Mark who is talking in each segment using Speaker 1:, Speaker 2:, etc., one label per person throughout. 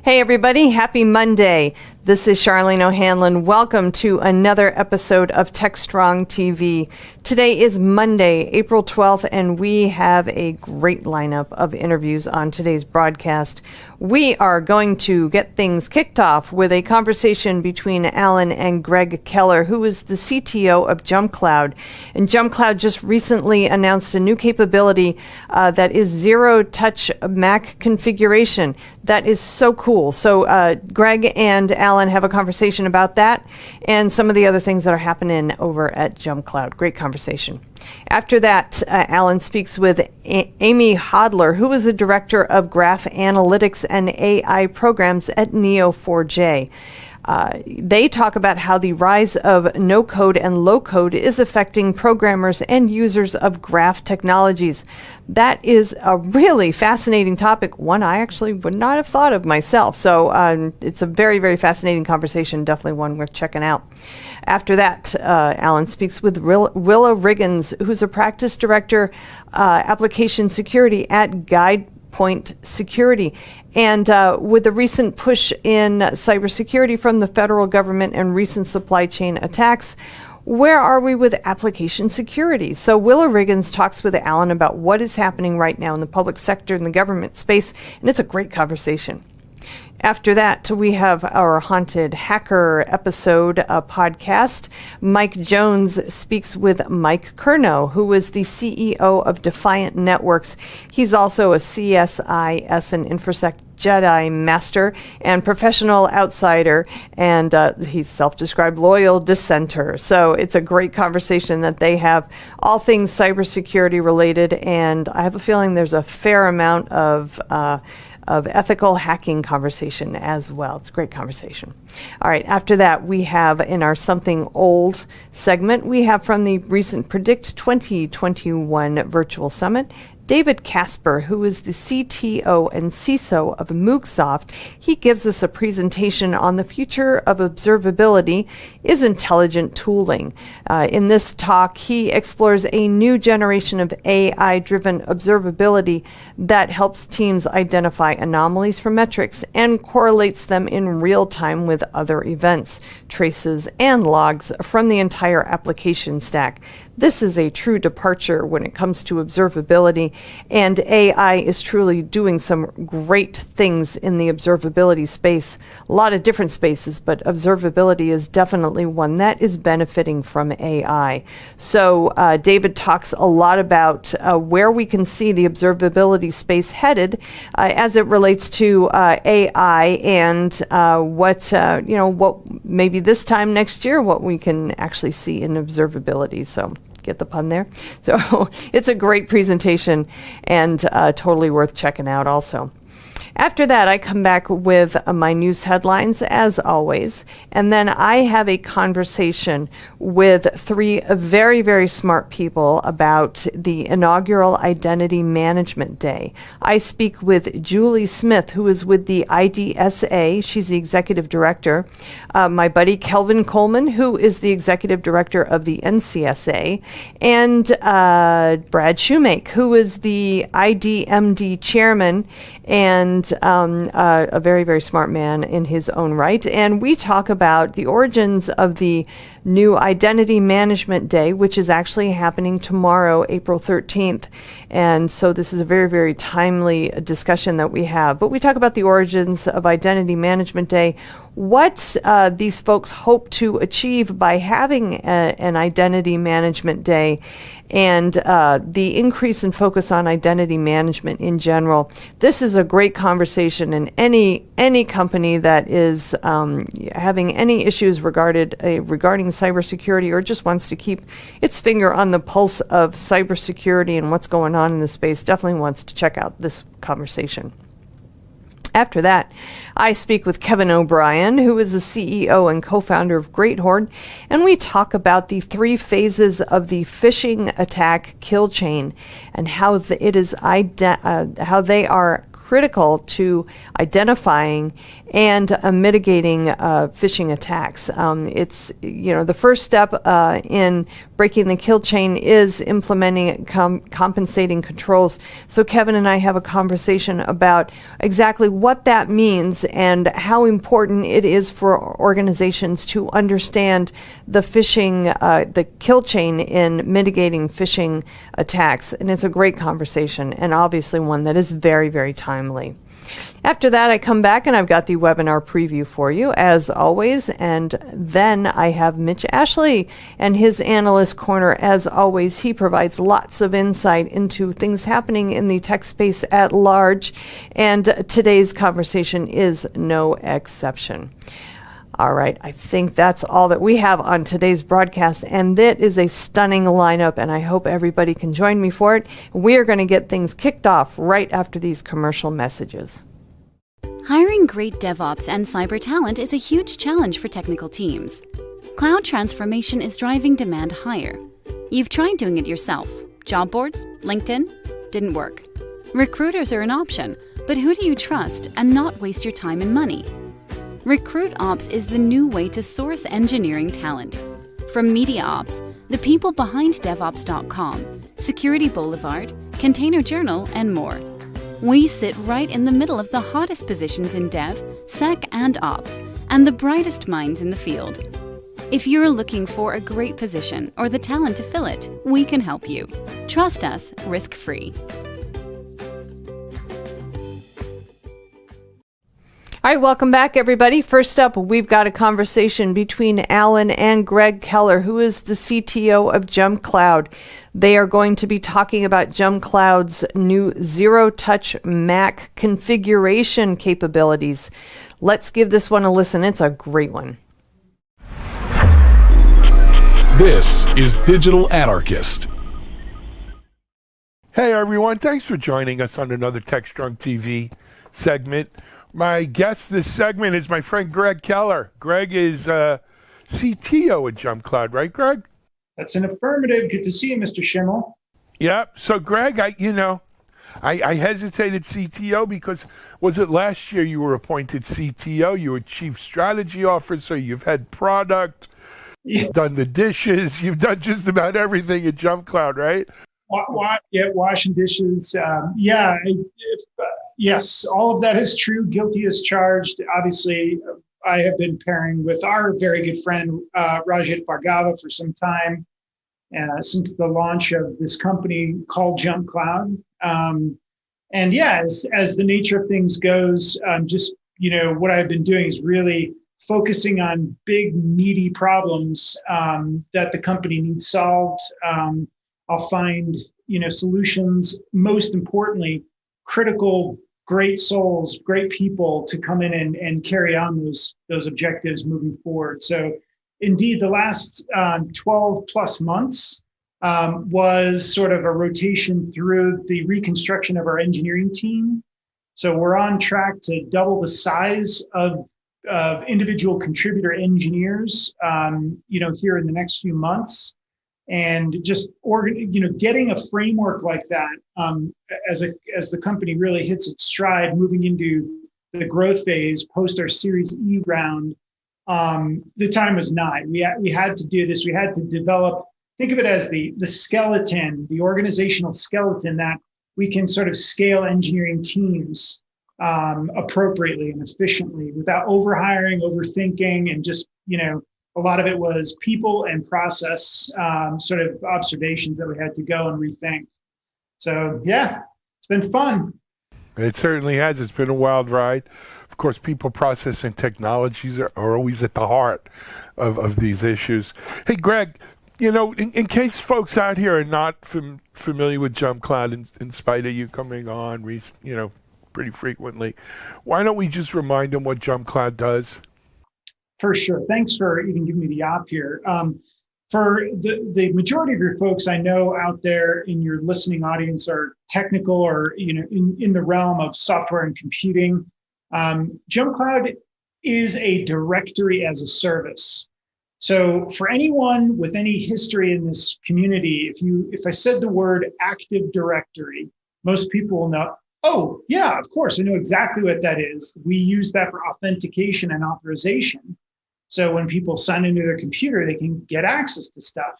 Speaker 1: Hey everybody, happy Monday. This is Charlene O'Hanlon. Welcome to another episode of TechStrong TV. Today is Monday, April 12th, and we have a great lineup of interviews on today's broadcast. We are going to get things kicked off with a conversation between Alan and Greg Keller, who is the CTO of Jumpcloud. And Jumpcloud just recently announced a new capability that is zero-touch Mac configuration. That is so cool. So Greg and Alan have a conversation about that and some of the other things that are happening over at Jumpcloud. Great conversation. After that, Alan speaks with Amy Hodler, who is the Director of Graph Analytics and AI Programs at Neo4j. They talk about how the rise of no-code and low-code is affecting programmers and users of graph technologies. That is a really fascinating topic, one I actually would not have thought of myself. So it's a very, very fascinating conversation, definitely one worth checking out. After that, Alan speaks with Willa Riggins, who's a Practice Director, Application Security at GuidePoint Security. And with the recent push in cybersecurity from the federal government and recent supply chain attacks, where are we with application security? So Willa Riggins talks with Alan about what is happening right now in the public sector and the government space, and it's a great conversation. After that, we have our Haunted Hacker episode podcast. Mike Jones speaks with Mike Curnow, who is the CEO of Defiant Networks. He's also a CSIS and InfoSec Jedi Master and professional outsider, and he's self-described loyal dissenter. So it's a great conversation that they have, all things cybersecurity related, and I have a feeling there's a fair amount of ethical hacking conversation as well. It's a great conversation. All right, after that, we have in our Something Old segment, we have from the recent Predict 2021 Virtual Summit, David Casper, who is the CTO and CISO of Moogsoft. He gives us a presentation on the future of observability is intelligent tooling. In this talk, he explores a new generation of AI-driven observability that helps teams identify anomalies from metrics and correlates them in real time with other events, traces, and logs from the entire application stack. This is a true departure when it comes to observability, and AI is truly doing some great things in the observability space. A lot of different spaces, but observability is definitely one that is benefiting from AI. So David talks a lot about where we can see the observability space headed as it relates to AI and what maybe this time next year, what we can actually see in observability. So get the pun there. So it's a great presentation and totally worth checking out also. After that, I come back with my news headlines, as always, and then I have a conversation with three very, very smart people about the inaugural Identity Management Day. I speak with Julie Smith, who is with the IDSA. She's the Executive Director. My buddy Kelvin Coleman, who is the Executive Director of the NCSA, and Brad Shoemake, who is the IDMD Chairman and a very, very smart man in his own right. And we talk about the origins of the new Identity Management Day, which is actually happening tomorrow, April 13th. And so this is a very, very timely discussion that we have. But we talk about the origins of Identity Management Day, what these folks hope to achieve by having an Identity Management Day, and the increase in focus on identity management in general. This is a great conversation, and any company that is having any issues regarding cybersecurity or just wants to keep its finger on the pulse of cybersecurity and what's going on in the space definitely wants to check out this conversation. After that, I speak with Kevin O'Brien, who is the CEO and co-founder of Greathorn, and we talk about the three phases of the phishing attack kill chain and how how they are critical to identifying and mitigating phishing attacks. It's the first step in breaking the kill chain is implementing compensating controls. So Kevin and I have a conversation about exactly what that means and how important it is for organizations to understand the phishing, the kill chain in mitigating phishing attacks. And it's a great conversation, and obviously one that is very, very timely. After that, I come back and I've got the webinar preview for you, as always. And then I have Mitch Ashley and his Analyst Corner. As always, he provides lots of insight into things happening in the tech space at large. And today's conversation is no exception. All right, I think that's all that we have on today's broadcast, and that is a stunning lineup, and I hope everybody can join me for it. We are going to get things kicked off right after these commercial messages.
Speaker 2: Hiring great DevOps and cyber talent is a huge challenge for technical teams. Cloud transformation is driving demand higher. You've tried doing it yourself. Job boards, LinkedIn, didn't work. Recruiters are an option, but who do you trust and not waste your time and money? RecruitOps is the new way to source engineering talent. From MediaOps, the people behind DevOps.com, Security Boulevard, Container Journal, and more. We sit right in the middle of the hottest positions in Dev, Sec, and Ops, and the brightest minds in the field. If you're looking for a great position or the talent to fill it, we can help you. Trust us, risk-free.
Speaker 1: All right, welcome back, everybody. First up, we've got a conversation between Alan and Greg Keller, who is the CTO of Jumpcloud. They are going to be talking about Jumpcloud's new zero-touch Mac configuration capabilities. Let's give this one a listen. It's a great one.
Speaker 3: This is Digital Anarchist.
Speaker 4: Hey, everyone. Thanks for joining us on another TechStrong TV segment. My guest this segment is my friend Greg Keller. Greg is CTO at Jumpcloud, right, Greg?
Speaker 5: That's an affirmative. Good to see you, Mr. Schimmel.
Speaker 4: Yeah. So, Greg, I hesitated CTO because was it last year you were appointed CTO? You were Chief Strategy Officer. You've had product. You've done the dishes. You've done just about everything at Jumpcloud, right?
Speaker 5: Washing dishes. Yes, all of that is true. Guilty as charged. Obviously, I have been pairing with our very good friend, Rajat Bhargava, for some time, since the launch of this company called Jumpcloud. As the nature of things goes, what I've been doing is really focusing on big, meaty problems that the company needs solved. I'll find, solutions, most importantly, critical, great souls, great people to come in and carry on those objectives moving forward. So indeed, the last 12 plus months was sort of a rotation through the reconstruction of our engineering team. So we're on track to double the size of individual contributor engineers, here in the next few months. And just getting a framework like that as the company really hits its stride, moving into the growth phase post our Series E round, the time was nigh. We had to do this. We had to develop. Think of it as the skeleton, the organizational skeleton that we can sort of scale engineering teams appropriately and efficiently without overhiring, overthinking, and just a lot of it was people and process sort of observations that we had to go and rethink. So, yeah, it's been fun.
Speaker 4: It certainly has. It's been a wild ride. Of course, people, process, and technologies are always at the heart of these issues. Hey, Greg, in case folks out here are not familiar with Jumpcloud, in spite of you coming on, pretty frequently, why don't we just remind them what Jumpcloud does?
Speaker 5: For sure. Thanks for even giving me the op here. For the majority of your folks I know out there in your listening audience are technical or in the realm of software and computing. Jumpcloud is a directory as a service. So for anyone with any history in this community, if I said the word Active Directory, most people will know Oh, yeah, of course. I know exactly what that is. We use that for authentication and authorization. So when people sign into their computer, they can get access to stuff.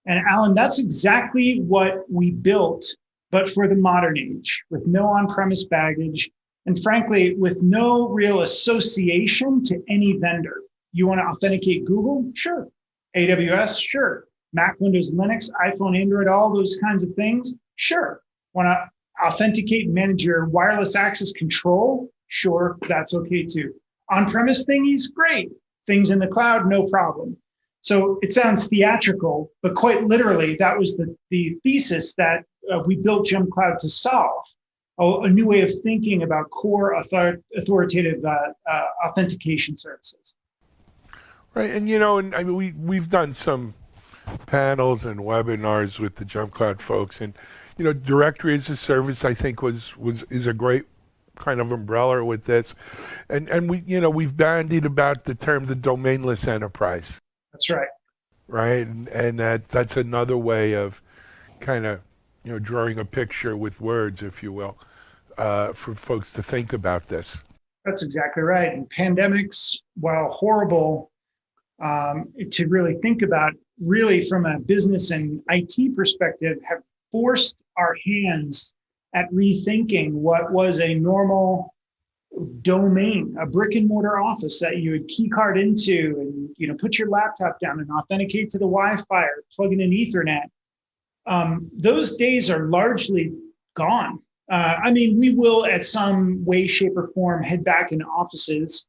Speaker 5: And Alan, that's exactly what we built, but for the modern age, with no on-premise baggage, and frankly, with no real association to any vendor. You want to authenticate Google? Sure. AWS? Sure. Mac, Windows, Linux, iPhone, Android, all those kinds of things? Sure. Want to authenticate and manage your wireless access control? Sure, that's okay too. On-premise thingies? Great. Things in the cloud? No problem. So it sounds theatrical, but quite literally, that was the thesis that we built Jumpcloud to solve. A new way of thinking about core authoritative authentication services.
Speaker 4: Right, and and I mean we've done some panels and webinars with the Jumpcloud folks, and directory as a service I think is a great kind of umbrella with this, and we've bandied about the term the domainless enterprise.
Speaker 5: That's right.
Speaker 4: Right, and that's another way of kind of drawing a picture with words, if you will, for folks to think about this.
Speaker 5: That's exactly right. And pandemics, while horrible to really think about, really from a business and IT perspective, have forced our hands at rethinking what was a normal domain, a brick and mortar office that you would key card into and put your laptop down and authenticate to the Wi-Fi or plug in an Ethernet. Those days are largely gone. I mean, we will at some way, shape, or form head back into offices.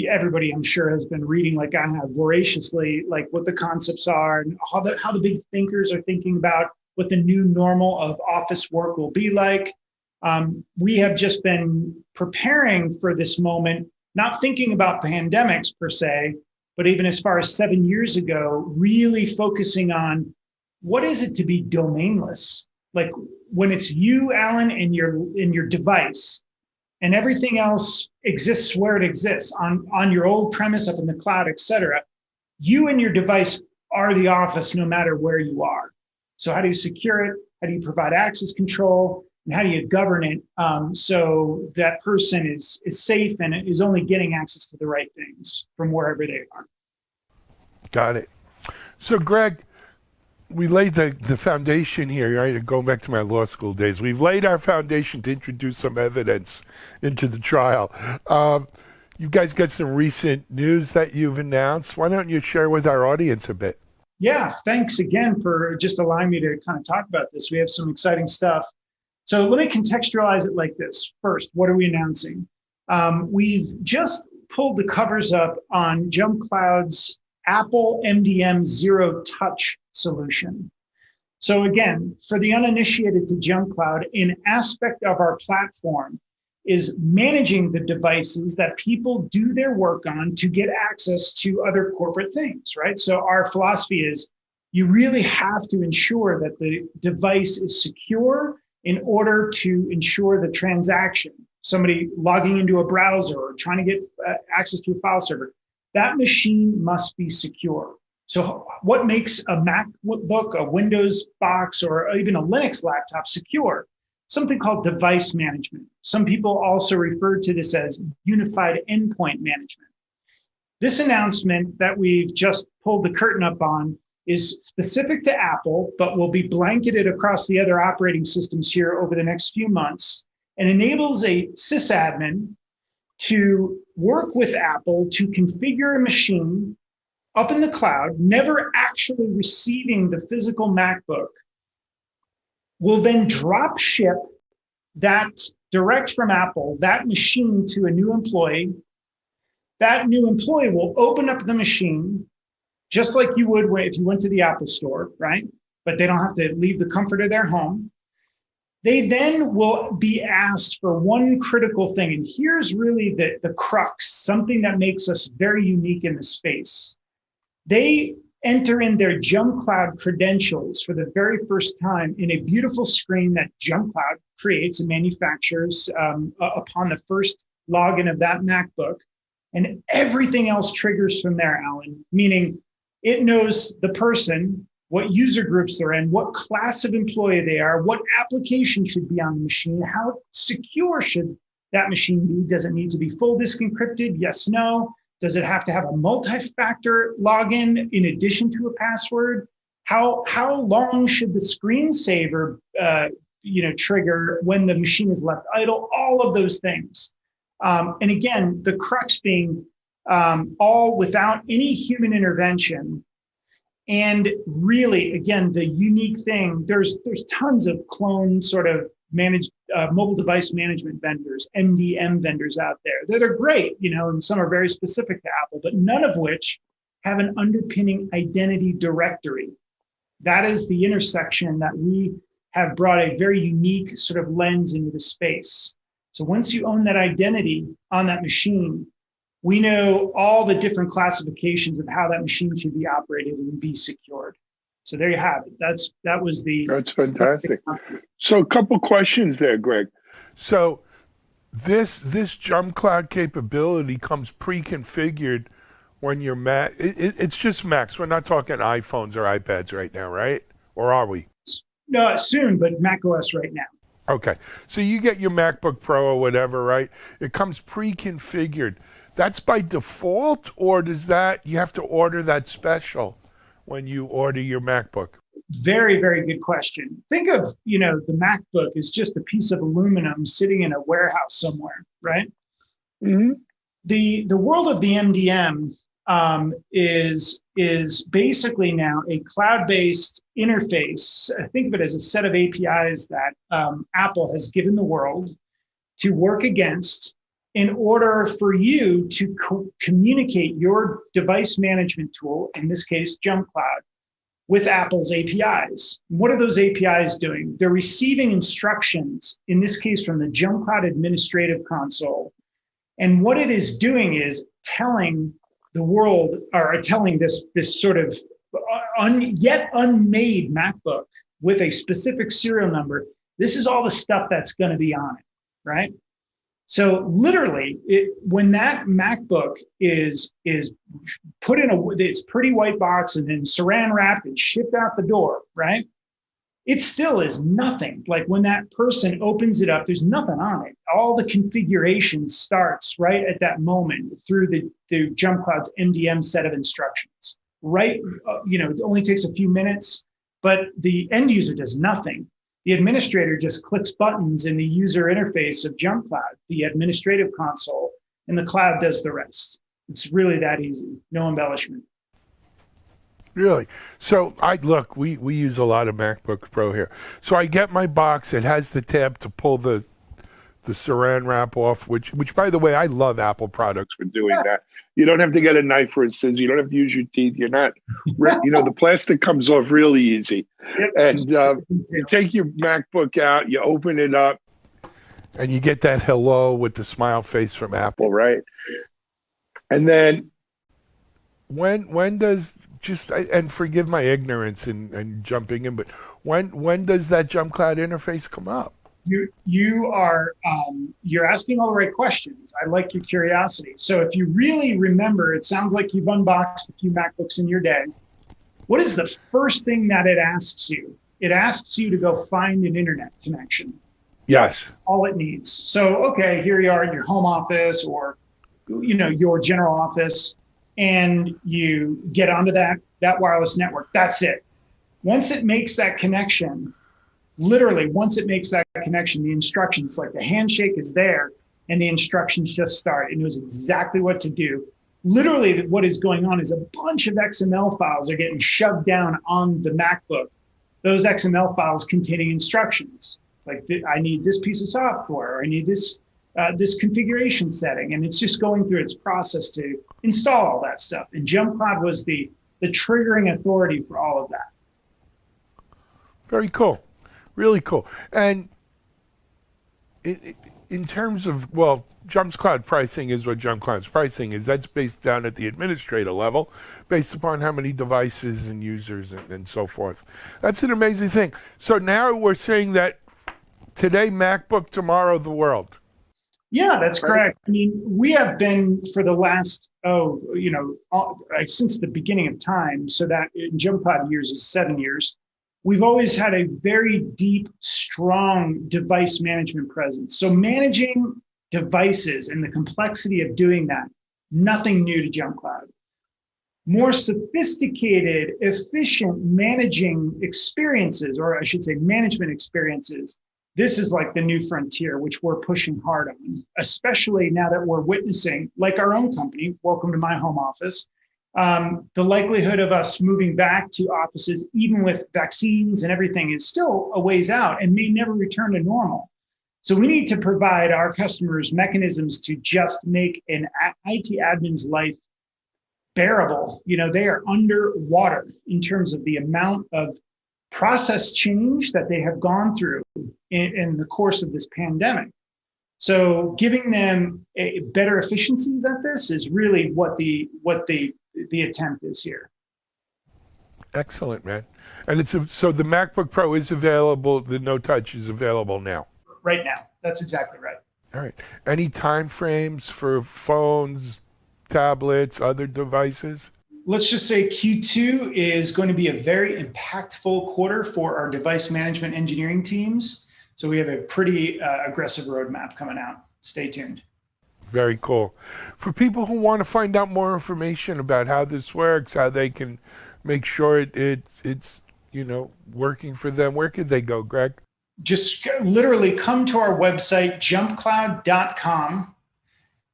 Speaker 5: Everybody, I'm sure, has been reading, like I have, voraciously, like what the concepts are and how the big thinkers are thinking about what the new normal of office work will be like. We have just been preparing for this moment, not thinking about pandemics per se, but even as far as 7 years ago, really focusing on what is it to be domainless? Like when it's you, Alan, and your device, and everything else exists where it exists on your old premise, up in the cloud, et cetera. You and your device are the office no matter where you are. So how do you secure it? How do you provide access control? And how do you govern it so that person is safe and is only getting access to the right things from wherever they are?
Speaker 4: Got it. So Greg, we laid the foundation here, right? Going back to my law school days, we've laid our foundation to introduce some evidence into the trial. You guys got some recent news that you've announced. Why don't you share with our audience a bit?
Speaker 5: Yeah, thanks again for just allowing me to kind of talk about this. We have some exciting stuff. So let me contextualize it like this. First, what are we announcing? We've just pulled the covers up on Jumpcloud's Apple MDM Zero Touch solution. So again, for the uninitiated to Jumpcloud, an aspect of our platform is managing the devices that people do their work on to get access to other corporate things, right? So our philosophy is you really have to ensure that the device is secure in order to ensure the transaction. Somebody logging into a browser or trying to get access to a file server, that machine must be secure. So what makes a MacBook, a Windows box, or even a Linux laptop secure? Something called device management. Some people also refer to this as unified endpoint management. This announcement that we've just pulled the curtain up on is specific to Apple, but will be blanketed across the other operating systems here over the next few months, and enables a sysadmin to work with Apple to configure a machine up in the cloud, never actually receiving the physical MacBook, will then drop ship that direct from Apple, that machine to a new employee. That new employee will open up the machine just like you would if you went to the Apple store, right? But they don't have to leave the comfort of their home. They then will be asked for one critical thing. And here's really the crux, something that makes us very unique in the space. They enter in their Jumpcloud credentials for the very first time in a beautiful screen that Jumpcloud creates and manufactures upon the first login of that MacBook. And everything else triggers from there, Alan, meaning it knows the person, what user groups they're in, what class of employee they are, what application should be on the machine, how secure should that machine be? Does it need to be full disk encrypted? Yes, no. Does it have to have a multi-factor login in addition to a password? How long should the screensaver trigger when the machine is left idle? All of those things. And again, the crux being all without any human intervention. And really, again, the unique thing, there's tons of clone sort of managed mobile device management vendors, MDM vendors out there that are great, and some are very specific to Apple, but none of which have an underpinning identity directory. That is the intersection that we have brought a very unique sort of lens into the space. So once you own that identity on that machine, we know all the different classifications of how that machine should be operated and be secured. So there you have it. That's
Speaker 4: fantastic. So a couple questions there, Greg. So this Jumpcloud capability comes pre-configured when you're Mac. It's just Macs. We're not talking iPhones or iPads right now, right? Or are we?
Speaker 5: No, soon, but Mac OS right now.
Speaker 4: Okay. So you get your MacBook Pro or whatever, right? It comes pre-configured. That's by default, or does that you have to order that special when you order your MacBook?
Speaker 5: Very, very good question. Think of, the MacBook is just a piece of aluminum sitting in a warehouse somewhere, right?
Speaker 4: Mm-hmm.
Speaker 5: The world of the MDM is basically now a cloud-based interface. Think of it as a set of APIs that Apple has given the world to work against in order for you to communicate your device management tool, in this case, Jumpcloud, with Apple's APIs. What are those APIs doing? They're receiving instructions, in this case, from the Jumpcloud administrative console. And what it is doing is telling the world, or telling this sort of yet unmade MacBook with a specific serial number, this is all the stuff that's going to be on it, right? So literally, when that MacBook is put in its pretty white box and then saran wrapped and shipped out the door, right? It still is nothing. Like when that person opens it up, there's nothing on it. All the configuration starts right at that moment through the Jumpcloud's MDM set of instructions. Right, it only takes a few minutes, but the end user does nothing. The administrator just clicks buttons in the user interface of Jumpcloud, the administrative console, and the cloud does the rest. It's really that easy. No embellishment.
Speaker 4: Really? So we use a lot of MacBook Pro here. So I get my box. It has the tab to pull the saran wrap off, which by the way, I love Apple products for doing that. You don't have to get a knife or a scissors. You don't have to use your teeth. You're not, the plastic comes off really easy. Yep. And you take your MacBook out, you open it up, and you get that hello with the smile face from Apple, right? And then when does and forgive my ignorance and jumping in, but when does that Jumpcloud interface come up?
Speaker 5: You're asking all the right questions. I like your curiosity. So if you really remember, it sounds like you've unboxed a few MacBooks in your day. What is the first thing that it asks you? It asks you to go find an internet connection.
Speaker 4: Yes.
Speaker 5: All it needs. So, okay, here you are in your home office or, your general office, and you get onto that wireless network. That's it. Once it makes that connection, literally, once it makes that connection, the instructions, like the handshake is there and the instructions just start. It knows exactly what to do. Literally, what is going on is a bunch of XML files are getting shoved down on the MacBook. Those XML files containing instructions, like I need this piece of software, or I need this configuration setting, and it's just going through its process to install all that stuff. And Jumpcloud was the triggering authority for all of that.
Speaker 4: Very cool. Really cool. And in terms of, Jumpcloud pricing is what Jumpcloud's pricing is. That's based down at the administrator level, based upon how many devices and users and so forth. That's an amazing thing. So now we're saying that today, MacBook, tomorrow, the world.
Speaker 5: Yeah, that's correct. I mean, we have been for the last, since the beginning of time, so that in Jumpcloud years is 7 years, we've always had a very deep, strong device management presence. So managing devices and the complexity of doing that, nothing new to Jumpcloud. More sophisticated, efficient managing experiences, or I should say management experiences, this is like the new frontier, which we're pushing hard on, especially now that we're witnessing, like our own company, welcome to my home office, the likelihood of us moving back to offices, even with vaccines and everything, is still a ways out and may never return to normal. So we need to provide our customers mechanisms to just make an IT admin's life bearable. They are underwater in terms of the amount of process change that they have gone through in the course of this pandemic. So giving them better efficiencies at this is really what the attempt is here.
Speaker 4: Excellent, man. And so the MacBook Pro is available, the No Touch is available now.
Speaker 5: Right now. That's exactly right.
Speaker 4: All right. Any time frames for phones, tablets, other devices?
Speaker 5: Let's just say Q2 is going to be a very impactful quarter for our device management engineering teams. So we have a pretty aggressive roadmap coming out. Stay tuned.
Speaker 4: Very cool. For people who want to find out more information about how this works, how they can make sure it's working for them, where could they go, Greg?
Speaker 5: Just literally come to our website, jumpcloud.com.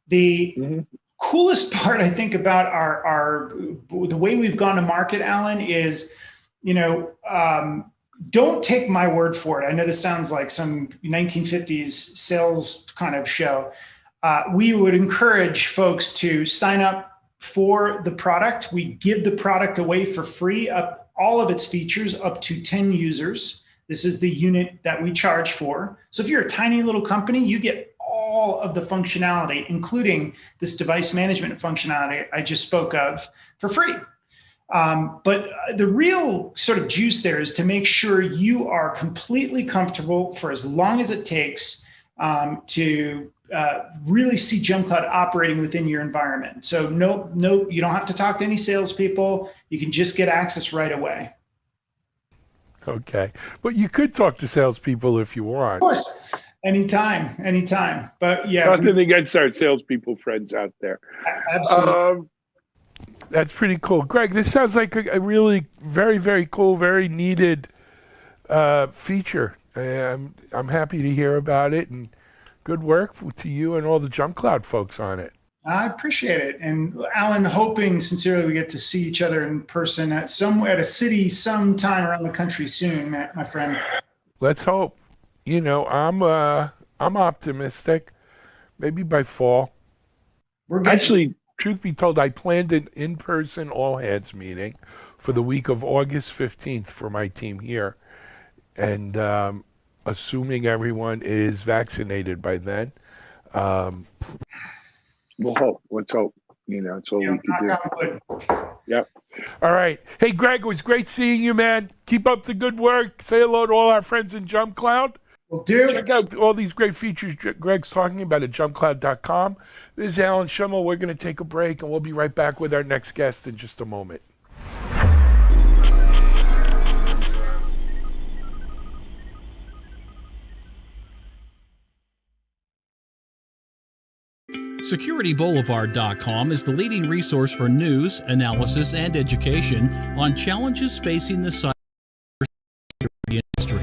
Speaker 5: The coolest part, I think, about the way we've gone to market, Alan, is, don't take my word for it. I know this sounds like some 1950s sales kind of show. We would encourage folks to sign up for the product. We give the product away for free, all of its features up to 10 users. This is the unit that we charge for. So if you're a tiny little company, you get all of the functionality, including this device management functionality I just spoke of, for free. But the real sort of juice there is to make sure you are completely comfortable for as long as it takes to really see Jumpcloud operating within your environment. So no, you don't have to talk to any salespeople. You can just get access right away.
Speaker 4: Okay. But you could talk to salespeople if you want.
Speaker 5: Of course. Anytime. But yeah.
Speaker 6: Nothing against our salespeople friends out there.
Speaker 5: Absolutely.
Speaker 4: That's pretty cool. Greg, this sounds like a really very, very cool, very needed feature. I'm happy to hear about it, and good work to you and all the Jumpcloud folks on it.
Speaker 5: I appreciate it. And Alan, hoping sincerely we get to see each other in person at a city sometime around the country soon, my friend.
Speaker 4: Let's hope. I'm optimistic. Maybe by fall. Actually, truth be told, I planned an in-person all-hands meeting for the week of August 15th for my team here. And assuming everyone is vaccinated by then.
Speaker 6: We'll hope. Let's hope. It's all we can do. Yep.
Speaker 4: All right. Hey, Greg, it was great seeing you, man. Keep up the good work. Say hello to all our friends in Jumpcloud.
Speaker 5: Will do.
Speaker 4: Check out all these great features Greg's talking about at jumpcloud.com. This is Alan Schimmel. We're going to take a break, and we'll be right back with our next guest in just a moment.
Speaker 7: SecurityBoulevard.com is the leading resource for news, analysis, and education on challenges facing the cybersecurity industry.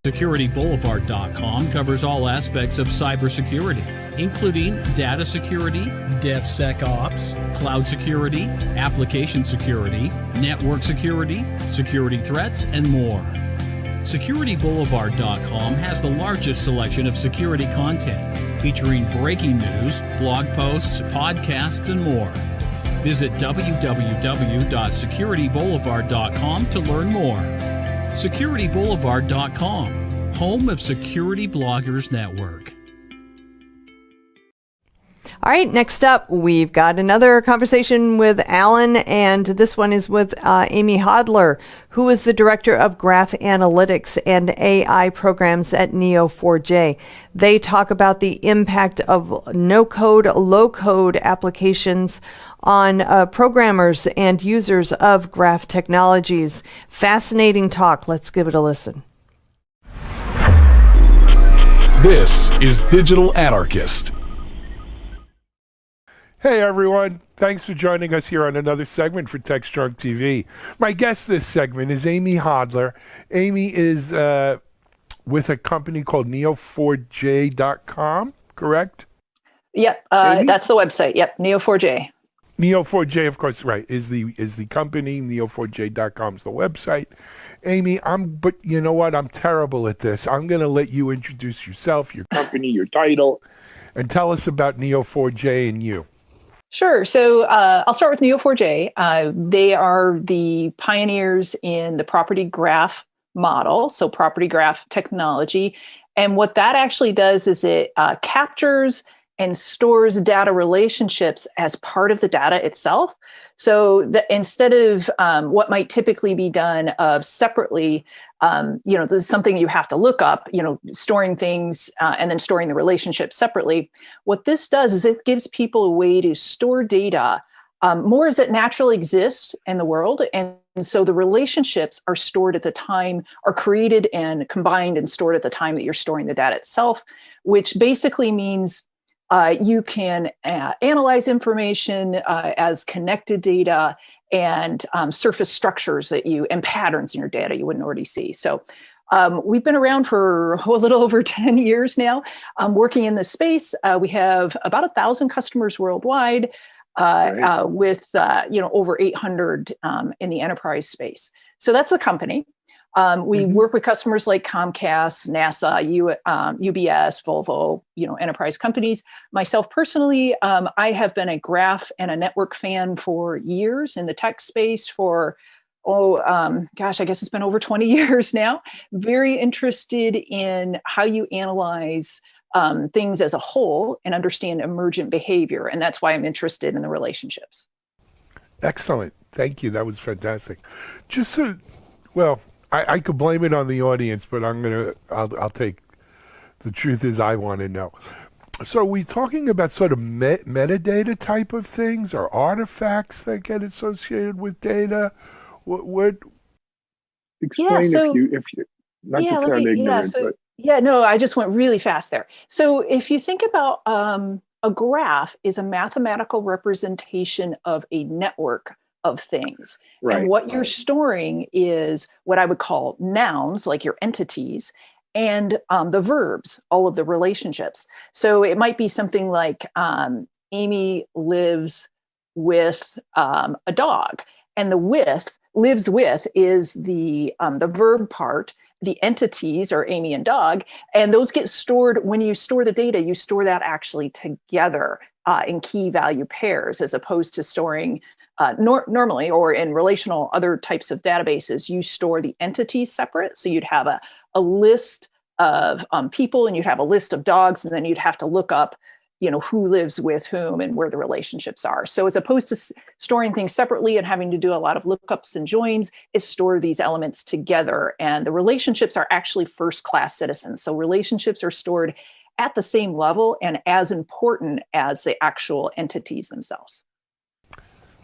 Speaker 7: SecurityBoulevard.com covers all aspects of cybersecurity, including data security, DevSecOps, cloud security, application security, network security, security threats, and more. SecurityBoulevard.com has the largest selection of security content, featuring breaking news, blog posts, podcasts, and more. Visit www.securityboulevard.com to learn more. SecurityBoulevard.com, home of Security Bloggers Network.
Speaker 1: All right, next up, we've got another conversation with Alan, and this one is with Amy Hodler, who is the Director of Graph Analytics and AI programs at Neo4j. They talk about the impact of no-code, low-code applications on programmers and users of graph technologies. Fascinating talk. Let's give it a listen.
Speaker 3: This is Digital Anarchist.
Speaker 4: Hey everyone, thanks for joining us here on another segment for TechStrong TV. My guest this segment is Amy Hodler. Amy is with a company called Neo4j.com, correct?
Speaker 8: Yep, that's the website. Yep, Neo4j.
Speaker 4: Neo4j, of course, right, is the company. Neo4j.com is the website. Amy, but you know what? I'm terrible at this. I'm going to let you introduce yourself, your company, your title, and tell us about Neo4j and you.
Speaker 8: Sure. So I'll start with Neo4j. They are the pioneers in the property graph model, so property graph technology. And what that actually does is it captures and stores data relationships as part of the data itself. So instead of what might typically be done separately, there's something you have to look up, storing things and then storing the relationship separately. What this does is it gives people a way to store data more as it naturally exists in the world. And so the relationships are stored at the time, are created and combined and stored at the time that you're storing the data itself, which basically means you can analyze information as connected data and surface structures and patterns in your data you wouldn't already see. So we've been around for a little over 10 years now, working in this space. We have about 1,000 customers worldwide, with over 800 in the enterprise space. So that's the company. We work with customers like Comcast, NASA, UBS, Volvo, enterprise companies. Myself personally, I have been a graph and a network fan for years in the tech space for, I guess it's been over 20 years now. Very interested in how you analyze things as a whole and understand emergent behavior. And that's why I'm interested in the relationships.
Speaker 4: Excellent. Thank you. That was fantastic. I could blame it on the audience, but I'll take, the truth is I want to know. So are we talking about sort of metadata type of things or artifacts that get associated with data? What?
Speaker 6: Explain if you not to sound ignorant, but.
Speaker 8: Yeah, no, I just went really fast there. So if you think about a graph is a mathematical representation of a network of things. Right. And what you're storing is what I would call nouns, like your entities, and the verbs, all of the relationships. So it might be something like Amy lives with a dog, and the lives with is the verb part. The entities are Amy and dog, and those get stored when you store the data. You store that actually together in key value pairs, as opposed to storing normally, or in relational other types of databases, you store the entities separate. So you'd have a list of people, and you'd have a list of dogs, and then you'd have to look up, who lives with whom and where the relationships are. So as opposed to storing things separately and having to do a lot of lookups and joins, is store these elements together. And the relationships are actually first-class citizens. So relationships are stored at the same level and as important as the actual entities themselves.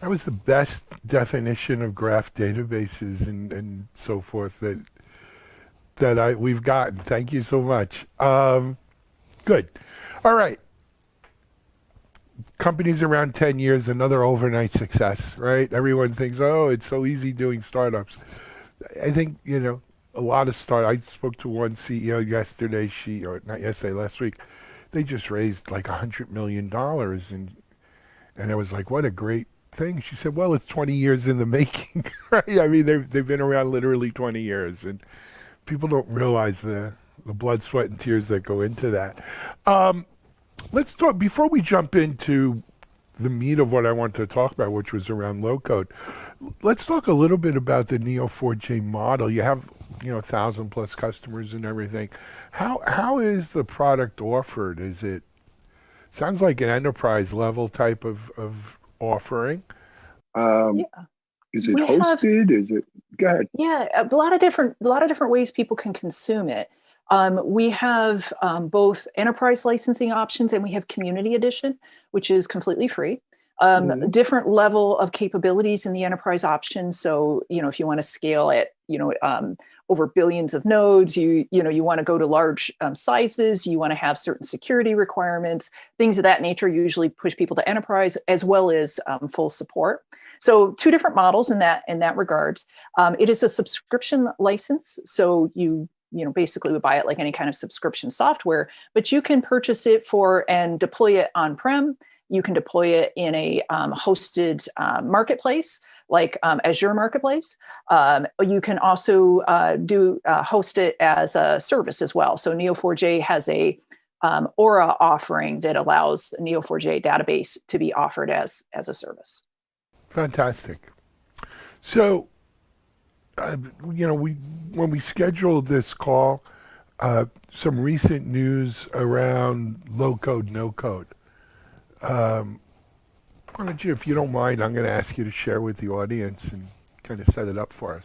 Speaker 4: That was the best definition of graph databases and so forth that we've gotten. Thank you so much. Good. All right. Companies around 10 years, another overnight success, right? Everyone thinks, oh, it's so easy doing startups. I think, a lot of I spoke to one CEO yesterday, last week. They just raised like $100 million. And I was like, what a great thing. She said, well, it's 20 years in the making, right? I mean, they've been around literally 20 years, and people don't realize the blood, sweat, and tears that go into that. Let's talk, before we jump into the meat of what I want to talk about, which was around low code, let's talk a little bit about the Neo4j model. You have 1,000 plus customers and everything. How is the product offered? Is it Sounds like an enterprise level type of offering.
Speaker 6: Yeah. Is it hosted? Is it? Go ahead.
Speaker 8: Yeah, a lot of different ways people can consume it. We have both enterprise licensing options, and we have community edition, which is completely free. Different level of capabilities in the enterprise option. So, if you want to scale it, over billions of nodes, you want to go to large sizes, you want to have certain security requirements, things of that nature usually push people to enterprise, as well as full support. So two different models in that regards. It is a subscription license. So you basically would buy it like any kind of subscription software, but you can purchase it and deploy it on-prem. You can deploy it in a hosted marketplace, like Azure Marketplace. You can also host it as a service as well. So Neo4j has a Aura offering that allows Neo4j database to be offered as a service.
Speaker 4: Fantastic. So, when we scheduled this call, some recent news around low code, no code. Why don't you, if you don't mind, I'm going to ask you to share with the audience and kind of set it up for us.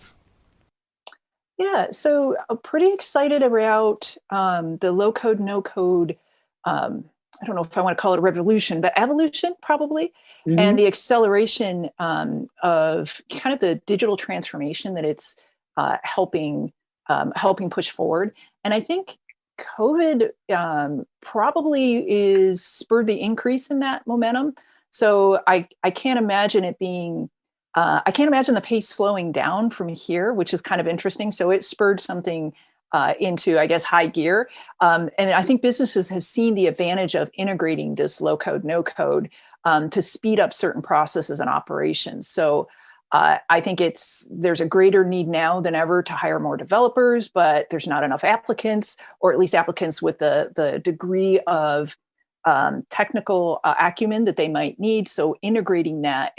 Speaker 8: Yeah, so I'm pretty excited about the low code, no code. I don't know if I want to call it a revolution, but evolution probably, and the acceleration of kind of the digital transformation that it's helping push forward. And I think COVID probably is spurred the increase in that momentum. So I can't imagine it being, I can't imagine the pace slowing down from here, which is kind of interesting. So it spurred something into, I guess, high gear. And I think businesses have seen the advantage of integrating this low code, no code to speed up certain processes and operations. So I think there's a greater need now than ever to hire more developers, but there's not enough applicants, or at least applicants with the degree of technical acumen that they might need. So integrating that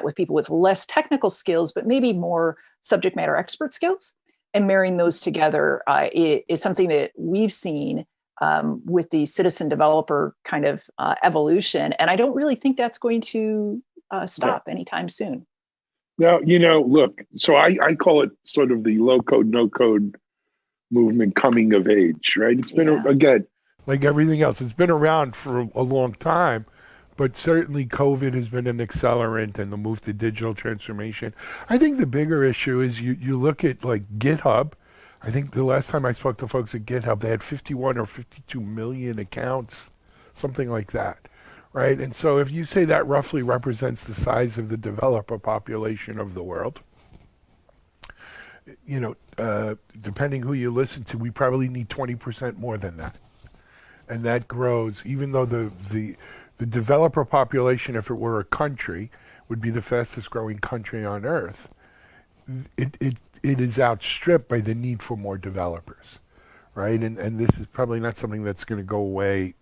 Speaker 8: with people with less technical skills, but maybe more subject matter expert skills, and marrying those together is something that we've seen with the citizen developer kind of evolution. And I don't really think that's going to stop anytime soon.
Speaker 6: Now, look, so I call it sort of the low code, no code movement coming of age, right? It's been, again,
Speaker 4: like everything else, it's been around for a long time, but certainly COVID has been an accelerant, and the move to digital transformation. I think the bigger issue is you look at like GitHub. I think the last time I spoke to folks at GitHub, they had 51 or 52 million accounts, something like that, right? And so if you say that roughly represents the size of the developer population of the world, depending who you listen to, we probably need 20% more than that. And that grows, even though the developer population, if it were a country, would be the fastest growing country on earth. It is outstripped by the need for more developers, right? And this is probably not something that's going to go away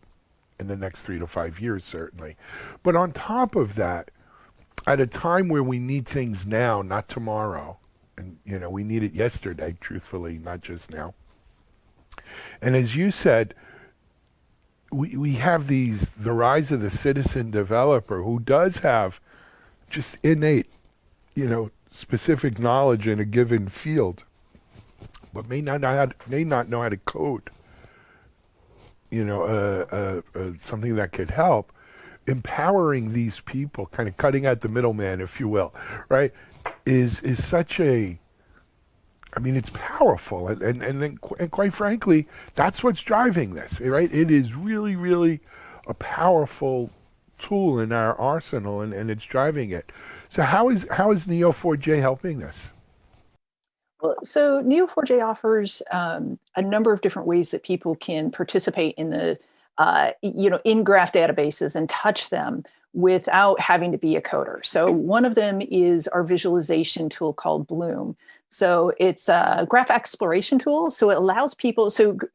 Speaker 4: in the next 3 to 5 years, certainly. But on top of that, at a time where we need things now, not tomorrow, and we need it yesterday, truthfully, not just now. And as you said, we have the rise of the citizen developer who does have just innate, specific knowledge in a given field, but may not know how to code. Something that could help. Empowering these people, kind of cutting out the middleman, if you will, right, is such a. I mean, it's powerful, and quite frankly, that's what's driving this, right? It is really, really a powerful tool in our arsenal, and it's driving it. So how is Neo4j helping this?
Speaker 8: Well, so Neo4j offers a number of different ways that people can participate in the in graph databases and touch them without having to be a coder. So one of them is our visualization tool called Bloom. So it's a graph exploration tool. So it allows people,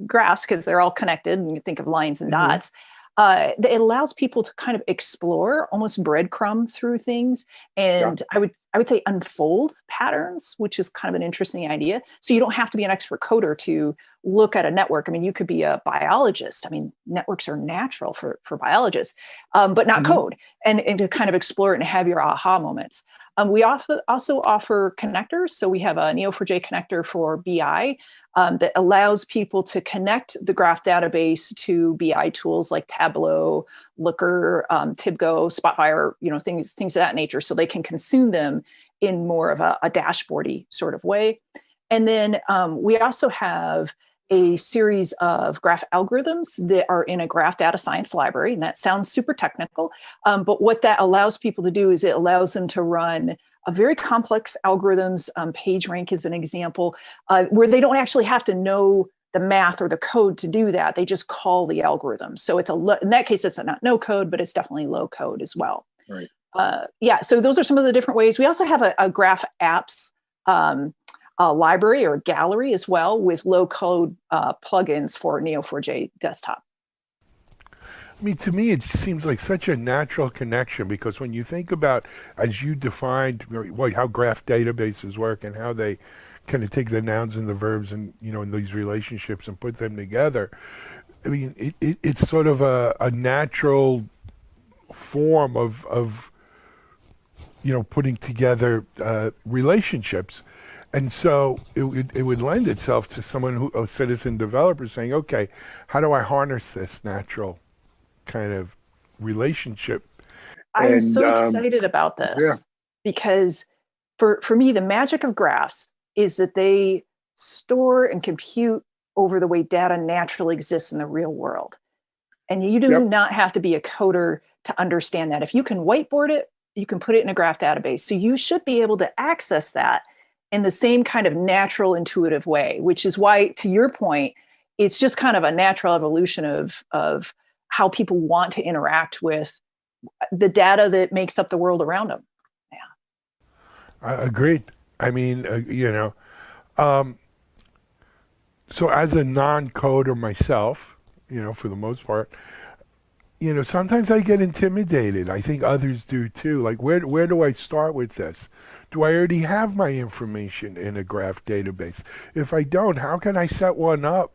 Speaker 8: graphs, because they're all connected, and you think of lines and dots, it allows people to kind of explore, almost breadcrumb through things, and I would say unfold patterns, which is kind of an interesting idea. So you don't have to be an expert coder to look at a network. I mean, you could be a biologist. I mean, networks are natural for biologists, but not code, and to kind of explore it and have your aha moments. We also offer connectors. So we have a Neo4j Connector for BI that allows people to connect the graph database to BI tools like Tableau, Looker, TIBCO, Spotfire, things of that nature, so they can consume them in more of a dashboardy sort of way. And then we also have a series of graph algorithms that are in a graph data science library. And that sounds super technical, but what that allows people to do is it allows them to run a very complex algorithms. PageRank is an example where they don't actually have to know the math or the code to do that. They just call the algorithm. So it's in that case, it's not no code, but it's definitely low code as well.
Speaker 6: Right.
Speaker 8: So those are some of the different ways. We also have a graph apps a library or a gallery as well with low-code plugins for Neo4j desktop.
Speaker 4: I mean, to me, it seems like such a natural connection, because when you think about, as you defined, how graph databases work and how they kind of take the nouns and the verbs and, in these relationships and put them together, I mean, it's sort of a natural form of putting together relationships. And so it would lend itself to someone a citizen developer saying, okay, how do I harness this natural kind of relationship?
Speaker 8: I'm so excited about this because for me, the magic of graphs is that they store and compute over the way data naturally exists in the real world. And you do not have to be a coder to understand that. If you can whiteboard it, you can put it in a graph database. So you should be able to access that in the same kind of natural, intuitive way, which is why, to your point, it's just kind of a natural evolution of how people want to interact with the data that makes up the world around them. Yeah.
Speaker 4: Agreed. I mean, so as a non-coder myself, for the most part, sometimes I get intimidated. I think others do too. Like, where do I start with this? Do I already have my information in a graph database? If I don't, how can I set one up,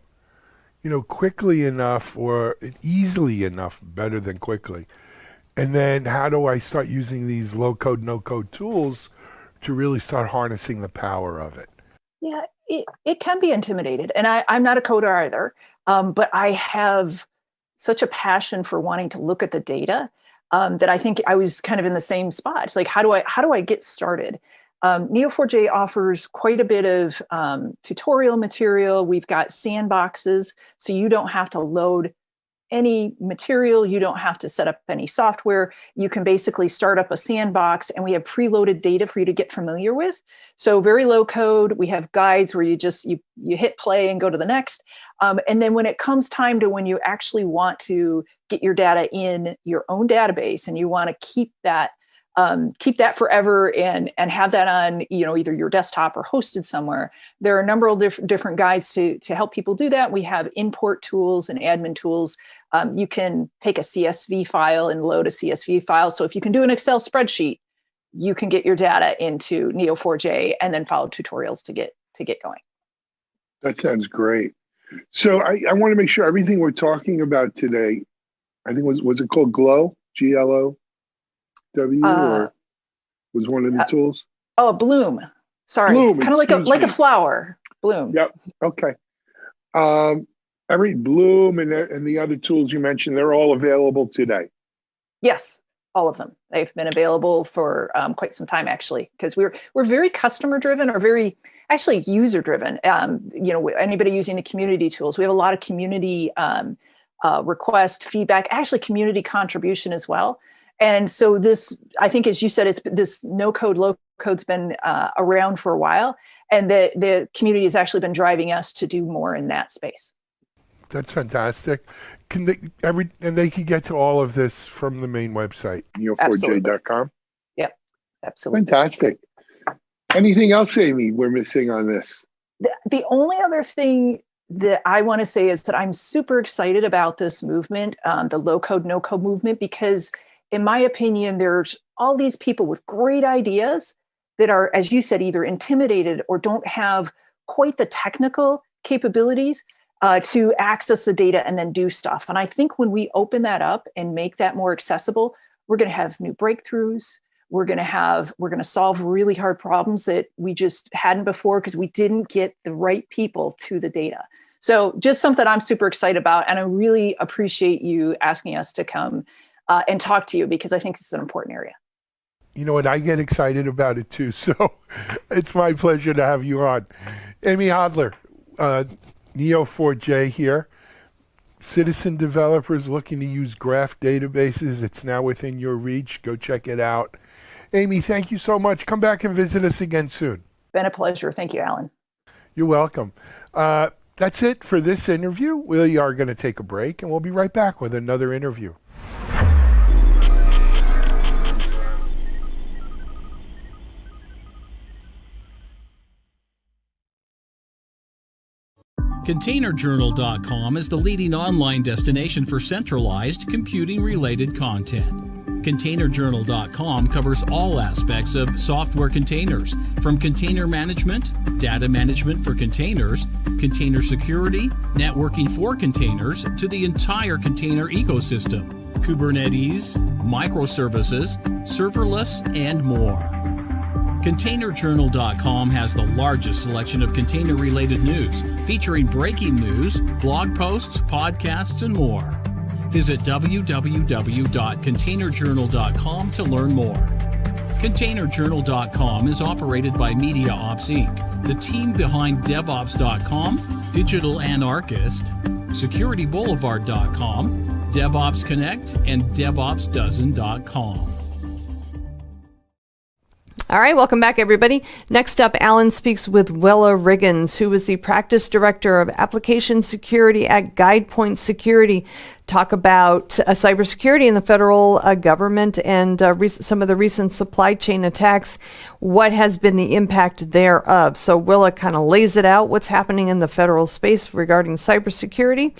Speaker 4: quickly enough or easily enough, better than quickly? And then how do I start using these low-code, no-code tools to really start harnessing the power of it?
Speaker 8: Yeah, it can be intimidated. And I'm not a coder either, but I have such a passion for wanting to look at the data that I think I was kind of in the same spot. It's like, how do I get started? Neo4j offers quite a bit of tutorial material. We've got sandboxes, so you don't have to load any material. You don't have to set up any software. You can basically start up a sandbox, and we have preloaded data for you to get familiar with. So very low code. We have guides where you hit play and go to the next. And then when it comes time to when you actually want to get your data in your own database and you want to keep that forever and have that on either your desktop or hosted somewhere, there are a number of different guides to help people do that. We have import tools and admin tools. You can take a CSV file and load a CSV file. So if you can do an Excel spreadsheet, you can get your data into Neo4j and then follow tutorials to get going.
Speaker 6: That sounds great. So I want to make sure everything we're talking about today, I think was it called Glow? GLOW? Or was one of the tools?
Speaker 8: Oh, Bloom. Sorry,
Speaker 6: Bloom,
Speaker 8: kind of like a flower. Bloom.
Speaker 6: Yep. Okay. Every Bloom and the other tools you mentioned, they're all available today.
Speaker 8: Yes, all of them. They've been available for quite some time, actually, because we're very customer driven, or very actually user driven. Anybody using the community tools, we have a lot of community request, feedback, actually community contribution as well. And so this, I think, as you said, it's this no code, low code's been around for a while, and the community has actually been driving us to do more in that space.
Speaker 4: That's fantastic. And they can get to all of this from the main website,
Speaker 6: neo4j.com.
Speaker 8: Yep, absolutely.
Speaker 6: Fantastic. Anything else, Amy, we're missing on this?
Speaker 8: The only other thing that I want to say is that I'm super excited about this movement, the low code, no code movement, because in my opinion, there's all these people with great ideas that are, as you said, either intimidated or don't have quite the technical capabilities to access the data and then do stuff. And I think when we open that up and make that more accessible, we're going to have new breakthroughs. We're going to solve really hard problems that we just hadn't before because we didn't get the right people to the data. So just something I'm super excited about. And I really appreciate you asking us to come and talk to you, because I think this is an important area.
Speaker 4: You know what? I get excited about it too. So it's my pleasure to have you on. Amy Hodler, Neo4j here. Citizen developers looking to use graph databases. It's now within your reach. Go check it out. Amy, thank you so much. Come back and visit us again soon.
Speaker 8: Been a pleasure. Thank you, Alan.
Speaker 4: You're welcome. That's it for this interview. We are going to take a break, and we'll be right back with another interview.
Speaker 7: ContainerJournal.com is the leading online destination for centralized computing-related content. ContainerJournal.com covers all aspects of software containers, from container management, data management for containers, container security, networking for containers, to the entire container ecosystem, Kubernetes, microservices, serverless, and more. ContainerJournal.com has the largest selection of container-related news, featuring breaking news, blog posts, podcasts, and more. Visit www.containerjournal.com to learn more. ContainerJournal.com is operated by MediaOps Inc., the team behind DevOps.com, Digital Anarchist, SecurityBoulevard.com, DevOps Connect, and DevOpsDozen.com.
Speaker 1: All right, welcome back, everybody. Next up, Alan speaks with Willa Riggins, who is the Practice Director of Application Security at GuidePoint Security. Talk about cybersecurity in the federal government and some of the recent supply chain attacks. What has been the impact thereof? So Willa kind of lays it out, what's happening in the federal space regarding cybersecurity.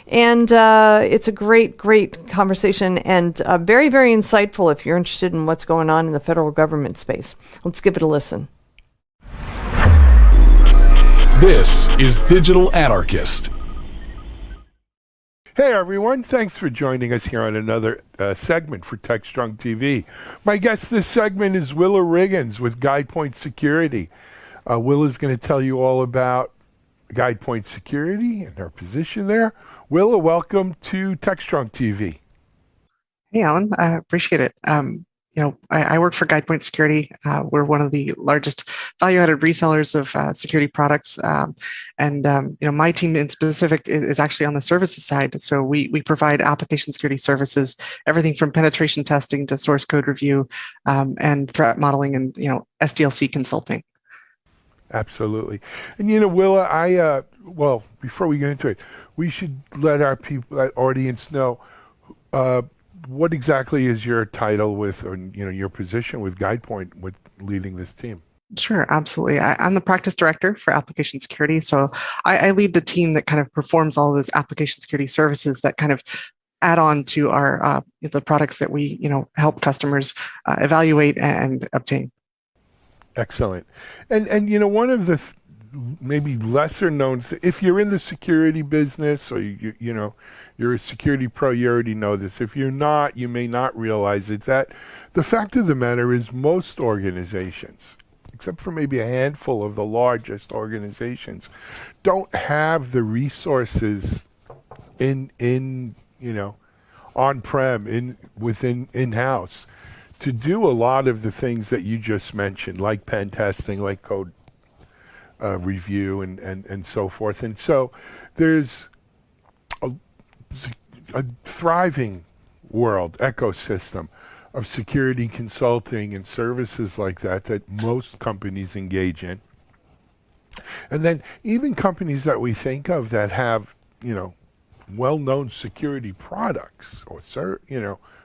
Speaker 1: And it's a great, great conversation and very, very insightful if you're interested in what's going on in the federal government space. Let's give it a listen.
Speaker 3: This is Digital Anarchist.
Speaker 4: Hey everyone, thanks for joining us here on another segment for TechStrong TV. My guest this segment is Willa Riggins with GuidePoint Security. Willa's going to tell you all about GuidePoint Security and her position there. Willa, welcome to TechStrong TV.
Speaker 9: Hey Alan, I appreciate it. I work for GuidePoint Security. We're one of the largest value-added resellers of security products, my team in specific is actually on the services side. So we provide application security services, everything from penetration testing to source code review, and threat modeling, and SDLC consulting.
Speaker 4: Absolutely, and Willa, before we get into it, we should let our audience know. What exactly is your title your position with GuidePoint with leading this team?
Speaker 9: Sure, absolutely. I'm the practice director for application security. So I lead the team that kind of performs all of those application security services that kind of add on to our the products that we help customers evaluate and obtain.
Speaker 4: Excellent. And one of the maybe lesser known, if you're in the security business or you're a security pro, you already know this. If you're not, you may not realize it, that the fact of the matter is most organizations, except for maybe a handful of the largest organizations, don't have the resources in on-prem, within in-house to do a lot of the things that you just mentioned, like pen testing, like code review and so forth. And so there's a thriving ecosystem of security consulting and services like that most companies engage in. And then even companies that we think of that have, well-known security products or,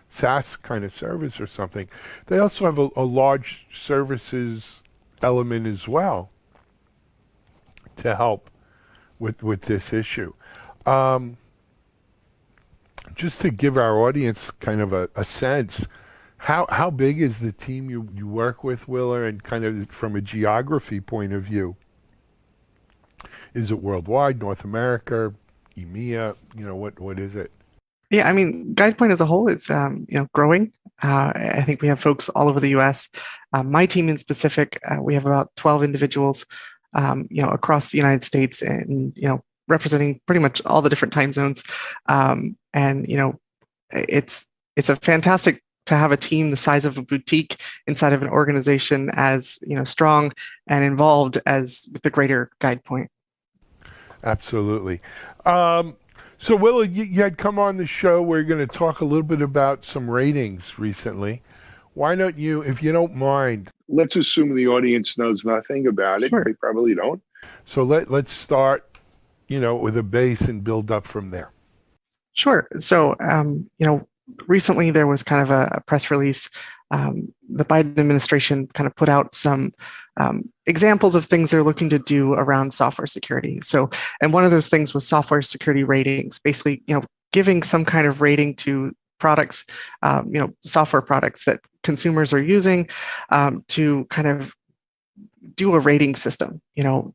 Speaker 4: SaaS kind of service or something, they also have a large services element as well to help with this issue. Just to give our audience kind of a sense, how big is the team you work with, Willa, and kind of from a geography point of view? Is it worldwide, North America, EMEA? What is it?
Speaker 9: Yeah, I mean, GuidePoint as a whole is growing. I think we have folks all over the U.S. My team in specific, we have about 12 individuals, across the United States, and representing pretty much all the different time zones. It's a fantastic to have a team the size of a boutique inside of an organization as strong and involved as with the greater GuidePoint.
Speaker 4: Absolutely. So, Willa, you had come on the show. We're going to talk a little bit about some ratings recently. Why don't you, if you don't mind?
Speaker 6: Let's assume the audience knows nothing about it.
Speaker 9: Sure.
Speaker 6: They probably don't.
Speaker 4: So let's start, with a base and build up from there.
Speaker 9: Sure. So, recently there was kind of a press release. The Biden administration kind of put out some examples of things they're looking to do around software security. So, and one of those things was software security ratings, basically, giving some kind of rating to products, software products that consumers are using to kind of do a rating system,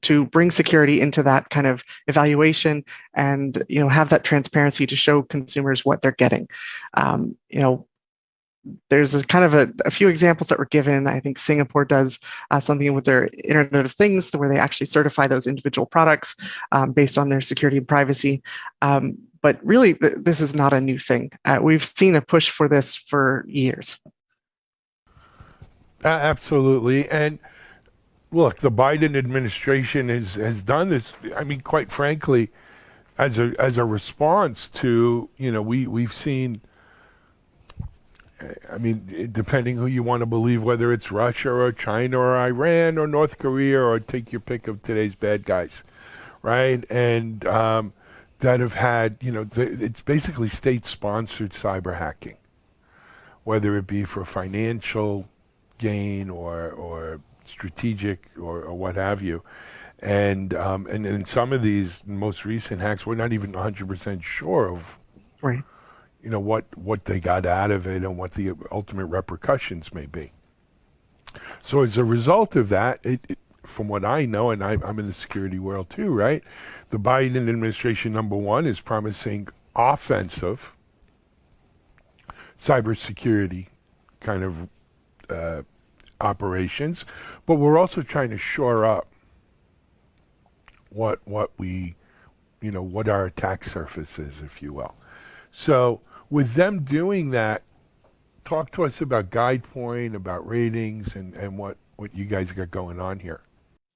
Speaker 9: to bring security into that kind of evaluation and, have that transparency to show consumers what they're getting. There's a kind of a few examples that were given. I think Singapore does something with their Internet of Things where they actually certify those individual products based on their security and privacy. But really, this is not a new thing. We've seen a push for this for years.
Speaker 4: Absolutely. And look, the Biden administration has done this, I mean, quite frankly, as a response to, we've seen, I mean, depending who you want to believe, whether it's Russia or China or Iran or North Korea or take your pick of today's bad guys, right? And that have had, it's basically state-sponsored cyber hacking, whether it be for financial gain or strategic or what have you. And in some of these most recent hacks, we're not even 100% sure of
Speaker 9: Right.
Speaker 4: What they got out of it and what the ultimate repercussions may be. So as a result of that, it from what I know, and I'm in the security world too, right? The Biden administration, number one, is promising offensive cybersecurity kind of operations, but we're also trying to shore up what we, what our attack surface is, if you will. So with them doing that, talk to us about GuidePoint, about ratings, and what you guys got going on here.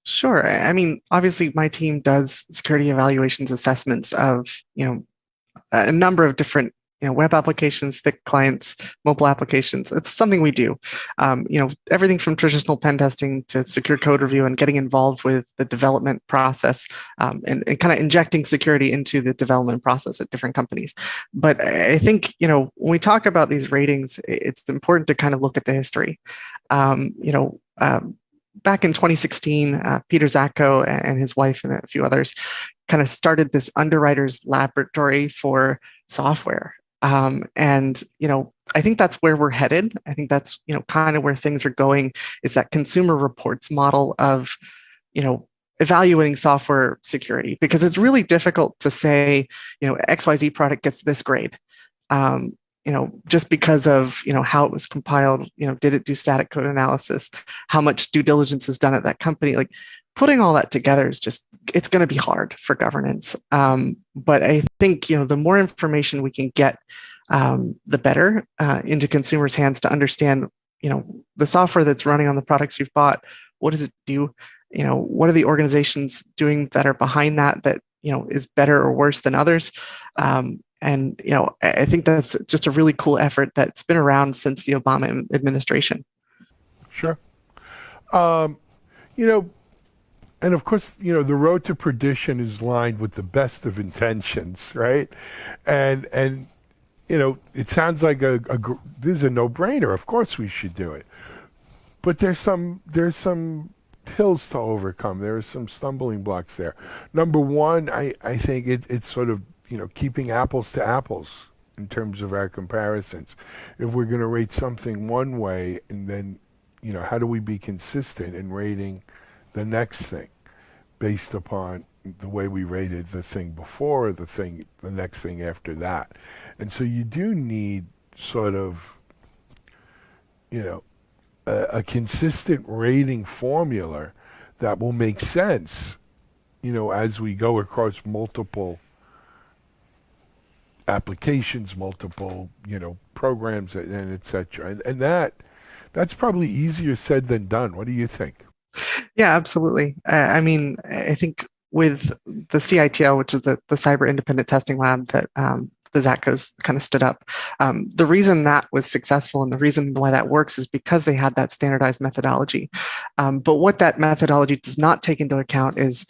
Speaker 9: Sure. I mean, obviously, my team does security evaluations assessments of, a number of different, web applications, thick clients, mobile applications. It's something we do. Everything from traditional pen testing to secure code review and getting involved with the development process and kind of injecting security into the development process at different companies. But I think, when we talk about these ratings, it's important to kind of look at the history. Back in 2016, Peter Zatko and his wife and a few others kind of started this underwriters laboratory for software. And I think that's where we're headed. I think that's, kind of where things are going, is that consumer reports model of, evaluating software security, because it's really difficult to say, XYZ product gets this grade. Just because of, how it was compiled, did it do static code analysis? How much due diligence is done at that company? Like putting all that together is just, it's going to be hard for governance. But I think, the more information we can get, the better into consumers' hands to understand, the software that's running on the products you've bought, what does it do? What are the organizations doing that are behind that, is better or worse than others? And, I think that's just a really cool effort that's been around since the Obama administration.
Speaker 4: Sure. And of course, the road to perdition is lined with the best of intentions, right? And it sounds like this is a no-brainer. Of course we should do it. But there's some hills to overcome. There are some stumbling blocks there. Number one, I think it's sort of, keeping apples to apples in terms of our comparisons. If we're going to rate something one way, and then, how do we be consistent in rating the next thing based upon the way we rated the thing before, or the next thing after that? And so you do need sort of, a consistent rating formula that will make sense, as we go across multiple applications, multiple, programs, and et cetera. And that's probably easier said than done. What do you think?
Speaker 9: Yeah, absolutely. I think with the CITL, which is the Cyber Independent Testing Lab that the ZATCOs kind of stood up, the reason that was successful and the reason why that works is because they had that standardized methodology. But what that methodology does not take into account is,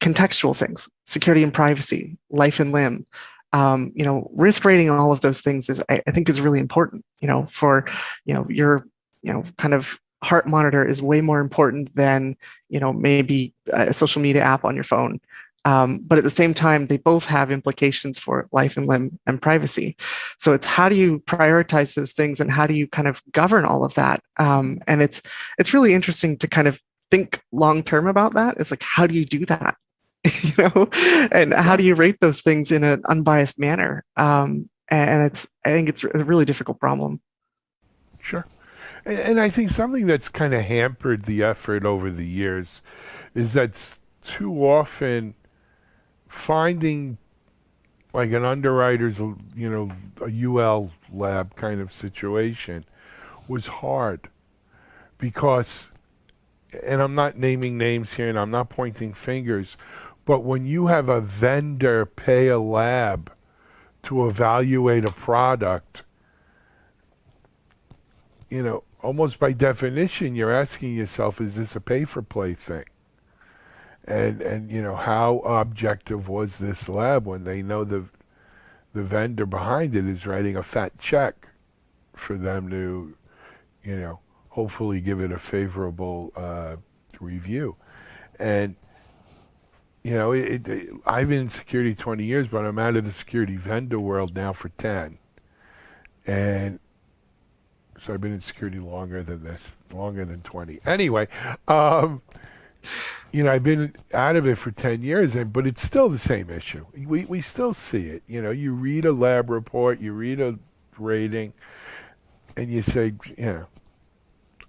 Speaker 9: contextual things, security and privacy, life and limb, risk rating, all of those things I think is really important, for, your, kind of heart monitor is way more important than, maybe a social media app on your phone. But at the same time, they both have implications for life and limb and privacy. So it's how do you prioritize those things and how do you kind of govern all of that? And it's really interesting to kind of think long term about that. It's like, how do you do that? And how do you rate those things in an unbiased manner? And I think it's a really difficult problem.
Speaker 4: Sure. And I think something that's kind of hampered the effort over the years is that too often finding like an underwriter's, a UL lab kind of situation was hard because, and I'm not naming names here and I'm not pointing fingers, but when you have a vendor pay a lab to evaluate a product, almost by definition, you're asking yourself, is this a pay-for-play thing? And how objective was this lab when they know the vendor behind it is writing a fat check for them to, hopefully give it a favorable review. And, I've been in security 20 years, but I'm out of the security vendor world now for 10. And so I've been in security longer than 20. Anyway, I've been out of it for 10 years, but it's still the same issue. We still see it. You read a lab report, you read a rating, and you say,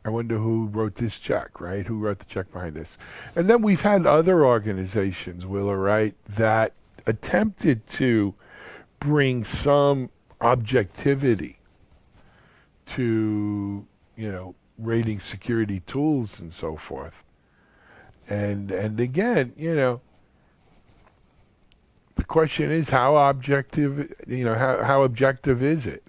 Speaker 4: I wonder who wrote this check, right? Who wrote the check behind this? And then we've had other organizations, Willa, right, that attempted to bring some objectivity to, rating security tools and so forth. And again, the question is how objective, how objective is it?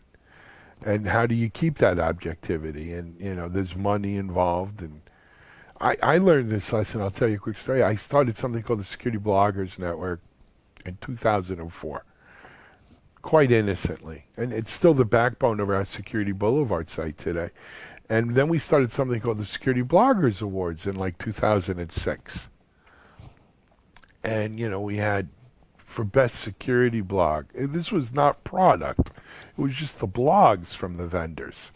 Speaker 4: And how do you keep that objectivity? And, there's money involved. And I learned this lesson. I'll tell you a quick story. I started something called the Security Bloggers Network in 2004, quite innocently. And it's still the backbone of our Security Boulevard site today. And then we started something called the Security Bloggers Awards in like 2006. And, we had for best security blog. This was not product. It was just the blogs from the vendors.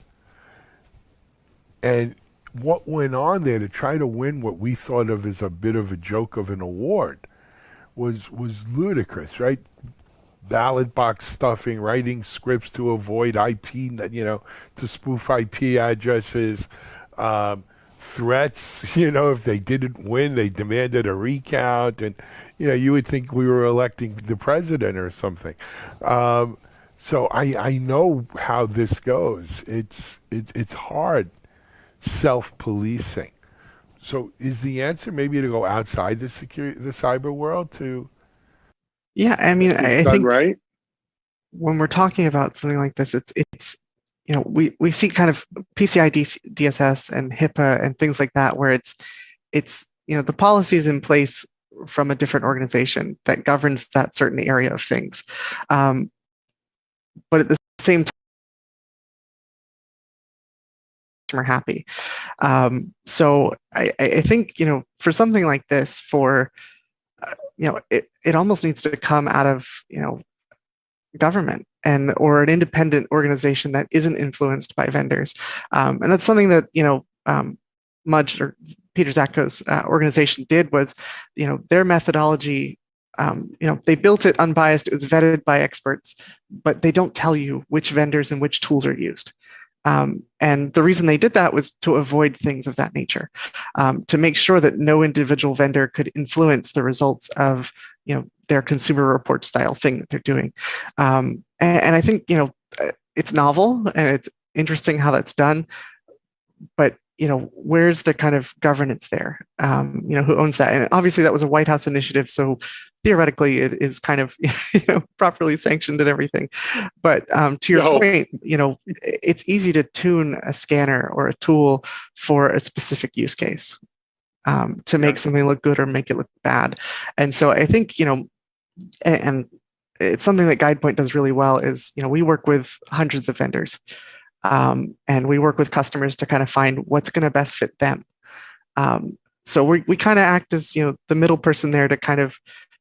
Speaker 4: And what went on there to try to win what we thought of as a bit of a joke of an award was ludicrous, right? Ballot box stuffing, writing scripts to avoid IP, to spoof IP addresses, threats, if they didn't win, they demanded a recount. And, you would think we were electing the president or something. So I know how this goes. It's hard self-policing. So is the answer maybe to go outside the cyber world to?
Speaker 9: Yeah, I think
Speaker 6: right.
Speaker 9: When we're talking about something like this, it's we see kind of PCI DSS and HIPAA and things like that, where it's the policy is in place from a different organization that governs that certain area of things. But at the same time, customer happy. So I think, for something like this, it almost needs to come out of, government or an independent organization that isn't influenced by vendors. And that's something that, Mudge or Peter Zatko's organization did was, their methodology, they built it unbiased. It was vetted by experts, but they don't tell you which vendors and which tools are used. And the reason they did that was to avoid things of that nature, to make sure that no individual vendor could influence the results of, their consumer report style thing that they're doing. And I think, it's novel and it's interesting how that's done, but where's the kind of governance there? Who owns that? And obviously that was a White House initiative, so theoretically it is kind of properly sanctioned and everything. But to your point, it's easy to tune a scanner or a tool for a specific use case to make something look good or make it look bad. And so I think and it's something that GuidePoint does really well is we work with hundreds of vendors. And we work with customers to kind of find what's going to best fit them. So we kind of act as the middle person there to kind of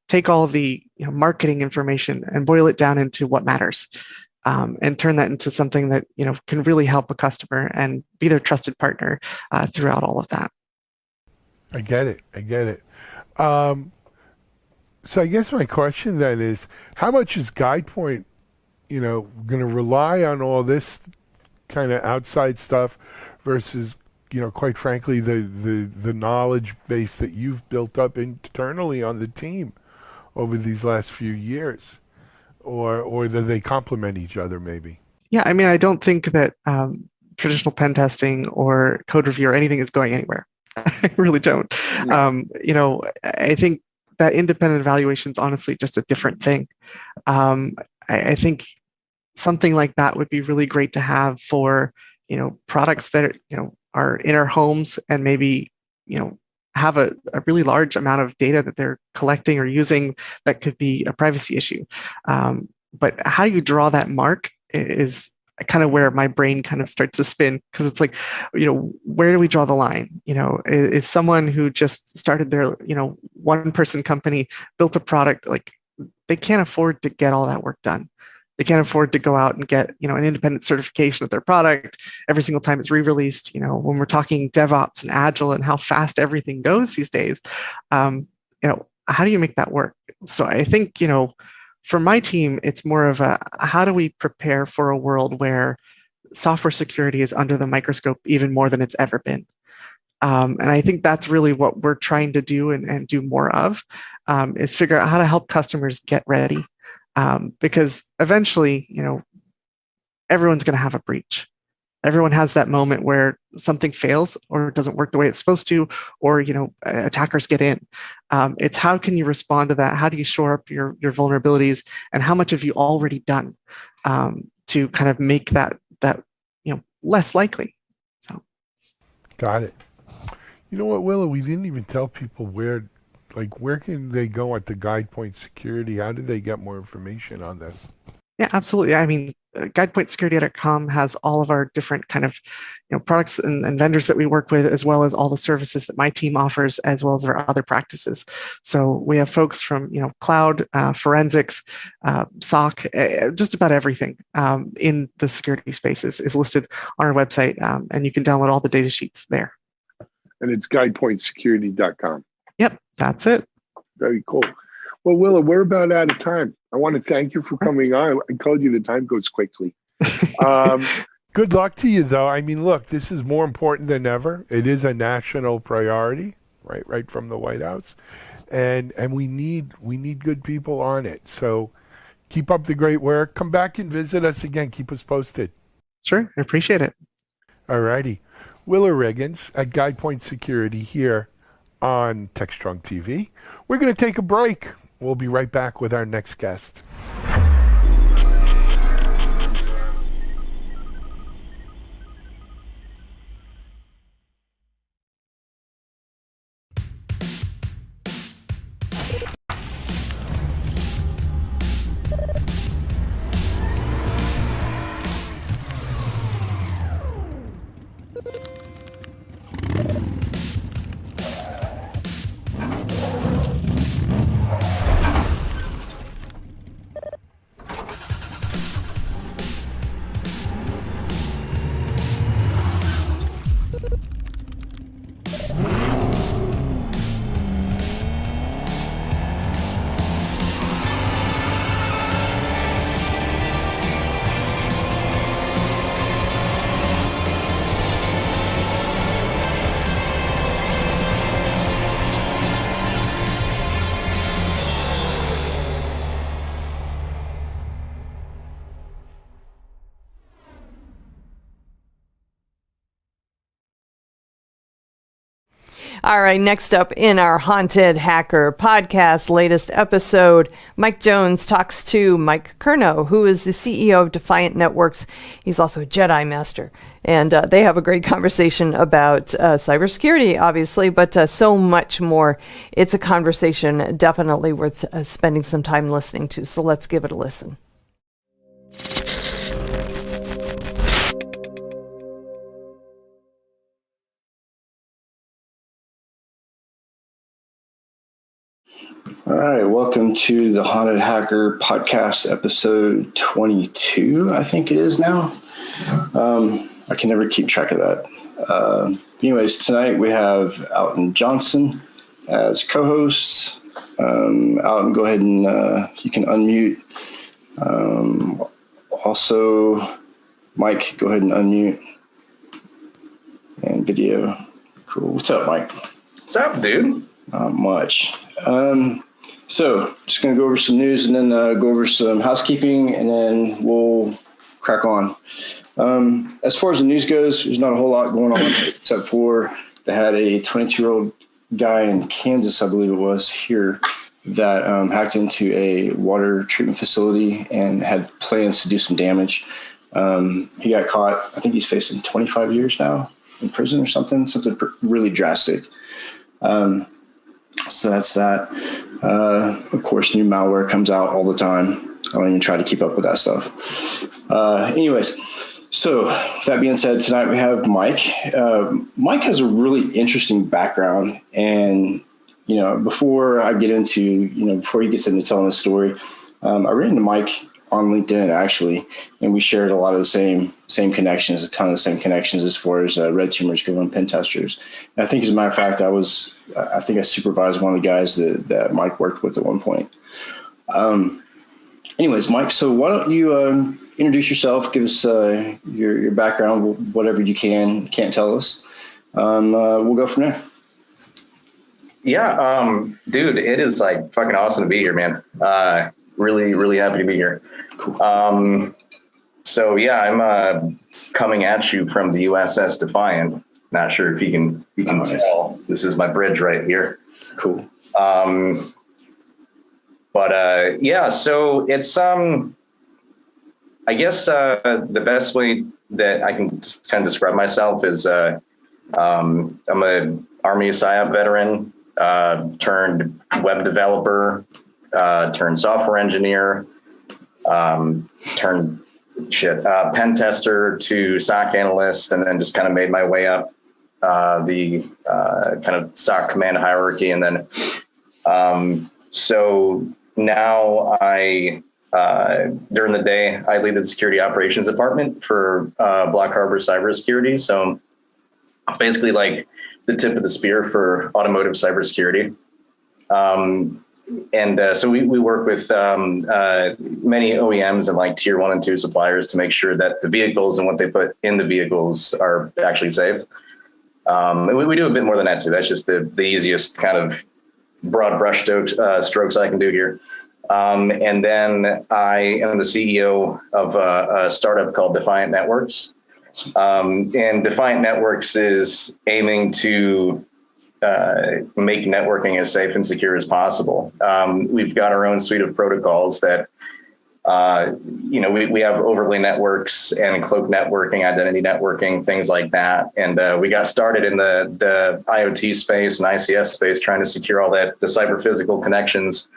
Speaker 9: take all of the marketing information and boil it down into what matters, and turn that into something that can really help a customer and be their trusted partner throughout all of that.
Speaker 4: I get it. So I guess my question then is, how much is GuidePoint, going to rely on all this kind of outside stuff versus, quite frankly, the knowledge base that you've built up internally on the team over these last few years, or do they complement each other maybe?
Speaker 9: Yeah, I mean, I don't think that traditional pen testing or code review or anything is going anywhere. I really don't. Yeah. I think that independent evaluation is honestly just a different thing. I think something like that would be really great to have for, products that, are in our homes and maybe, have a really large amount of data that they're collecting or using that could be a privacy issue. But how you draw that mark is kind of where my brain kind of starts to spin, because it's like, where do we draw the line? Is someone who just started their, one person company, built a product, like they can't afford to get all that work done. They can't afford to go out and get, an independent certification of their product every single time it's re-released. When we're talking DevOps and Agile and how fast everything goes these days, how do you make that work? So I think, for my team, it's more of how do we prepare for a world where software security is under the microscope even more than it's ever been. And I think that's really what we're trying to do and do more of, is figure out how to help customers get ready. Because eventually, everyone's going to have a breach. Everyone has that moment where something fails or doesn't work the way it's supposed to, or, attackers get in. It's how can you respond to that? How do you shore up your vulnerabilities, and how much have you already done to kind of make that less likely? So,
Speaker 4: got it. You know what, Willa? We didn't even tell people where can they go at the GuidePoint Security? How do they get more information on this?
Speaker 9: Yeah, absolutely. I mean, GuidePointSecurity.com has all of our different kind of products and vendors that we work with, as well as all the services that my team offers, as well as our other practices. So we have folks from cloud, forensics, SOC, just about everything in the security space is listed on our website, and you can download all the data sheets there.
Speaker 6: And it's GuidePointSecurity.com.
Speaker 9: Yep, that's it.
Speaker 6: Very cool. Well, Willa, we're about out of time. I want to thank you for coming on. I told you the time goes quickly.
Speaker 4: Good luck to you, though. I mean, look, this is more important than ever. It is a national priority, right from the White House, and we need good people on it. So keep up the great work. Come back and visit us again. Keep us posted.
Speaker 9: Sure, I appreciate it.
Speaker 4: All righty. Willa Riggins at GuidePoint Security here on TechStrong TV. We're going to take a break. We'll be right back with our next guest.
Speaker 1: All right, next up in our Haunted Hacker podcast, latest episode, Mike Jones talks to Mike Curnow, who is the CEO of Defiant Networks. He's also a Jedi Master. And they have a great conversation about cybersecurity, obviously, but so much more. It's a conversation definitely worth spending some time listening to. So let's give it a listen.
Speaker 10: All right, welcome to the Haunted Hacker podcast, episode 22, I think it is now. I can never keep track of that. Anyways, tonight we have Alton Johnson as co-host. Alton, go ahead and you can unmute. Also, Mike, go ahead and unmute. And video. Cool. What's up, Mike?
Speaker 11: What's up, dude?
Speaker 10: Not much. So just going to go over some news and then go over some housekeeping, and then we'll crack on. As far as the news goes, there's not a whole lot going on except for they had a 22-year-old guy in Kansas, I believe it was, here that hacked into a water treatment facility and had plans to do some damage. He got caught. I think he's facing 25 years now in prison or something really drastic. So that's that. Of course, new malware comes out all the time. I don't even try to keep up with that stuff. Anyways, so with that being said, tonight we have Mike. Mike has a really interesting background. And, before I get into, before he gets into telling the story, I ran into Mike on LinkedIn, actually, and we shared a lot of the same connections, a ton of the same connections as far as red teamers go and pen testers. And I think, as a matter of fact, I think I supervised one of the guys that Mike worked with at one point. Anyways, Mike, so why don't you introduce yourself, give us your background, whatever you can't tell us. We'll go from there.
Speaker 11: Yeah, dude, it is like fucking awesome to be here, man. Really, really happy to be here. Cool. So yeah, I'm coming at you from the USS Defiant. Not sure if you can tell. This is my bridge right here.
Speaker 10: Cool.
Speaker 11: Yeah, so it's I guess the best way that I can kind of describe myself is I'm a Army SIOP veteran turned web developer. Turned software engineer, turned pen tester to SOC analyst, and then just kind of made my way up the kind of SOC command hierarchy. And then, so now during the day, I lead the security operations department for Block Harbor Cybersecurity. So it's basically like the tip of the spear for automotive cybersecurity. So we work with many OEMs and like tier 1 and 2 suppliers to make sure that the vehicles and what they put in the vehicles are actually safe. And we do a bit more than that too. That's just the easiest kind of broad brush strokes I can do here. And then I am the CEO of a startup called Defiant Networks. And Defiant Networks is aiming to make networking as safe and secure as possible. We've got our own suite of protocols that, we have overlay networks and cloak networking, identity networking, things like that. And we got started in the IoT space and ICS space, trying to secure all that, the cyber physical connections.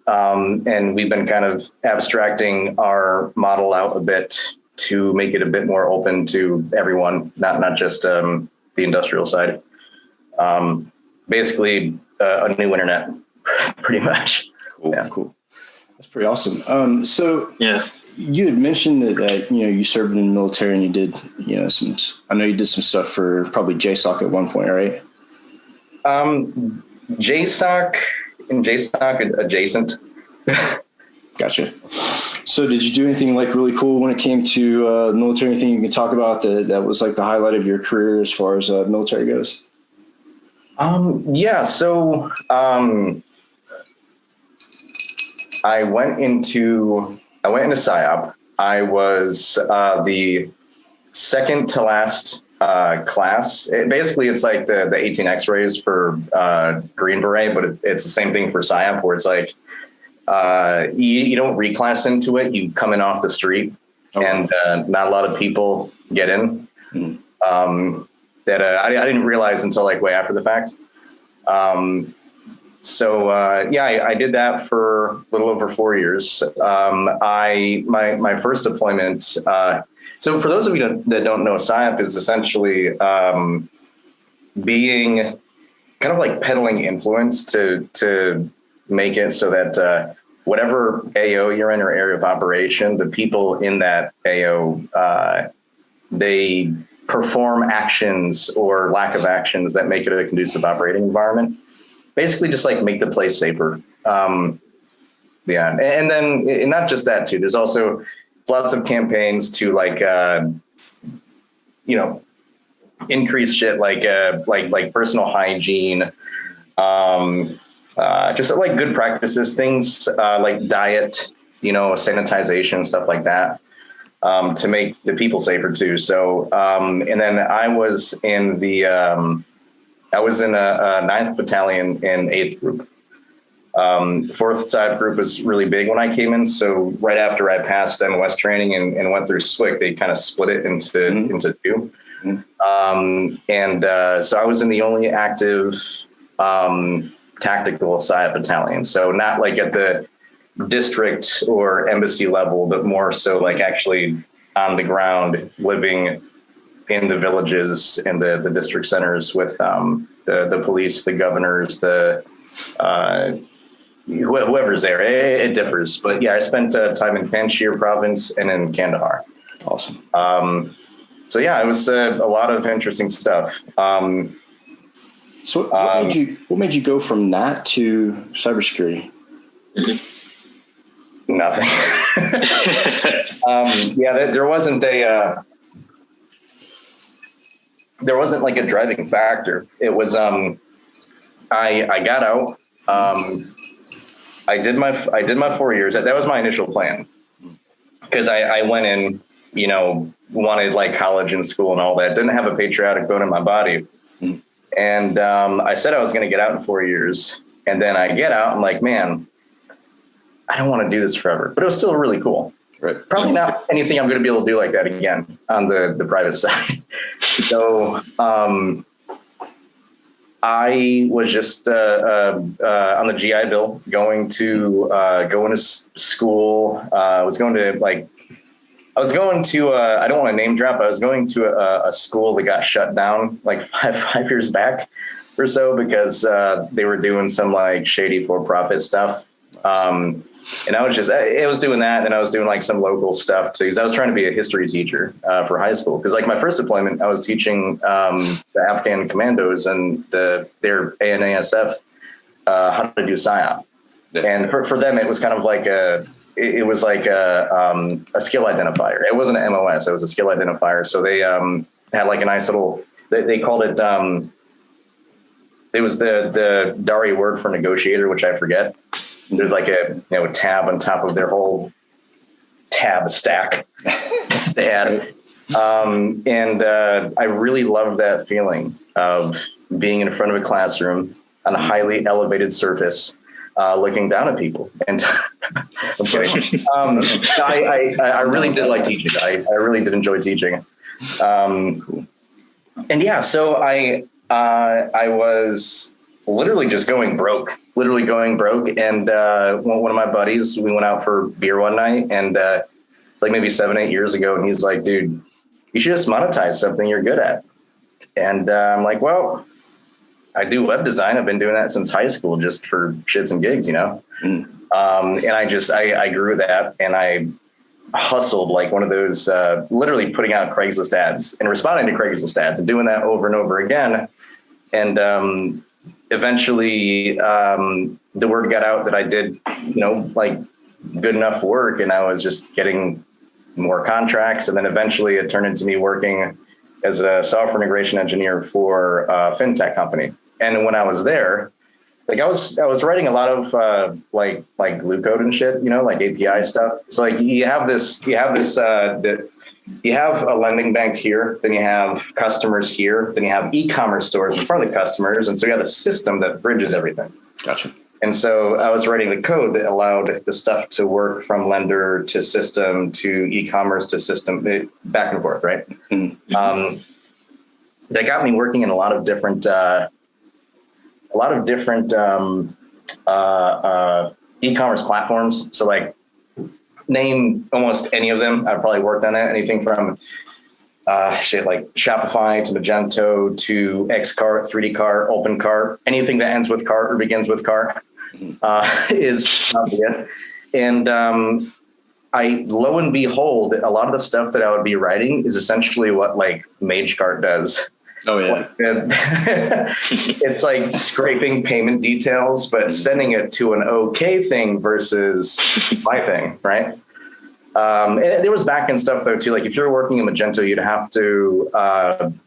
Speaker 11: And we've been kind of abstracting our model out a bit to make it a bit more open to everyone, not just the industrial side. Basically a new internet, pretty much.
Speaker 10: Cool, yeah. Cool. That's pretty awesome. So yeah, you had mentioned that you served in the military and you did I know you did some stuff for probably JSOC at one point, right?
Speaker 11: JSOC and JSOC adjacent.
Speaker 10: Gotcha. So did you do anything like really cool when it came to military? Anything you can talk about that was like the highlight of your career as far as military goes?
Speaker 11: Yeah. So I went into PsyOp. I was the second to last class. Basically, it's like the 18 X-rays for Green Beret, but it's the same thing for SIAP, where it's like you don't reclass into it. You come in off the street, and not a lot of people get in. That I didn't realize until like way after the fact. I did that for a little over 4 years. My first deployment. So for those of you that don't know, SIAP is essentially being kind of like peddling influence to make it so that whatever AO you're in or area of operation, the people in that AO, they perform actions or lack of actions that make it a conducive operating environment. Basically just like make the place safer. And then not just that too, there's also lots of campaigns to like, increase shit like personal hygiene, just like good practices, things like diet, sanitization, stuff like that, to make the people safer too. So, and then I was in a 9th Battalion in 8th Group. 4th Side Group was really big when I came in. So right after I passed MOS training and went through SWIC, they kind of split it into two. So I was in the only active tactical SIAP battalion. So not like at the district or embassy level, but more so like actually on the ground, living in the villages and the district centers with the police, the governors, the whoever's there. It differs, but yeah, I spent time in Panjshir province and in Kandahar.
Speaker 10: Awesome.
Speaker 11: So yeah, it was a lot of interesting stuff.
Speaker 10: So what made you go from that to cybersecurity?
Speaker 11: Nothing. There wasn't like a driving factor. It was I got out. I did my 4 years. That was my initial plan, because I went in, wanted like college and school and all that. Didn't have a patriotic bone in my body, and I said I was going to get out in 4 years, and then I get out. I'm like, man, I don't want to do this forever, but it was still really cool.
Speaker 10: Right.
Speaker 11: Probably not anything I'm going to be able to do like that again on the private side. So I was just on the GI Bill, going to school. I was going to I don't want to name drop. I was going to a school that got shut down like five years back or so, because they were doing some like shady for-profit stuff. And I was doing that. And then I was doing like some local stuff too, because I was trying to be a history teacher for high school. Because like my first deployment, I was teaching the Afghan commandos and their ANASF how to do PSYOP. Yeah. And for them, it was kind of like a skill identifier. It wasn't an MOS; it was a skill identifier. So they had like a nice little. They called it. It was the Dari word for negotiator, which I forget. There's like a tab on top of their whole tab stack they had. I really loved that feeling of being in front of a classroom on a highly elevated surface, looking down at people. And I'm kidding. I really did like teaching. I really did enjoy teaching. So I was literally just going broke. And one of my buddies, we went out for beer one night, and it's like maybe 7-8 years ago. And he's like, dude, you should just monetize something you're good at. And I'm like, well, I do web design. I've been doing that since high school, just for shits and gigs, And I grew that, and I hustled like one of those, literally putting out Craigslist ads and responding to Craigslist ads and doing that over and over again. And eventually the word got out that I did, like good enough work, and I was just getting more contracts. And then eventually it turned into me working as a software integration engineer for a fintech company. And when I was there, like I was writing a lot of like glue code and shit, like API stuff. So like you have this that you have a lending bank here, then you have customers here, then you have e-commerce stores in front of the customers. And so you have a system that bridges everything.
Speaker 10: Gotcha.
Speaker 11: And so I was writing the code that allowed the stuff to work from lender to system to e-commerce to system, back and forth, right? Mm-hmm. That got me working in a lot of different e-commerce platforms. So like, name almost any of them. I've probably worked on it. Anything from like Shopify to Magento to Xcart, 3D Cart, OpenCart, anything that ends with cart or begins with cart is probably it. And lo and behold, a lot of the stuff that I would be writing is essentially what like MageCart does.
Speaker 10: Oh yeah.
Speaker 11: It's like scraping payment details, but sending it to an OK thing versus my thing, right? And there was backend stuff though too. Like if you're working in Magento, you'd have to,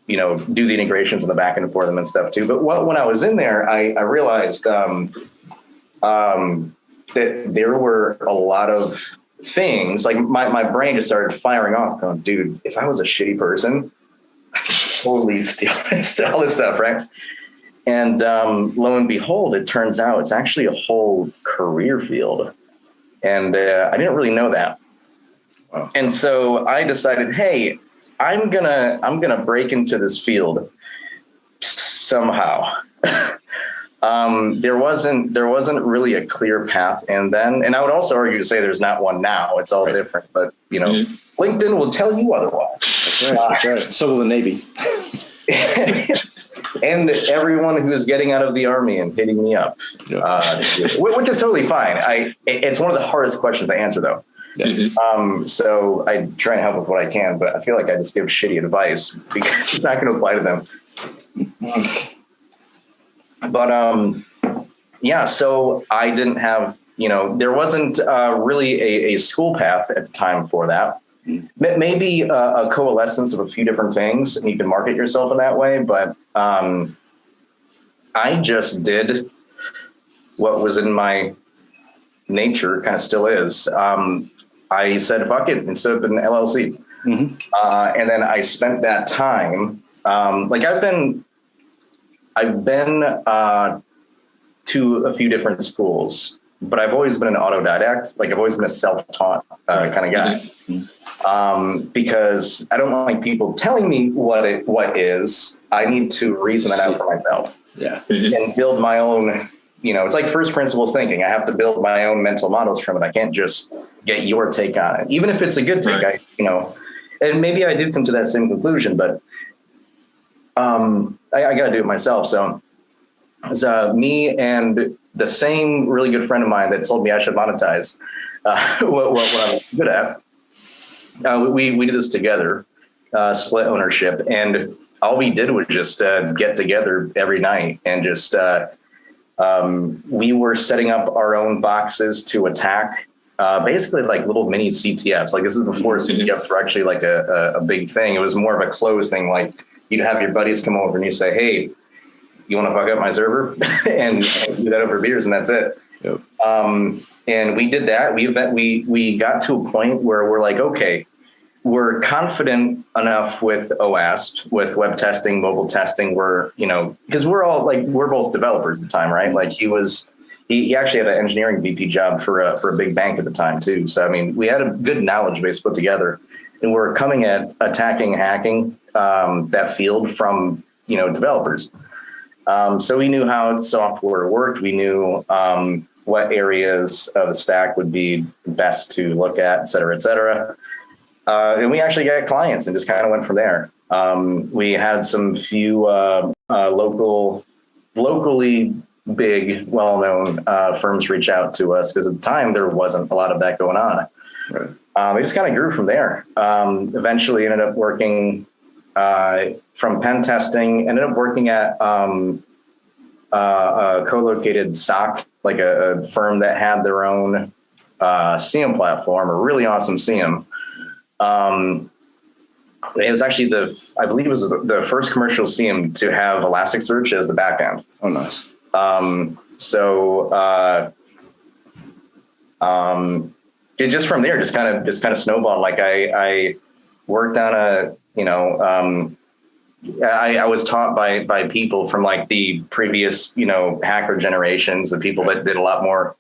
Speaker 11: do the integrations in the backend for them and stuff too. But when I was in there, I realized that there were a lot of things. Like my brain just started firing off, going, dude, if I was a shitty person, totally steal all this stuff, right? And lo and behold, it turns out it's actually a whole career field, and I didn't really know that. Wow. And so I decided, hey, I'm gonna break into this field somehow. There wasn't really a clear path, and I would also argue to say there's not one now. It's all different, but LinkedIn will tell you otherwise.
Speaker 10: That's right. So will the Navy.
Speaker 11: And everyone who is getting out of the Army and hitting me up, which is totally fine. It's one of the hardest questions to answer, though. Yeah. So I try and help with what I can, but I feel like I just give shitty advice because it's not going to apply to them. But so I didn't have, there wasn't really a school path at the time for that. Maybe a coalescence of a few different things, and you can market yourself in that way. But I just did what was in my nature, kind of still is. I said, fuck it, and set up an LLC. Mm-hmm. And then I spent that time, I've been to a few different schools, but I've always been an autodidact. Like I've always been a self-taught kind of guy. Mm-hmm. Because I don't like people telling me what is. I need to reason it out for myself. Yeah. And build my own, it's like first principles thinking. I have to build my own mental models from it. I can't just get your take on it. Even if it's a good take, right. And maybe I did come to that same conclusion, but I got to do it myself. So it's me and the same really good friend of mine that told me I should monetize what I'm good at. We did this together, split ownership, and all we did was just get together every night and just we were setting up our own boxes to attack, basically like little mini CTFs. Like this is before CTFs were actually like a big thing. It was more of a closed thing. Like you'd have your buddies come over and you say, "Hey, you want to fuck up my server?" and do that over beers, and that's it. Yep. And we did that. We got to a point where we're like, okay, we're confident enough with OWASP, with web testing, mobile testing. We're, because we're both developers at the time, right? Like he actually had an engineering VP job for a big bank at the time too. So, I mean, we had a good knowledge base put together, and we're coming at attacking, hacking that field from, developers. So we knew how software worked. We knew what areas of the stack would be best to look at, et cetera, et cetera. And we actually got clients and just kind of went from there. We had some few locally big, well-known firms reach out to us because at the time there wasn't a lot of that going on. Right. We just kind of grew from there. Eventually ended up working from pen testing, ended up working at a co-located SOC, like a firm that had their own SIEM platform, a really awesome SIEM. It was actually I believe it was the first commercial SIEM to have Elasticsearch as the backend.
Speaker 10: Oh, nice.
Speaker 11: It just from there, just kind of snowballed. Like I worked on I was taught by people from like the previous, hacker generations, the people that did a lot more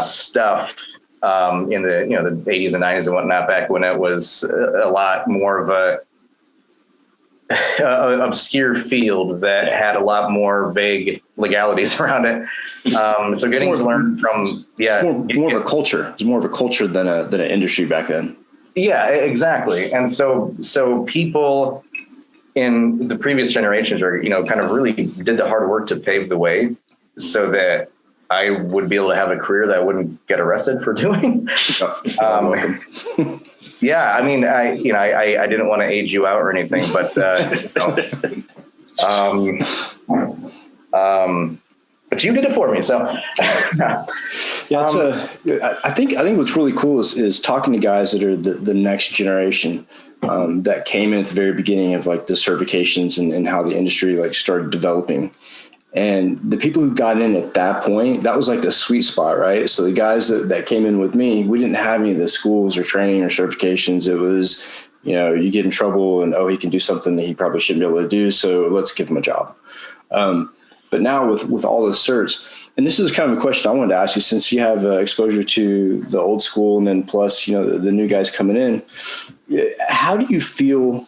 Speaker 11: stuff in the 80s and 90s and whatnot, back when it was a lot more of a obscure field that had a lot more vague legalities around it. So getting to learn from,
Speaker 10: more of a culture. It's more of a culture than an industry back then. Yeah,
Speaker 11: exactly. And so people in the previous generations are, kind of really did the hard work to pave the way so that I would be able to have a career that I wouldn't get arrested for doing. Yeah, I mean, I didn't want to age you out or anything, but but you did it for me. So
Speaker 10: I think what's really cool is talking to guys that are the next generation that came in at the very beginning of like the certifications and how the industry like started developing. And the people who got in at that point, that was like the sweet spot, right? So the guys that came in with me, we didn't have any of the schools or training or certifications. It was, you get in trouble and, he can do something that he probably shouldn't be able to do. So let's give him a job. But now with all the certs, and this is kind of a question I wanted to ask you, since you have exposure to the old school and then plus, the new guys coming in, how do you feel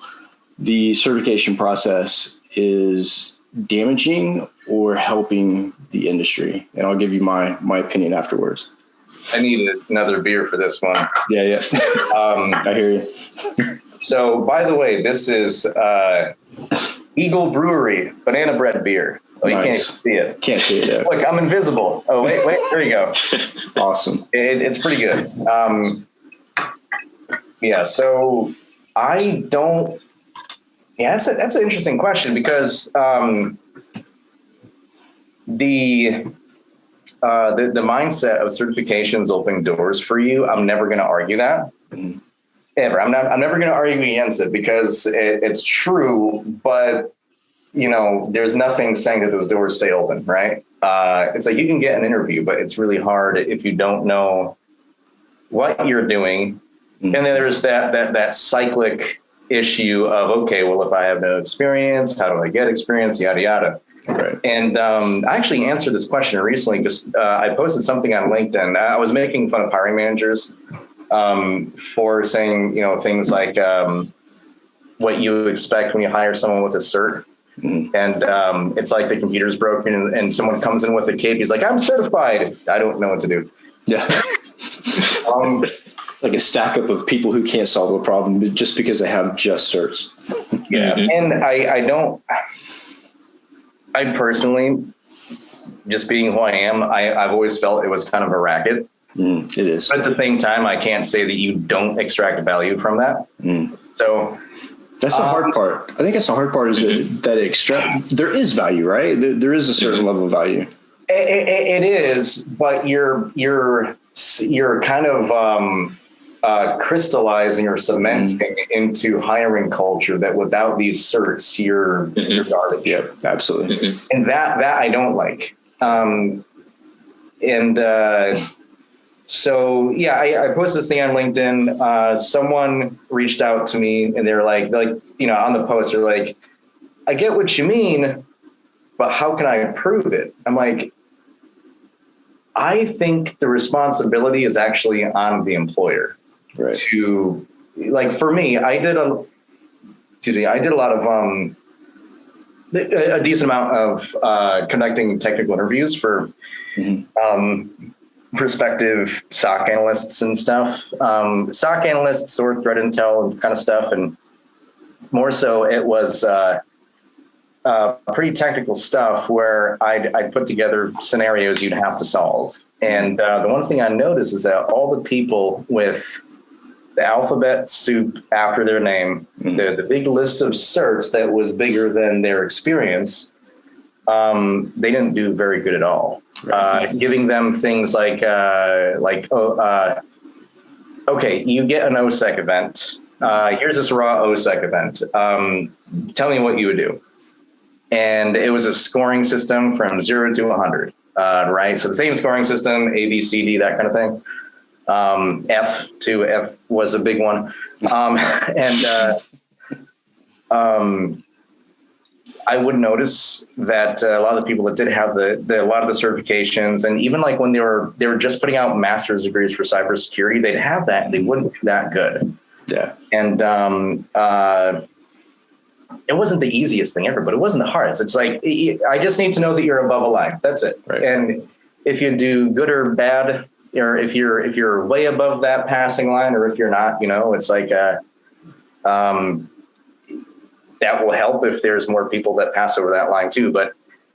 Speaker 10: the certification process is damaging or helping the industry? And I'll give you my opinion afterwards.
Speaker 11: I need another beer for this one.
Speaker 10: Yeah. I hear you.
Speaker 11: So, by the way, this is Eagle Brewery banana bread beer. Oh, you can't see it.
Speaker 10: Can't see it yet.
Speaker 11: Look, I'm invisible. Oh, wait, there you go.
Speaker 10: Awesome.
Speaker 11: It's pretty good. So I don't. Yeah, that's an interesting question because the mindset of certifications opening doors for you, I'm never going to argue that. Mm-hmm. Ever. I'm never going to argue against it because it's true, but there's nothing saying that those doors stay open, right? It's like you can get an interview, but it's really hard if you don't know what you're doing. Mm-hmm. And then there's that cyclic issue of, okay, well, if I have no experience, how do I get experience? Yada, yada. Right. And I actually answered this question recently because I posted something on LinkedIn. I was making fun of hiring managers for saying, things like what you expect when you hire someone with a cert. Mm-hmm. And it's like the computer's broken and someone comes in with a cape. He's like, I'm certified. I don't know what to do.
Speaker 10: Yeah. It's like a stack up of people who can't solve a problem just because they have just certs.
Speaker 11: Yeah. Mm-hmm. And I personally, just being who I am, I've always felt it was kind of a racket.
Speaker 10: It is.
Speaker 11: But at the same time, I can't say that you don't extract value from that. So
Speaker 10: that's the hard part. I think that's the hard part is that there is value, right? There is a certain level of value.
Speaker 11: It is, but you're kind of crystallizing or cementing into hiring culture that without these certs, you're garbage.
Speaker 10: Yep, absolutely.
Speaker 11: And that I don't like. So yeah, I posted this thing on LinkedIn. Someone reached out to me and they're like, on the post, they're like, I get what you mean, but how can I prove it? I'm like, I think the responsibility is actually on the employer. Right. To, like, for me, I did a lot of a decent amount of conducting technical interviews for prospective SOC analysts and stuff, SOC analysts or threat intel and kind of stuff. And more so it was pretty technical stuff where I'd put together scenarios you'd have to solve. And the one thing I noticed is that all the people with the alphabet soup after their name, the big list of certs that was bigger than their experience, they didn't do very good at all. Giving them things like, okay, you get an OSEC event. Here's this raw OSEC event. Tell me what you would do. And it was a scoring system from 0 to 100, right? So the same scoring system, A, B, C, D, that kind of thing. F was a big one. I would notice that a lot of the people that did have a lot of the certifications, and even like when they were just putting out master's degrees for cybersecurity, they'd have that and they wouldn't be that good.
Speaker 10: Yeah.
Speaker 11: And it wasn't the easiest thing ever, but it wasn't the hardest. It's like, I just need to know that you're above a line. That's it.
Speaker 10: Right.
Speaker 11: And if you do good or bad, or if you're way above that passing line, or if you're not, it's like, that will help if there's more people that pass over that line too. But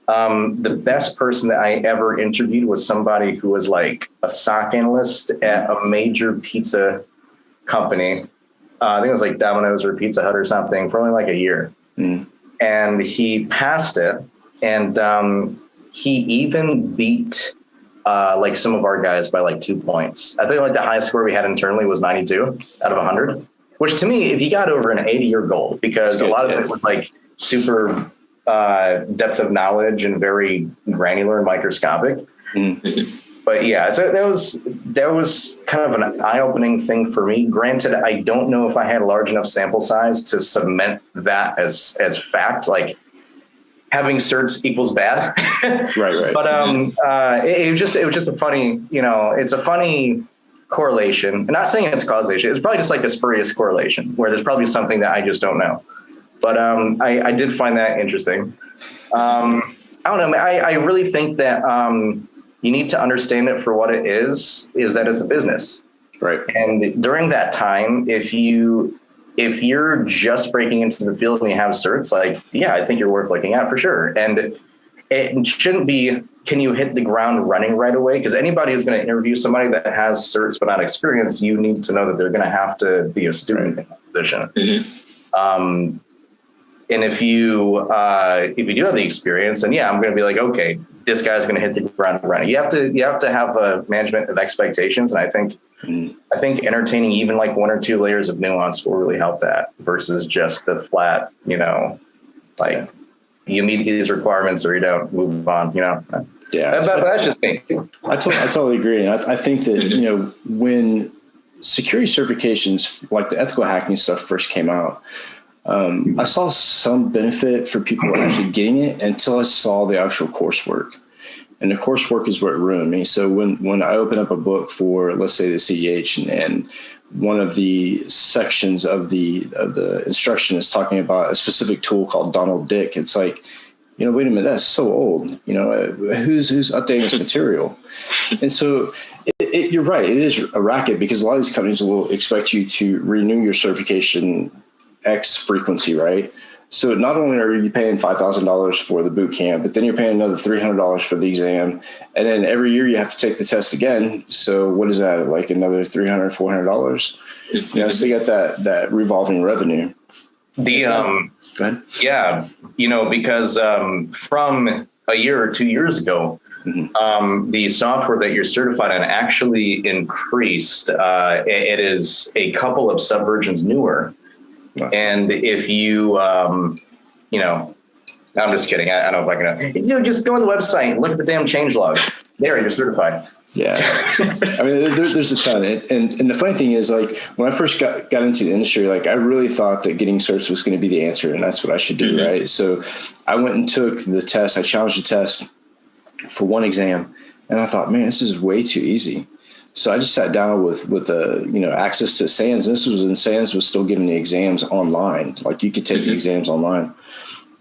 Speaker 11: the best person that I ever interviewed was somebody who was like a SOC analyst at a major pizza company. I think it was like Domino's or Pizza Hut or something, for only like a year. And he passed it. And he even beat like some of our guys by like 2 points. I think like the highest score we had internally was 92 out of 100. Which to me, if you got over an 80, you're gold, because a lot of it was like super depth of knowledge and very granular and microscopic. But yeah, so that was kind of an eye-opening thing for me. Granted, I don't know if I had a large enough sample size to cement that as fact. Like having certs equals bad.
Speaker 10: Right.
Speaker 11: But it was just a funny, it's a funny correlation. I'm not saying it's causation. It's probably just like a spurious correlation where there's probably something that I just don't know. But I did find that interesting. I don't know. I really think that you need to understand it for what it is that it's a business.
Speaker 10: Right.
Speaker 11: And during that time, if you're just breaking into the field and you have certs, like, yeah, I think you're worth looking at for sure. And it shouldn't be, can you hit the ground running right away? Because anybody who's going to interview somebody that has certs but not experience, you need to know that they're going to have to be a student in that position. And if you do have the experience, then yeah, I'm going to be like, okay, this guy's going to hit the ground running. You have to have a management of expectations, and I think entertaining even like one or two layers of nuance will really help that versus just the flat, like you meet these requirements or you don't, move on. Yeah, that's just me.
Speaker 10: I totally agree, and I think that when security certifications like the ethical hacking stuff first came out, I saw some benefit for people actually getting it until I saw the actual coursework. And the coursework is what ruined me. So when I open up a book for, let's say, the CDH, and one of the sections of the instruction is talking about a specific tool called Donald Dick, it's like, wait a minute, that's so old. Who's updating this material? And so you're right, it is a racket, because a lot of these companies will expect you to renew your certification X frequency, right? So not only are you paying $5,000 for the boot camp, but then you're paying another $300 for the exam. And then every year you have to take the test again. So what is that? Like another $300, $400? So you got that revolving revenue.
Speaker 11: Go ahead. Yeah. Because from a year or 2 years ago, the software that you're certified on actually increased. It is a couple of subversions newer. And if you, I'm just kidding. I don't know if I can, just go on the website and look at the damn changelog. There, you're certified.
Speaker 10: Yeah. I mean, there's a ton. And the funny thing is, like, when I first got into the industry, like, I really thought that getting certs was going to be the answer, and that's what I should do, right? So I went and took the test. I challenged the test for one exam, and I thought, man, this is way too easy. So I just sat down with access to SANS. This was when SANS was still giving the exams online. Like, you could take the exams online.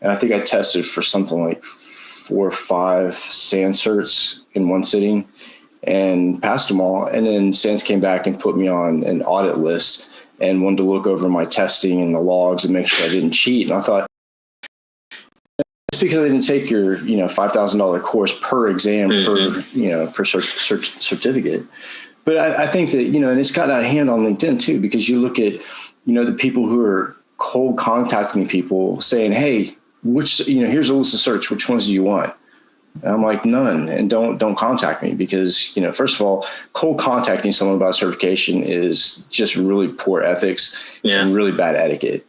Speaker 10: And I think I tested for something like 4 or 5 SANS certs in one sitting and passed them all. And then SANS came back and put me on an audit list and wanted to look over my testing and the logs and make sure I didn't cheat. And I thought, just because I didn't take your $5,000 course per exam per certificate. But I think that, and it's gotten out of hand on LinkedIn too, because you look at, the people who are cold contacting people saying, hey, here's a list of certs, which ones do you want? And I'm like, none. And don't contact me, because, first of all, cold contacting someone about certification is just really poor ethics and really bad etiquette.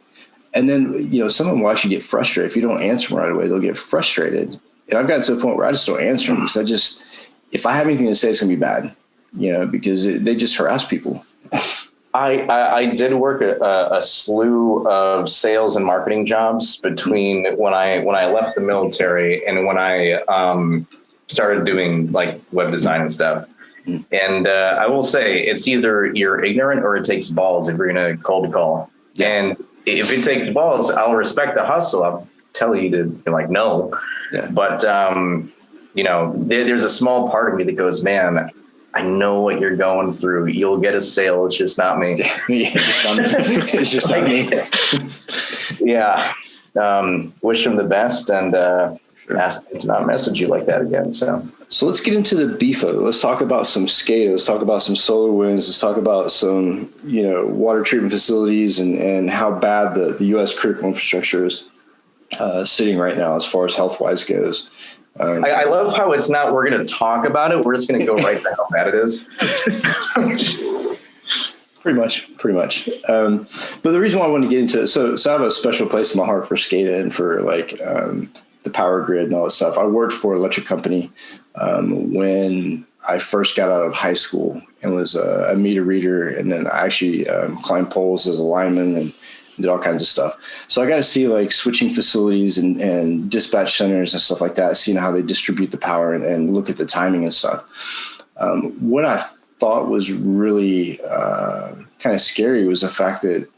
Speaker 10: And then, someone will actually get frustrated. If you don't answer them right away, they'll get frustrated. And I've gotten to a point where I just don't answer them, because if I have anything to say, it's going to be bad. because they just harass people.
Speaker 11: I did work a slew of sales and marketing jobs between when I left the military and when I started doing like web design and stuff. And I will say it's either you're ignorant or it takes balls if you're going to cold call. Yeah. And if it takes balls, I'll respect the hustle. I'll tell you to be like, no. Yeah. But, there's a small part of me that goes, man, I know what you're going through. You'll get a sale. It's just not me.
Speaker 10: It's just not me.
Speaker 11: Yeah. Wish them the best and ask them to not message you like that again. So
Speaker 10: let's get into the BFO. Let's talk about some SCADA. Let's talk about some SolarWinds. Let's talk about some, water treatment facilities and how bad the U.S. critical infrastructure is sitting right now as far as health-wise goes.
Speaker 11: I love how it's not, we're going to talk about it. We're just going to go right to how bad it is.
Speaker 10: Pretty much. But the reason why I wanted to get into it, so I have a special place in my heart for SCADA and for the power grid and all that stuff. I worked for an electric company when I first got out of high school and was a meter reader. And then I actually climbed poles as a lineman and did all kinds of stuff. So I got to see like switching facilities and dispatch centers and stuff like that, seeing how they distribute the power and look at the timing and stuff. What I thought was really kind of scary was the fact that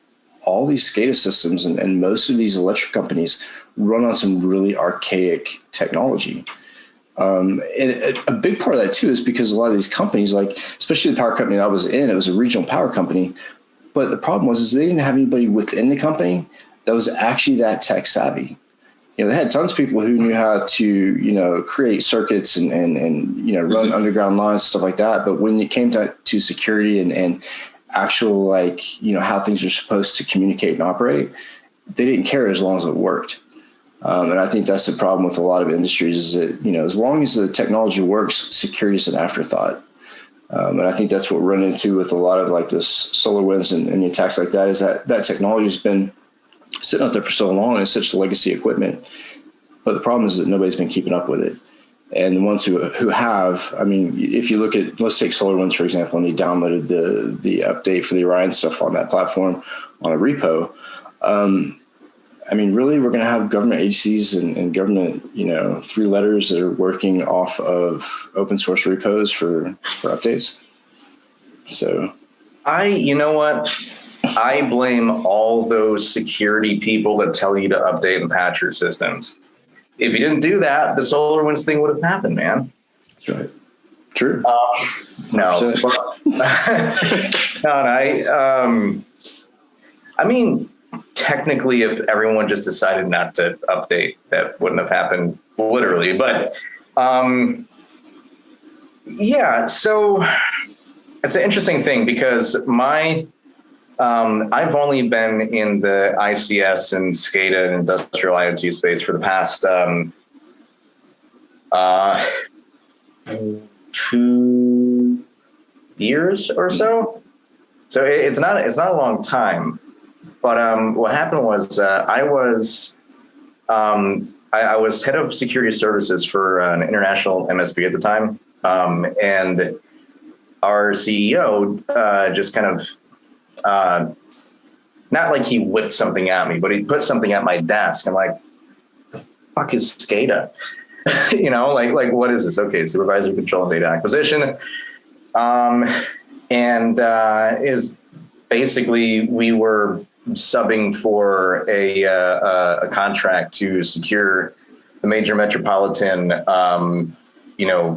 Speaker 10: all these SCADA systems and most of these electric companies run on some really archaic technology. And a big part of that too is because a lot of these companies, like especially the power company that I was in, it was a regional power company. But the problem was they didn't have anybody within the company that was actually that tech savvy. They had tons of people who knew how to, create circuits and run underground lines, stuff like that. But when it came to security and actual, how things are supposed to communicate and operate, they didn't care as long as it worked. And I think that's the problem with a lot of industries is that, as long as the technology works, security is an afterthought. And I think that's what we're running into with a lot of like this SolarWinds and the attacks like that is that technology has been sitting out there for so long and it's such legacy equipment. But the problem is that nobody's been keeping up with it. And the ones who have, if you look at, let's take SolarWinds, for example, and you downloaded the update for the Orion stuff on that platform on a repo. Really, we're going to have government agencies and government, 3 letters that are working off of open source repos for updates. So
Speaker 11: you know what? I blame all those security people that tell you to update and patch your systems. If you didn't do that, the SolarWinds thing would have happened, man.
Speaker 10: That's right. True.
Speaker 11: No. Technically, if everyone just decided not to update, that wouldn't have happened literally. But so it's an interesting thing because I've only been in the ICS and SCADA and industrial IoT space for the past 2 years or so. So it's not a long time. But what happened was I was head of security services for an international MSP at the time, and our CEO just kind of not like he whipped something at me, but he put something at my desk. I'm like, the fuck is SCADA? like what is this? Okay, supervisory control and data acquisition, and is basically we were subbing for a contract to secure the major metropolitan,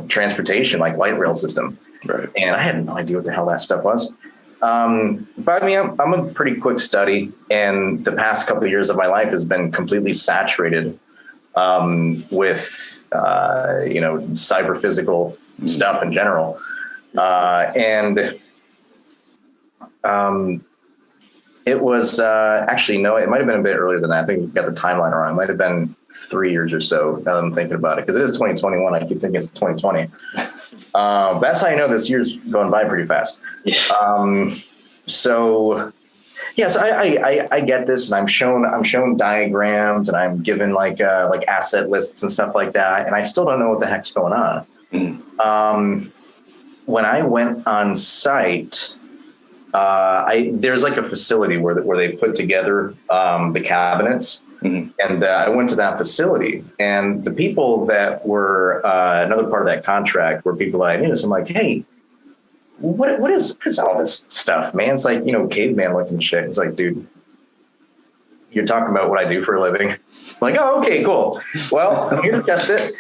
Speaker 11: transportation, like light rail system.
Speaker 10: Right.
Speaker 11: And I had no idea what the hell that stuff was. But I'm a pretty quick study, and the past couple of years of my life has been completely saturated with cyber physical stuff in general, it was actually, no, it might have been a bit earlier than that. I think you got the timeline wrong. It might have been 3 years or so now that I'm thinking about it, because it is 2021. I keep thinking it's 2020. That's how I know this year's going by pretty fast. So I get this, and I'm shown diagrams, and I'm given like asset lists and stuff like that, and I still don't know what the heck's going on. when I went on site, there's like a facility where they put together the cabinets. Mm-hmm. And I went to that facility, and the people that were another part of that contract were people I knew. So I'm like, hey, what is all this stuff, man? It's like, caveman looking shit. It's like, dude, you're talking about what I do for a living. I'm like, oh, okay, cool. Well, I'm here to test it.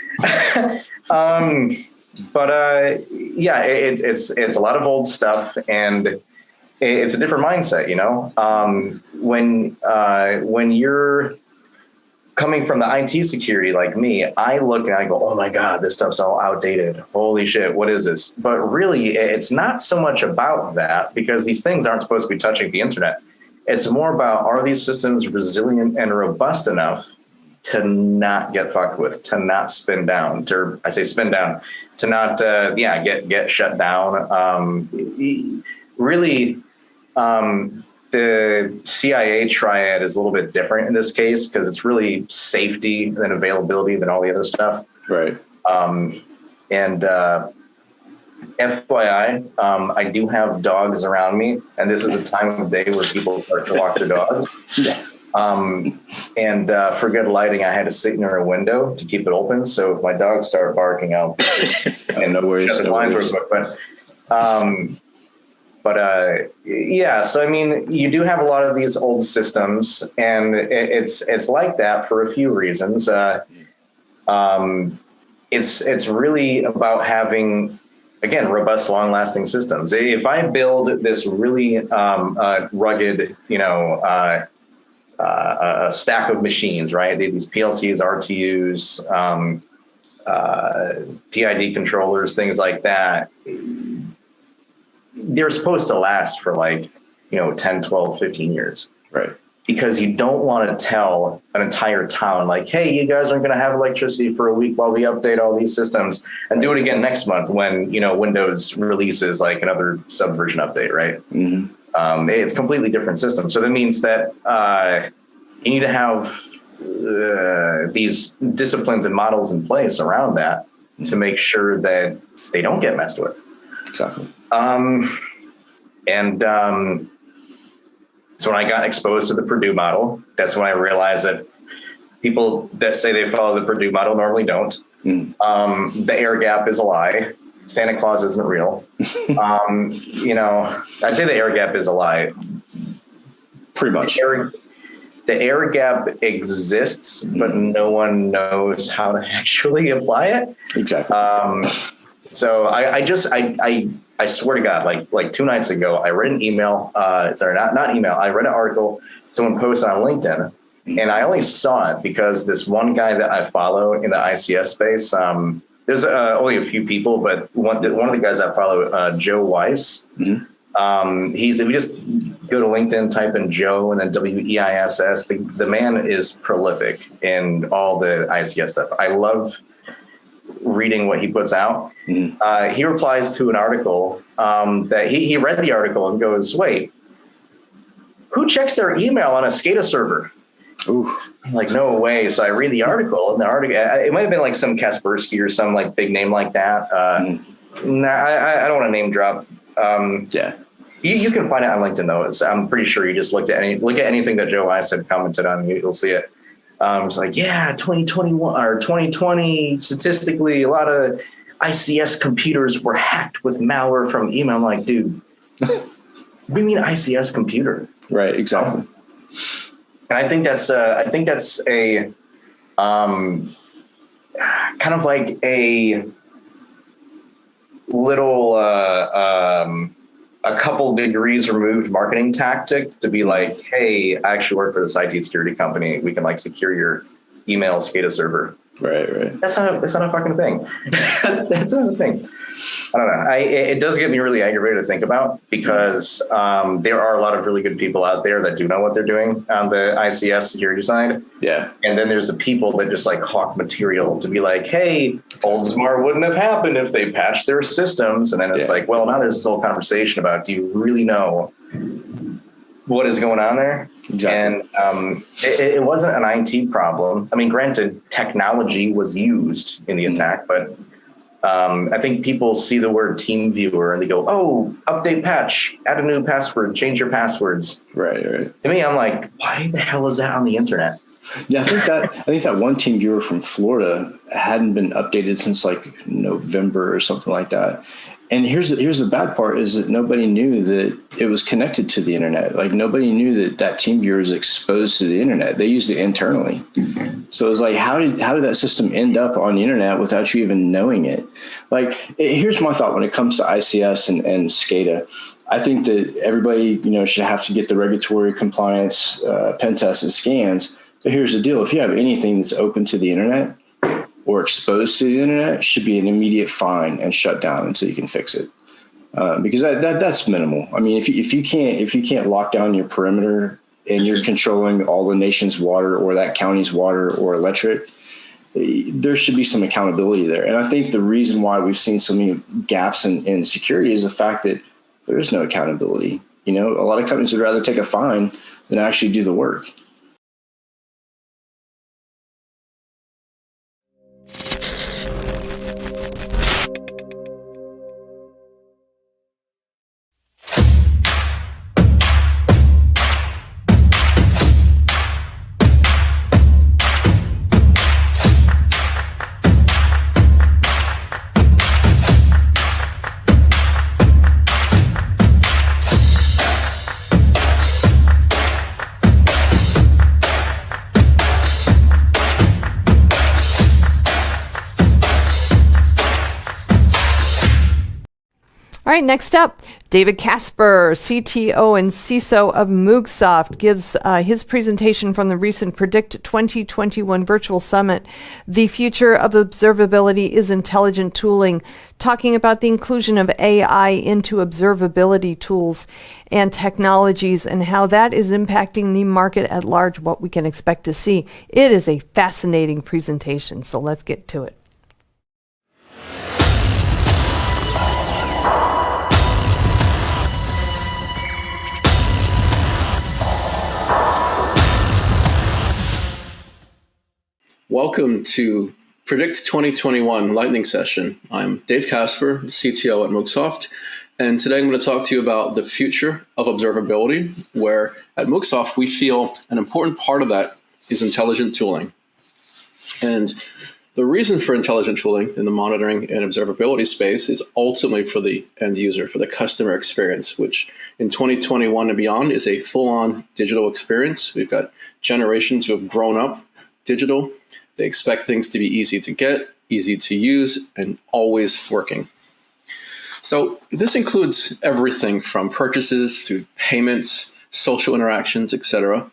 Speaker 11: Yeah, it's a lot of old stuff, and it's a different mindset, when you're coming from the IT security like me, I look and I go, oh my God, this stuff's all outdated. Holy shit, what is this? But really, it's not so much about that, because these things aren't supposed to be touching the internet. It's more about, are these systems resilient and robust enough to not get fucked with, to not spin down, to not, get shut down. Really, the CIA triad is a little bit different in this case, because it's really safety and availability than all the other stuff.
Speaker 10: Right.
Speaker 11: FYI, I do have dogs around me, and this is a time of day where people start to walk their dogs. Yeah. For good lighting, I had to sit near a window to keep it open. So if my dogs start barking out, and
Speaker 10: no worries.
Speaker 11: Yeah, so I mean, you do have a lot of these old systems, and it's like that for a few reasons. It's really about having, again, robust, long-lasting systems. If I build this really rugged, a stack of machines, right? These PLCs, RTUs, PID controllers, things like that, they're supposed to last for 10, 12, 15 years.
Speaker 10: Right.
Speaker 11: Because you don't want to tell an entire town, like, hey, you guys aren't going to have electricity for a week while we update all these systems, and do it again next month when, Windows releases another subversion update, right? Mm-hmm. It's a completely different system. So that means that you need to have these disciplines and models in place around that to make sure that they don't get messed with.
Speaker 10: Exactly.
Speaker 11: So when I got exposed to the Purdue model, that's when I realized that people that say they follow the Purdue model normally don't. The air gap is a lie. Santa Claus isn't real. I say the air gap is a lie.
Speaker 10: Pretty much.
Speaker 11: The air gap exists, but no one knows how to actually apply it.
Speaker 10: Exactly.
Speaker 11: So I swear to God, like 2 nights ago, I read an email. Not email. I read an article someone posted on LinkedIn, and I only saw it because this one guy that I follow in the ICS space. There's only a few people, but one of the guys I follow, Joe Weiss. Mm-hmm. If you just go to LinkedIn, type in Joe and then WEISS. The man is prolific in all the ICS stuff. I love reading what he puts out. Mm-hmm. He replies to an article that he read the article and goes, wait, who checks their email on a SCADA server?
Speaker 10: Ooh.
Speaker 11: I'm like, no way. So I read the article, and the article, it might have been some Kaspersky or some big name like that. I don't want to name drop.
Speaker 10: Yeah.
Speaker 11: You can find it on LinkedIn though. I'm pretty sure you just look at anything that Joe Weiss had commented on, you'll see it. It's 2021 or 2020, statistically, a lot of ICS computers were hacked with malware from email. I'm like, dude, what do you mean ICS computer?
Speaker 10: Right, exactly.
Speaker 11: And I think that's a kind of like a little a couple degrees removed marketing tactic to be like, hey, I actually work for this IT security company. We can secure your email SCADA server.
Speaker 10: Right.
Speaker 11: That's not a fucking thing. That's not a thing. I don't know. It does get me really aggravated to think about, because there are a lot of really good people out there that do know what they're doing on the ICS security side.
Speaker 10: Yeah.
Speaker 11: And then there's the people that just hawk material to be like, hey, Oldsmar wouldn't have happened if they patched their systems. And then it's well, now there's this whole conversation about, do you really know what is going on there?
Speaker 10: Exactly.
Speaker 11: And it wasn't an IT problem. I mean, granted, technology was used in the attack, but I think people see the word team viewer and they go, oh, update patch, add a new password, change your passwords.
Speaker 10: Right.
Speaker 11: To me, I'm like, why the hell is that on the internet?
Speaker 10: Yeah, I think that one team viewer from Florida hadn't been updated since like November or something like that. And here's the bad part is that nobody knew that it was connected to the internet. Like nobody knew that team viewer is exposed to the internet. They used it internally. So it was like, how did that system end up on the internet without you even knowing it? Like, here's my thought when it comes to ICS and SCADA. I think that everybody, should have to get the regulatory compliance pen tests and scans. But here's the deal. If you have anything that's open to the internet or exposed to the internet, it should be an immediate fine and shut down until you can fix it. Because that's minimal. I mean, if you can't lock down your perimeter and you're controlling all the nation's water or that county's water or electric, there should be some accountability there. And I think the reason why we've seen so many gaps in security is the fact that there is no accountability. A lot of companies would rather take a fine than actually do the work.
Speaker 1: All right, next up, David Casper, CTO and CISO of Moogsoft, gives his presentation from the recent Predict 2021 Virtual Summit. The future of observability is intelligent tooling, talking about the inclusion of AI into observability tools and technologies and how that is impacting the market at large, what we can expect to see. It is a fascinating presentation, so let's get to it.
Speaker 12: Welcome to Predict 2021 Lightning Session. I'm Dave Casper, CTO at Moogsoft, and today I'm going to talk to you about the future of observability, where at Moogsoft we feel an important part of that is intelligent tooling. And the reason for intelligent tooling in the monitoring and observability space is ultimately for the end user, for the customer experience, which in 2021 and beyond is a full-on digital experience. We've got generations who have grown up digital. They expect things to be easy to get, easy to use, and always working. So this includes everything from purchases to payments, social interactions, etc.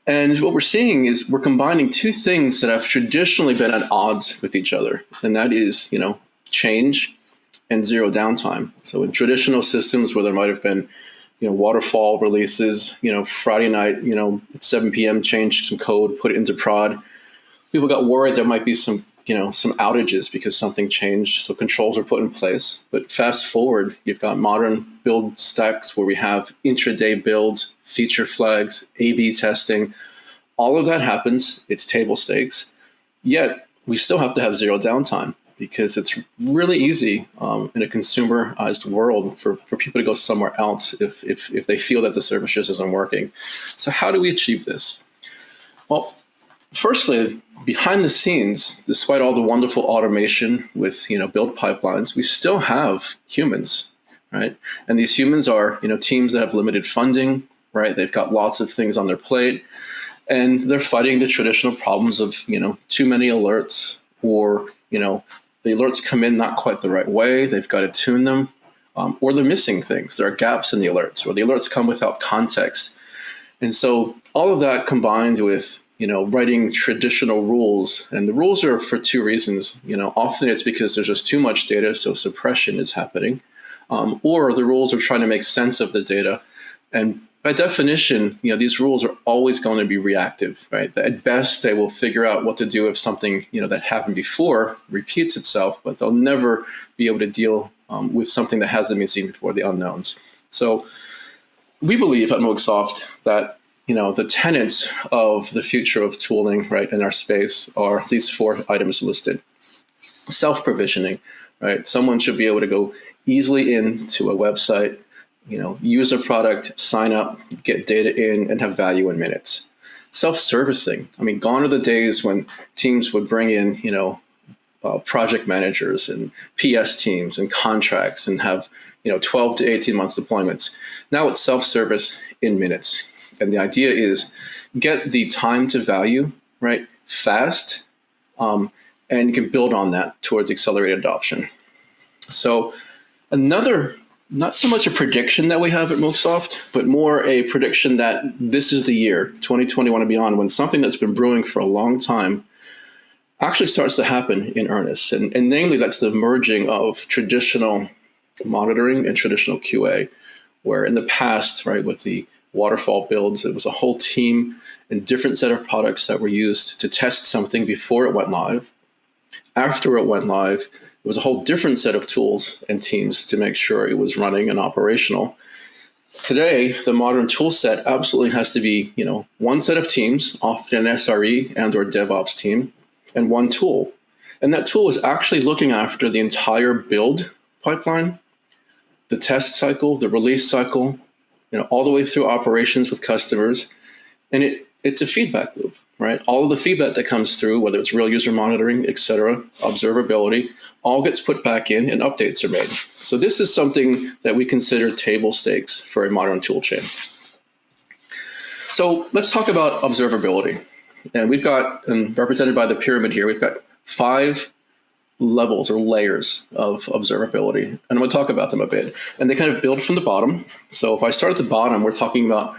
Speaker 12: And what we're seeing is we're combining two things that have traditionally been at odds with each other, and that is, change and zero downtime. So in traditional systems where there might have been, waterfall releases, Friday night, at 7 p.m. change some code, put it into prod. People got worried there might be some outages because something changed, so controls are put in place. But fast forward, you've got modern build stacks where we have intraday builds, feature flags, A/B testing. All of that happens. It's table stakes. Yet we still have to have zero downtime because it's really easy in a consumerized world for people to go somewhere else if they feel that the service just isn't working. So how do we achieve this? Well, firstly, behind the scenes, despite all the wonderful automation with build pipelines, we still have humans, right? And these humans are teams that have limited funding, right? They've got lots of things on their plate, and they're fighting the traditional problems of too many alerts, or the alerts come in not quite the right way. They've got to tune them, or they're missing things. There are gaps in the alerts, or the alerts come without context. And so all of that combined with writing traditional rules, and the rules are for two reasons. Often it's because there's just too much data, so suppression is happening, or the rules are trying to make sense of the data. And by definition, these rules are always going to be reactive, right? At best, they will figure out what to do if something that happened before repeats itself, but they'll never be able to deal with something that hasn't been seen before, the unknowns. So we believe at Moogsoft that the tenets of the future of tooling, right, in our space are these four items listed. self-provisioning, right? Someone should be able to go easily into a website, use a product, sign up, get data in, and have value in minutes. Self-servicing. I mean, gone are the days when teams would bring in, project managers and PS teams and contracts and have, 12 to 18 months deployments. Now it's self-service in minutes. And the idea is get the time to value, right, fast, and you can build on that towards accelerated adoption. So another, not so much a prediction that we have at Microsoft, but more a prediction that this is the year, 2021 and beyond, when something that's been brewing for a long time actually starts to happen in earnest. And namely, that's the merging of traditional monitoring and traditional QA, where in the past, right, with the waterfall builds, it was a whole team and different set of products that were used to test something before it went live. After it went live, it was a whole different set of tools and teams to make sure it was running and operational. Today, the modern tool set absolutely has to be, one set of teams, often an SRE and or DevOps team, and one tool. And that tool is actually looking after the entire build pipeline, the test cycle, the release cycle, all the way through operations with customers. And it's a feedback loop, right? All of the feedback that comes through, whether it's real user monitoring, et cetera, observability, all gets put back in and updates are made. So this is something that we consider table stakes for a modern tool chain. So let's talk about observability. And we've got, and represented by the pyramid here, we've got 5 levels or layers of observability. And I'm going to talk about them a bit. And they kind of build from the bottom. So if I start at the bottom, we're talking about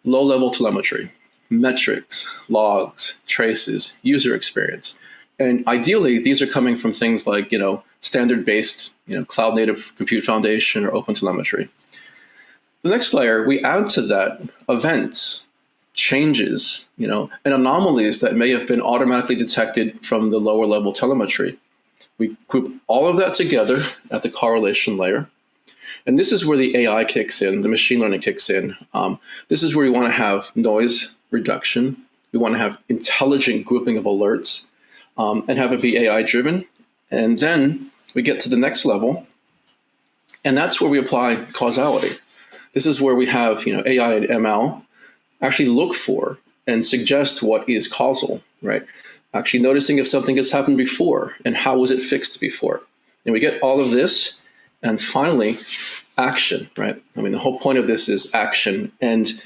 Speaker 12: low-level telemetry, metrics, logs, traces, user experience. And ideally, these are coming from things like, standard-based, cloud-native compute foundation or OpenTelemetry. The next layer, we add to that events, changes, and anomalies that may have been automatically detected from the lower-level telemetry. We group all of that together at the correlation layer. And this is where the AI kicks in, the machine learning kicks in. This is where we want to have noise reduction. We want to have intelligent grouping of alerts and have it be AI driven. And then we get to the next level. And that's where we apply causality. This is where we have AI and ML actually look for and suggest what is causal, right? Actually noticing if something has happened before and how was it fixed before. And we get all of this, and finally, action, right? I mean, the whole point of this is action. And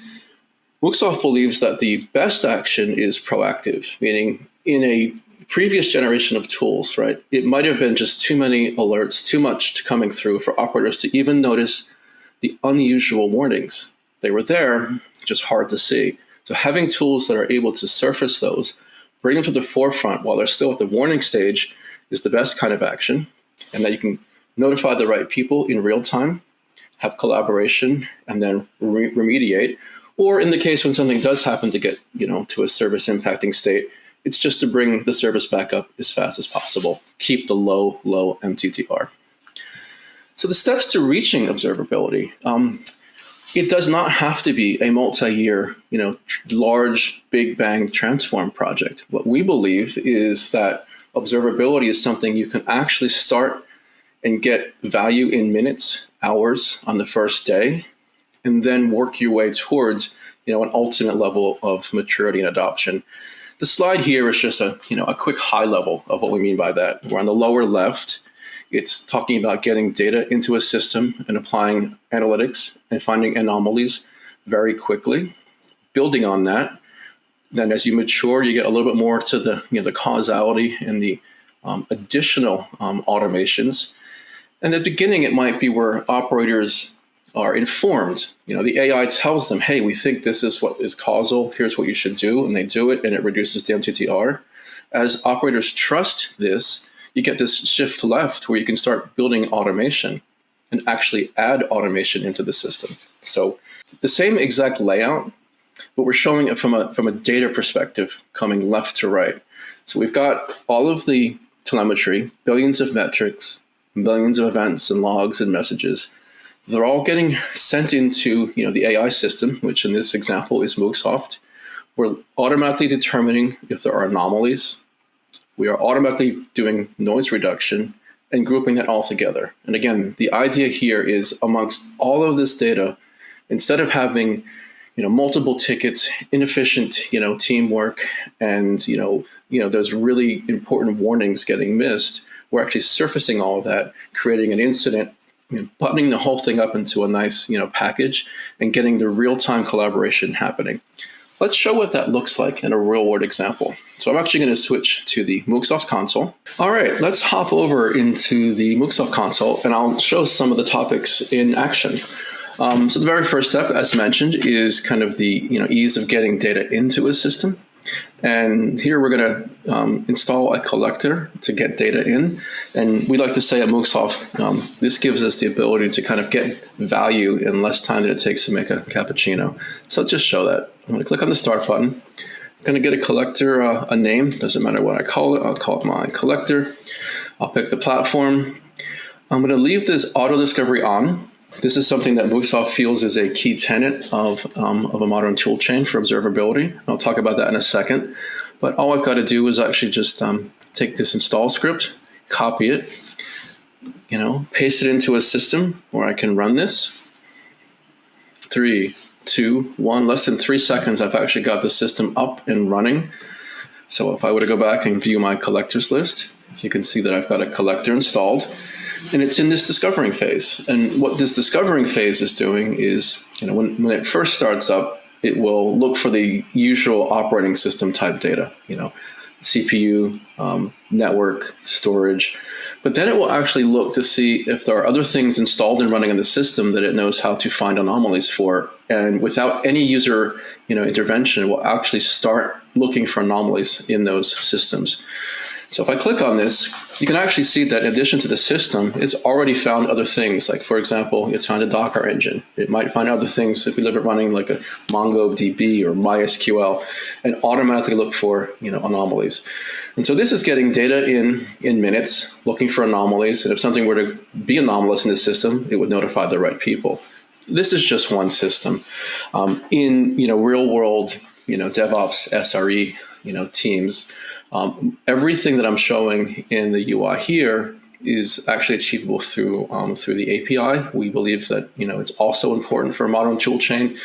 Speaker 12: Microsoft believes that the best action is proactive, meaning in a previous generation of tools, right, it might have been just too many alerts, too much coming through for operators to even notice the unusual warnings. They were there, just hard to see. So having tools that are able to surface those, bring them to the forefront while they're still at the warning stage is the best kind of action, and that you can notify the right people in real time, have collaboration, and then remediate. Or in the case when something does happen to get to a service impacting state, it's just to bring the service back up as fast as possible. Keep the low MTTR. So the steps to reaching observability, it does not have to be a multi-year, large, big bang transform project. What we believe is that observability is something you can actually start and get value in minutes, hours on the first day, and then work your way towards, an ultimate level of maturity and adoption. The slide here is just a quick high level of what we mean by that. We're on the lower left. It's talking about getting data into a system and applying analytics and finding anomalies very quickly. Building on that, then as you mature, you get a little bit more to the the causality and the additional automations. And at the beginning, it might be where operators are informed. The AI tells them, hey, we think this is what is causal. Here's what you should do. And they do it, and it reduces the MTTR. As operators trust this, you get this shift left where you can start building automation and actually add automation into the system. So the same exact layout, but we're showing it from a data perspective, coming left to right. So we've got all of the telemetry, billions of metrics, billions of events and logs and messages. They're all getting sent into the AI system, which in this example is Microsoft. We're automatically determining if there are anomalies, we are automatically doing noise reduction and grouping that all together. And again, the idea here is amongst all of this data, instead of having multiple tickets, inefficient teamwork, and those really important warnings getting missed, we're actually surfacing all of that, creating an incident, buttoning the whole thing up into a nice package, and getting the real-time collaboration happening. Let's show what that looks like in a real-world example. So I'm actually going to switch to the Mooksoft console. All right, let's hop over into the Mooksoft console, and I'll show some of the topics in action. So the very first step, as mentioned, is kind of the ease of getting data into a system. And here we're going to install a collector to get data in. And we like to say at Mooksoft, this gives us the ability to kind of get value in less time than it takes to make a cappuccino. So let's just show that. I'm going to click on the start button. I'm going to get a collector a name. Doesn't matter what I call it. I'll call it my collector. I'll pick the platform. I'm going to leave this auto discovery on. This is something that Mooksoft feels is a key tenet of a modern tool chain for observability. I'll talk about that in a second. But all I've got to do is actually just take this install script, copy it, paste it into a system where I can run this. 3, 2, 1, less than 3 seconds, I've actually got the system up and running. So if I were to go back and view my collectors list, you can see that I've got a collector installed. And it's in this discovering phase. And what this discovering phase is doing is, when it first starts up, it will look for the usual operating system type data, CPU, network, storage. But then it will actually look to see if there are other things installed and running in the system that it knows how to find anomalies for. And without any user intervention, it will actually start looking for anomalies in those systems. So if I click on this, you can actually see that in addition to the system, it's already found other things. Like, for example, it's found a Docker engine. It might find other things if we live it running like a MongoDB or MySQL and automatically look for anomalies. And so this is getting data in minutes, looking for anomalies. And if something were to be anomalous in the system, it would notify the right people. This is just one system. In real world, DevOps, SRE, teams, everything that I'm showing in the UI here is actually achievable through the API. We believe that it's also important for a modern tool chain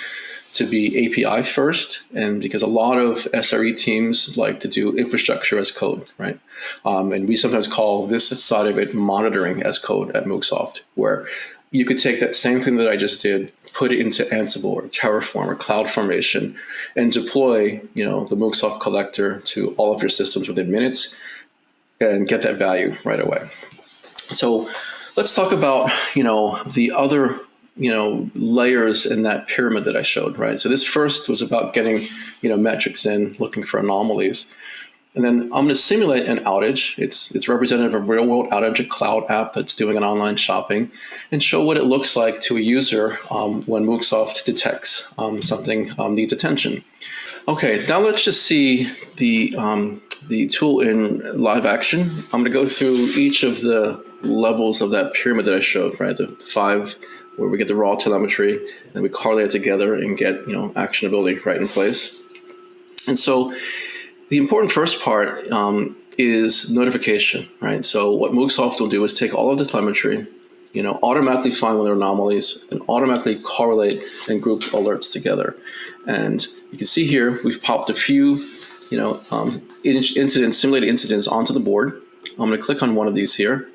Speaker 12: to be API first, and because a lot of SRE teams like to do infrastructure as code, right? And we sometimes call this side of it monitoring as code at Mooksoft, where you could take that same thing that I just did, put it into Ansible or Terraform or CloudFormation, and deploy, the Mooksoft collector to all of your systems within minutes and get that value right away. So let's talk about, the other, layers in that pyramid that I showed, right? So this first was about getting, metrics in, looking for anomalies. And then I'm going to simulate an outage. It's representative of a real-world outage, a cloud app that's doing an online shopping, and show what it looks like to a user when Mooksoft detects something needs attention. Okay, now let's just see the tool in live action. I'm going to go through each of the levels of that pyramid that I showed, right? The 5 where we get the raw telemetry, and we correlate it together and get actionability right in place. And so the important first part is notification, right? So what Mooksoft will do is take all of the telemetry, automatically find when there are anomalies, and automatically correlate and group alerts together. And you can see here we've popped a few, simulated incidents onto the board. I'm going to click on one of these here,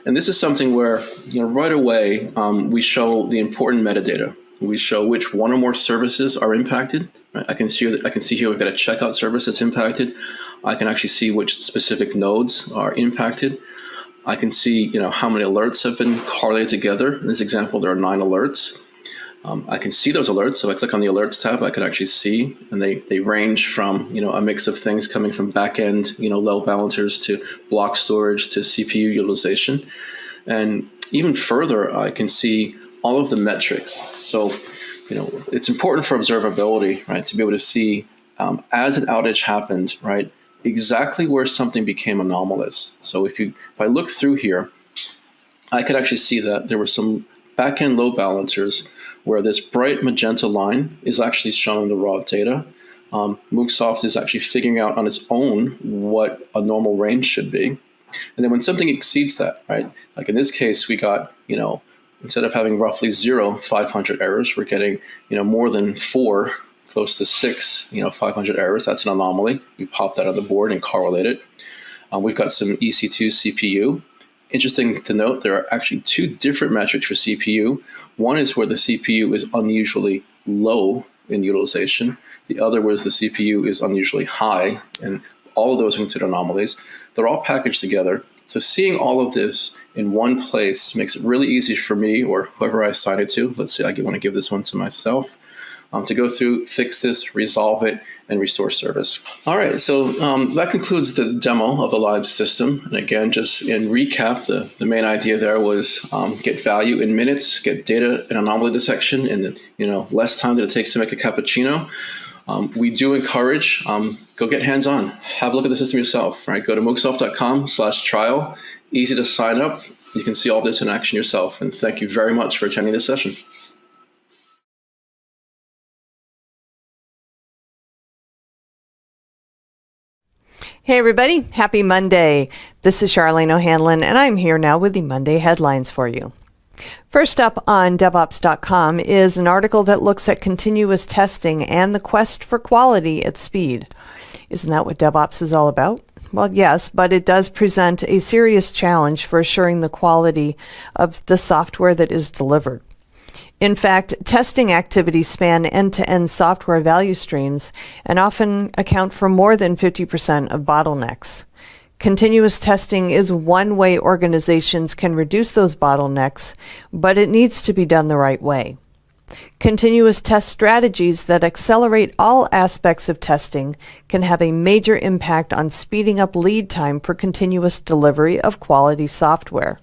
Speaker 12: and this is something where right away we show the important metadata. We show which one or more services are impacted. Right? I can see here we've got a checkout service that's impacted. I can actually see which specific nodes are impacted. I can see how many alerts have been correlated together. In this example, there are 9 alerts. I can see those alerts. So if I click on the alerts tab, I can actually see, and they range from a mix of things coming from backend load balancers to block storage to CPU utilization, and even further, I can see all of the metrics. So it's important for observability, right, to be able to see as an outage happened, right, exactly where something became anomalous. So if I look through here, I could actually see that there were some backend load balancers where this bright magenta line is actually showing the raw data. Moogsoft is actually figuring out on its own what a normal range should be. And then when something exceeds that, right? Like in this case, we got, instead of having roughly 500 errors, we're getting, more than 4, close to 6, 500 errors. That's an anomaly. We pop that on the board and correlate it. We've got some Ec2 Cpu. Interesting to note, there are actually 2 different metrics for CPU. One is where the CPU is unusually low in utilization. The other was the CPU is unusually high, and all of those are considered anomalies. They're all packaged together. So seeing all of this in one place makes it really easy for me or whoever I assign it to. Let's say I want to give this one to myself, to go through, fix this, resolve it, and restore service. All right, so that concludes the demo of the live system. And again, just in recap, the main idea there was get value in minutes, get data and anomaly detection in less time than it takes to make a cappuccino. We do encourage, go get hands-on, have a look at the system yourself, right? Go to moogsoft.com/trial, easy to sign up. You can see all this in action yourself. And thank you very much for attending this session.
Speaker 1: Hey everybody, happy Monday. This is Charlene O'Hanlon, and I'm here now with the Monday headlines for you. First up on DevOps.com is an article that looks at continuous testing and the quest for quality at speed. Isn't that what DevOps is all about? Well, yes, but it does present a serious challenge for assuring the quality of the software that is delivered. In fact, testing activities span end-to-end software value streams and often account for more than 50% of bottlenecks. Continuous testing is one way organizations can reduce those bottlenecks, but it needs to be done the right way. Continuous test strategies that accelerate all aspects of testing can have a major impact on speeding up lead time for continuous delivery of quality software.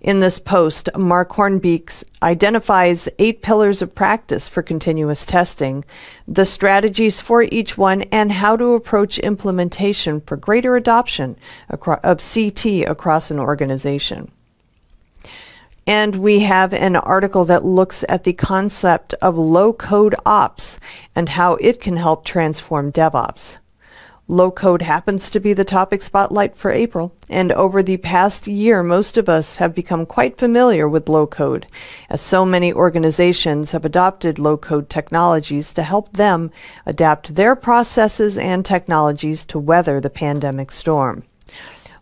Speaker 1: In this post, Mark Hornbeek identifies 8 pillars of practice for continuous testing, the strategies for each one, and how to approach implementation for greater adoption of CT across an organization. And we have an article that looks at the concept of low-code ops and how it can help transform DevOps. Low code happens to be the topic spotlight for April, and over the past year, most of us have become quite familiar with low code, as so many organizations have adopted low code technologies to help them adapt their processes and technologies to weather the pandemic storm.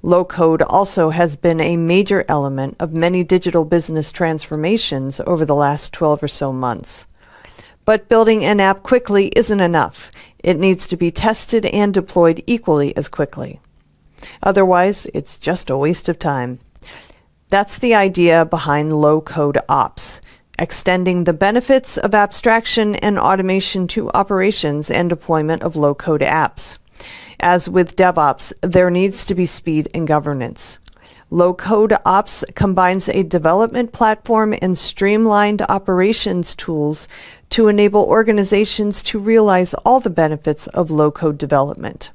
Speaker 1: Low code also has been a major element of many digital business transformations over the last 12 or so months. But building an app quickly isn't enough. It needs to be tested and deployed equally as quickly. Otherwise, it's just a waste of time. That's the idea behind low-code ops, extending the benefits of abstraction and automation to operations and deployment of low-code apps. As with DevOps, there needs to be speed and governance. Low-code ops combines a development platform and streamlined operations tools to enable organizations to realize all the benefits of low-code development.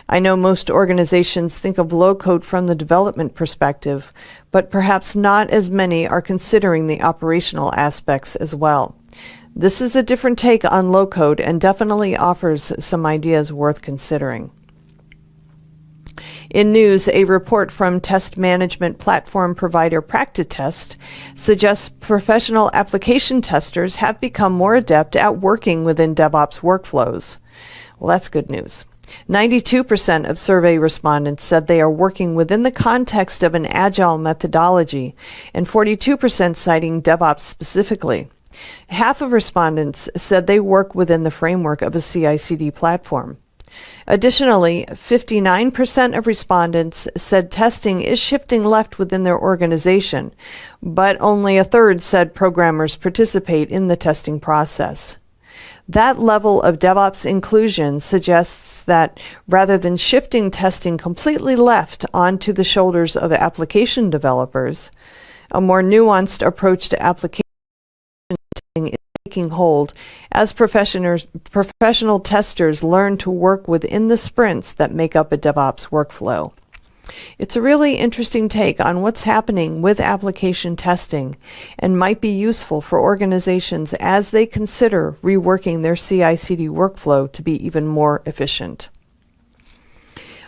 Speaker 1: I know most organizations think of low-code from the development perspective, but perhaps not as many are considering the operational aspects as well. This is a different take on low-code and definitely offers some ideas worth considering. In news, a report from test management platform provider Practitest suggests professional application testers have become more adept at working within DevOps workflows. Well, that's good news. 92% of survey respondents said they are working within the context of an agile methodology, and 42% citing DevOps specifically. Half of respondents said they work within the framework of a CI/CD platform. Additionally, 59% of respondents said testing is shifting left within their organization, but only a third said programmers participate in the testing process. That level of DevOps inclusion suggests that rather than shifting testing completely left onto the shoulders of application developers, a more nuanced approach to application testing is taking hold as professional testers learn to work within the sprints that make up a DevOps workflow. It's a really interesting take on what's happening with application testing and might be useful for organizations as they consider reworking their CI/CD workflow to be even more efficient.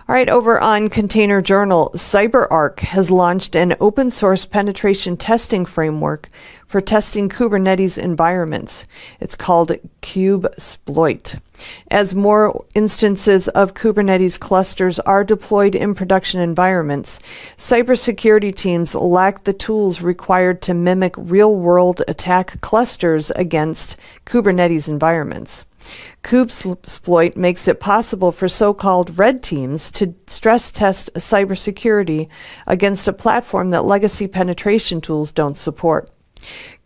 Speaker 1: All right, over on Container Journal, Cyberark has launched an open source penetration testing framework for testing Kubernetes environments. It's called Kubesploit. As more instances of Kubernetes clusters are deployed in production environments, cybersecurity teams lack the tools required to mimic real-world attack clusters against Kubernetes environments. Kubesploit makes it possible for so-called red teams to stress test cybersecurity against a platform that legacy penetration tools don't support.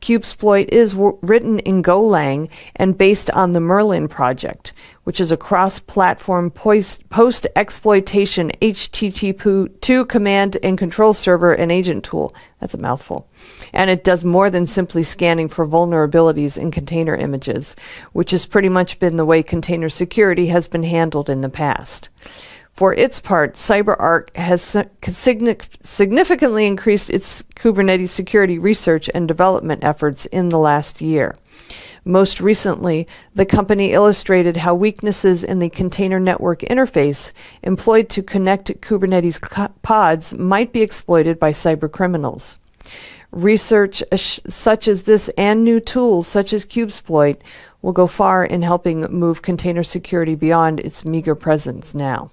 Speaker 1: Kubesploit is written in Golang and based on the Merlin project, which is a cross-platform post-exploitation HTTP2 command and control server and agent tool. That's a mouthful. And it does more than simply scanning for vulnerabilities in container images, which has pretty much been the way container security has been handled in the past. For its part, Cyberark has significantly increased its Kubernetes security research and development efforts in the last year. Most recently, the company illustrated how weaknesses in the container network interface employed to connect Kubernetes pods might be exploited by cybercriminals. Research such as this and new tools such as Kubesploit will go far in helping move container security beyond its meager presence now.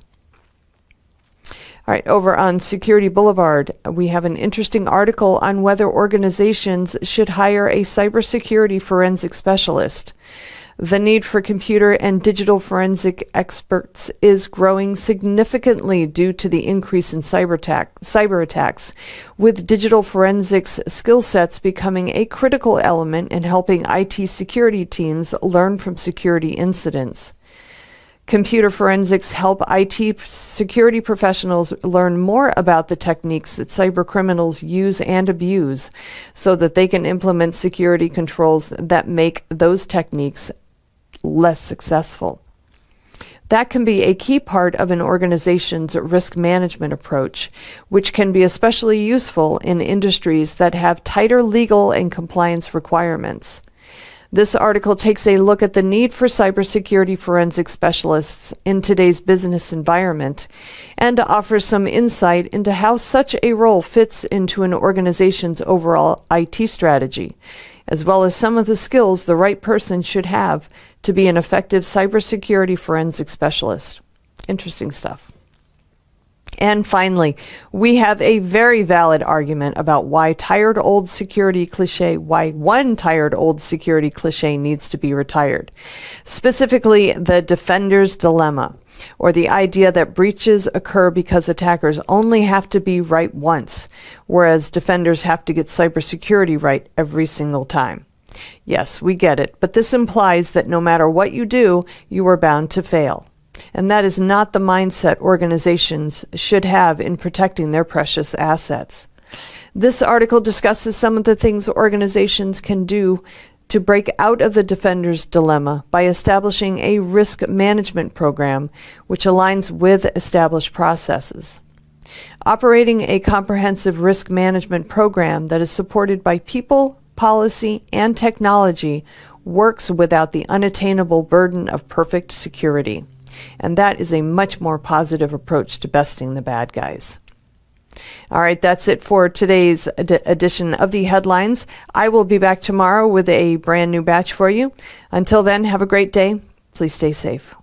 Speaker 1: All right, over on Security Boulevard, we have an interesting article on whether organizations should hire a cybersecurity forensic specialist. The need for computer and digital forensic experts is growing significantly due to the increase in cyber attacks, with digital forensics skill sets becoming a critical element in helping IT security teams learn from security incidents. Computer forensics help IT security professionals learn more about the techniques that cybercriminals use and abuse so that they can implement security controls that make those techniques less successful. That can be a key part of an organization's risk management approach, which can be especially useful in industries that have tighter legal and compliance requirements. This article takes a look at the need for cybersecurity forensic specialists in today's business environment and offers some insight into how such a role fits into an organization's overall IT strategy, as well as some of the skills the right person should have to be an effective cybersecurity forensic specialist. Interesting stuff. And finally, we have a very valid argument about why one tired old security cliche needs to be retired. Specifically, the defender's dilemma, or the idea that breaches occur because attackers only have to be right once, whereas defenders have to get cybersecurity right every single time. Yes, we get it, but this implies that no matter what you do, you are bound to fail. And that is not the mindset organizations should have in protecting their precious assets. This article discusses some of the things organizations can do to break out of the defender's dilemma by establishing a risk management program which aligns with established processes. Operating a comprehensive risk management program that is supported by people, policy, and technology works without the unattainable burden of perfect security. And that is a much more positive approach to besting the bad guys. All right, that's it for today's edition of the headlines. I will be back tomorrow with a brand new batch for you. Until then, have a great day. Please stay safe.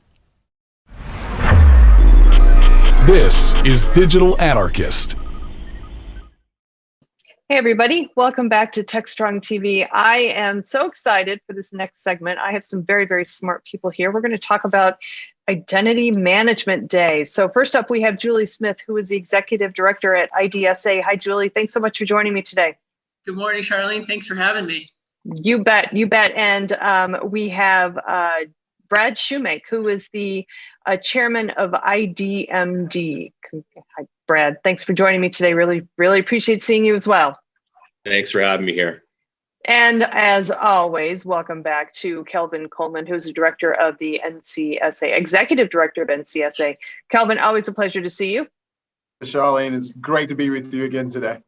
Speaker 3: This is Digital Anarchist.
Speaker 1: Hey, everybody. Welcome back to TechStrong TV. I am so excited for this next segment. I have some very, very smart people here. We're going to talk about Identity Management Day. So first up, we have Julie Smith, who is the Executive Director at IDSA. Hi, Julie. Thanks so much for joining me today.
Speaker 13: Good morning, Charlene. Thanks for having me.
Speaker 1: You bet. You bet. And we have Brad Shoemake, who is the Chairman of IDMD. Hi, Brad. Thanks for joining me today. Really, really appreciate seeing you as well.
Speaker 14: Thanks for having me here.
Speaker 1: And as always, welcome back to Kelvin Coleman, who's the director of the NCSA, executive director of NCSA. Kelvin, always a pleasure to see you.
Speaker 15: Charlene, it's great to be with you again today.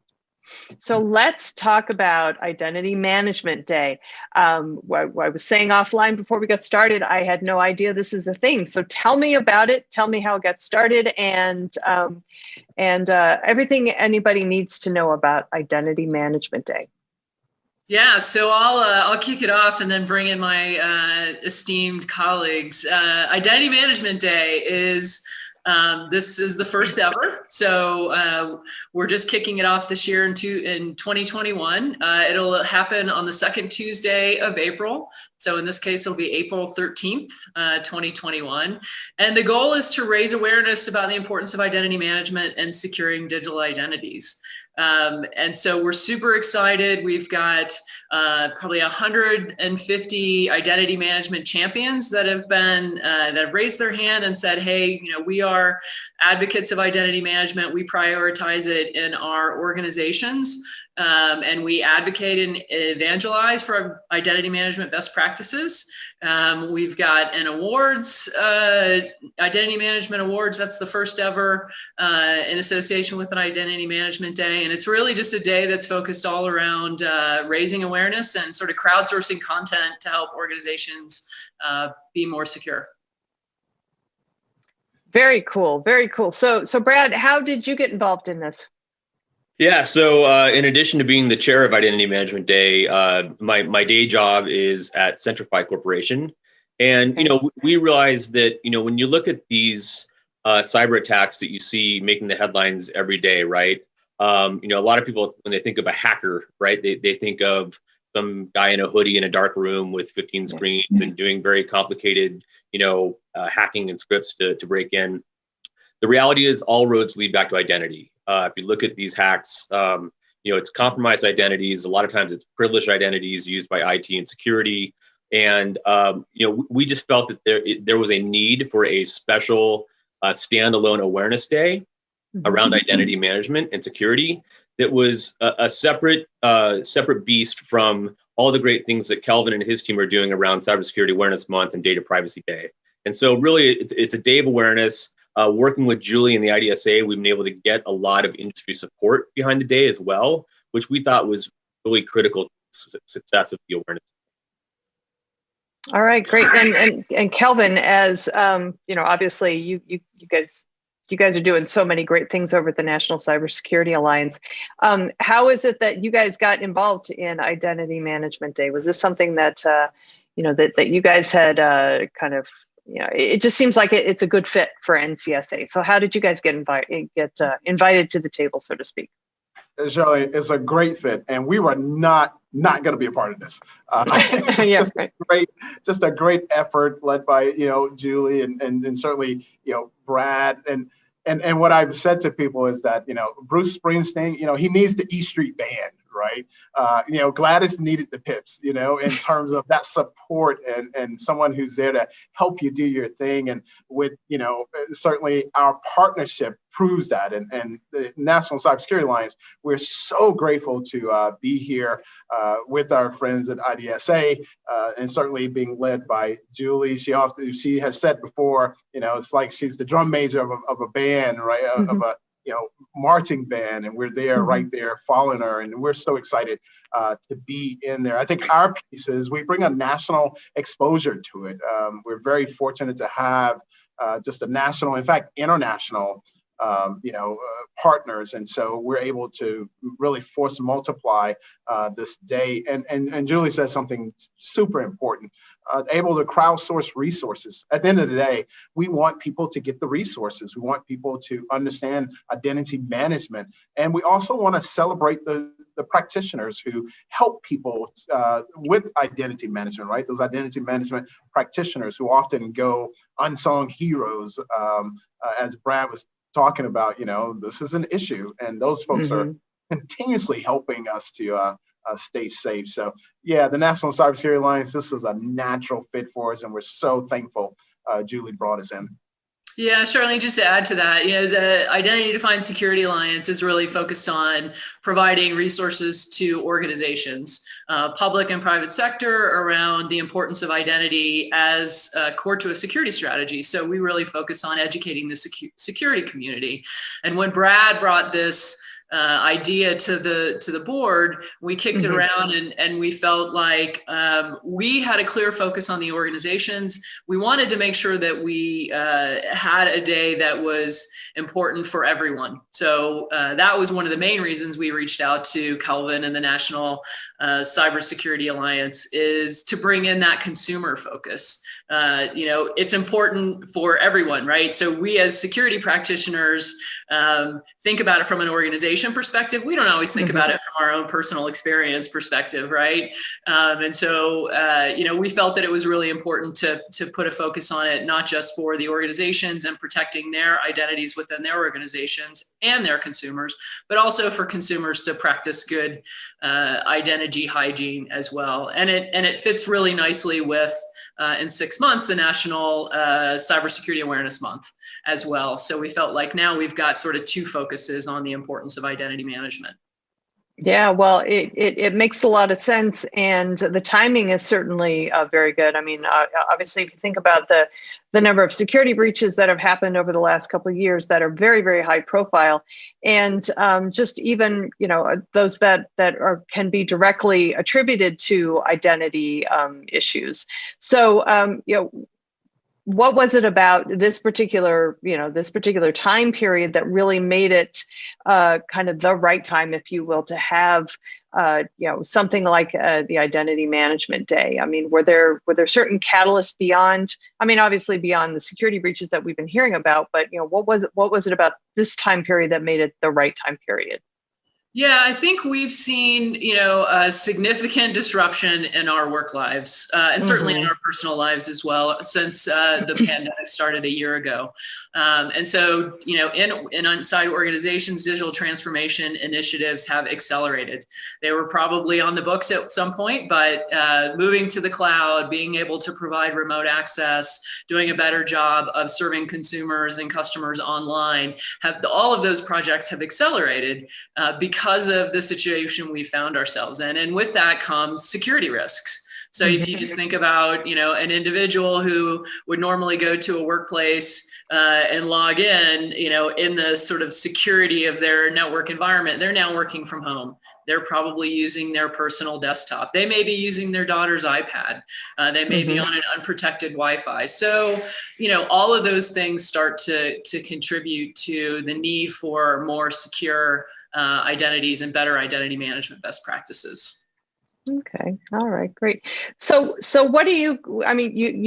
Speaker 1: So let's talk about Identity Management Day. I was saying offline before we got started, I had no idea this is a thing. So tell me about it. Tell me how it got started, and everything anybody needs to know about Identity Management Day.
Speaker 13: Yeah, so I'll kick it off and then bring in my esteemed colleagues. Identity Management Day is this is the first ever, so we're just kicking it off this year in 2021. It'll happen on the second Tuesday of April. So in this case, it'll be April 13th, 2021. And the goal is to raise awareness about the importance of identity management and securing digital identities. And so we're super excited. We've got probably 150 identity management champions that have raised their hand and said, hey, we are advocates of identity management. We prioritize it in our organizations. And we advocate and evangelize for identity management best practices. We've got an awards, Identity Management Awards. That's the first ever in association with an Identity Management Day. And it's really just a day that's focused all around raising awareness and sort of crowdsourcing content to help organizations be more secure.
Speaker 1: Very cool. Very cool. So Brad, how did you get involved in this?
Speaker 14: Yeah, so in addition to being the chair of Identity Management Day, my day job is at Centrify Corporation. And, we realize that, when you look at these cyber attacks that you see making the headlines every day, right? A lot of people, when they think of a hacker, right, they think of some guy in a hoodie in a dark room with 15 screens and doing very complicated, hacking and scripts to break in. The reality is all roads lead back to identity. If you look at these hacks, it's compromised identities. A lot of times it's privileged identities used by IT and security. And, we just felt that there was a need for a special standalone awareness day around identity management and security that was a separate beast from all the great things that Kelvin and his team are doing around Cybersecurity Awareness Month and Data Privacy Day. And so really it's a day of awareness. Working with Julie and the IDSA, we've been able to get a lot of industry support behind the day as well, which we thought was really critical to the success of the awareness.
Speaker 1: All right, great. And Kelvin, as obviously you guys are doing so many great things over at the National Cybersecurity Alliance. How is it that you guys got involved in Identity Management Day? Was this something that that you guys had kind of? It just seems like it's a good fit for NCSA. So how did you guys get invited to the table, so to speak?
Speaker 15: Shirley, it's a great fit, and we were not going to be a part of this. Just a great effort led by Julie and certainly Brad and what I've said to people is that Bruce Springsteen he needs the E Street Band, right? Gladys needed the Pips, in terms of that support and someone who's there to help you do your thing. And with, certainly our partnership proves that. And the National Cybersecurity Alliance, we're so grateful to be here with our friends at IDSA and certainly being led by Julie. She has said before, it's like she's the drum major of a band, right? Of a marching band, and we're there right there following her, and we're so excited to be in there. I think our piece is we bring a national exposure to it. We're very fortunate to have just a national, in fact, international partners. And so we're able to really force multiply this day. And Julie said something super important, able to crowdsource resources. At the end of the day, we want people to get the resources. We want people to understand identity management. And we also want to celebrate the practitioners who help people with identity management, right? Those identity management practitioners who often go unsung heroes, as Brad was talking about, this is an issue, and those folks are continuously helping us to stay safe. So yeah, the National Cybersecurity Alliance, this was a natural fit for us, and we're so thankful Julie brought us in.
Speaker 13: Yeah, Charlene, just to add to that, the Identity Defined Security Alliance is really focused on providing resources to organizations, public and private sector, around the importance of identity as core to a security strategy. So we really focus on educating the security community. And when Brad brought this idea to the board, we kicked it around, and we felt like we had a clear focus on the organizations. We wanted to make sure that we had a day that was important for everyone. So that was one of the main reasons we reached out to Kelvin and the National Cybersecurity Alliance, is to bring in that consumer focus. It's important for everyone, right? So we as security practitioners think about it from an organization perspective. We don't always think about it from our own personal experience perspective, right? And so, we felt that it was really important to put a focus on it, not just for the organizations and protecting their identities within their organizations and their consumers, but also for consumers to practice good identity hygiene as well. And it fits really nicely with in 6 months, the National Cybersecurity Awareness Month as well. So we felt like now we've got sort of two focuses on the importance of identity management.
Speaker 1: Yeah, well, it makes a lot of sense, and the timing is certainly very good. I mean, obviously, if you think about the number of security breaches that have happened over the last couple of years that are very, very high profile, and just even those that can be directly attributed to identity issues. So what was it about this particular time period that really made it kind of the right time, if you will, to have something like the Identity Management Day? I mean, were there certain catalysts beyond? I mean, obviously beyond the security breaches that we've been hearing about, but what was it about this time period that made it the right time period?
Speaker 13: Yeah, I think we've seen, a significant disruption in our work lives, and certainly in our personal lives as well, since the pandemic started a year ago. And so, in inside organizations, digital transformation initiatives have accelerated. They were probably on the books at some point, but moving to the cloud, being able to provide remote access, doing a better job of serving consumers and customers online, all of those projects have accelerated because of the situation we found ourselves in. And with that comes security risks. So if you just think about, an individual who would normally go to a workplace and log in, in the sort of security of their network environment, they're now working from home. They're probably using their personal desktop. They may be using their daughter's iPad. They may be on an unprotected Wi-Fi. So, all of those things start to contribute to the need for more secure identities and better identity management best practices.
Speaker 1: Okay. All right. Great. So what do you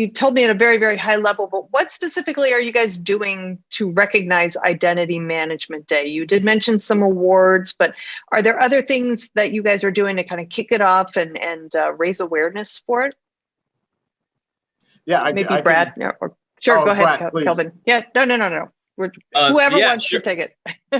Speaker 1: told me at a very, very high level, but what specifically are you guys doing to recognize Identity Management Day? You did mention some awards, but are there other things that you guys are doing to kind of kick it off and raise awareness for it?
Speaker 15: Yeah,
Speaker 1: maybe Brad. Sure, go ahead,
Speaker 15: Brad,
Speaker 1: Kelvin. Yeah, no. Whoever wants to take it.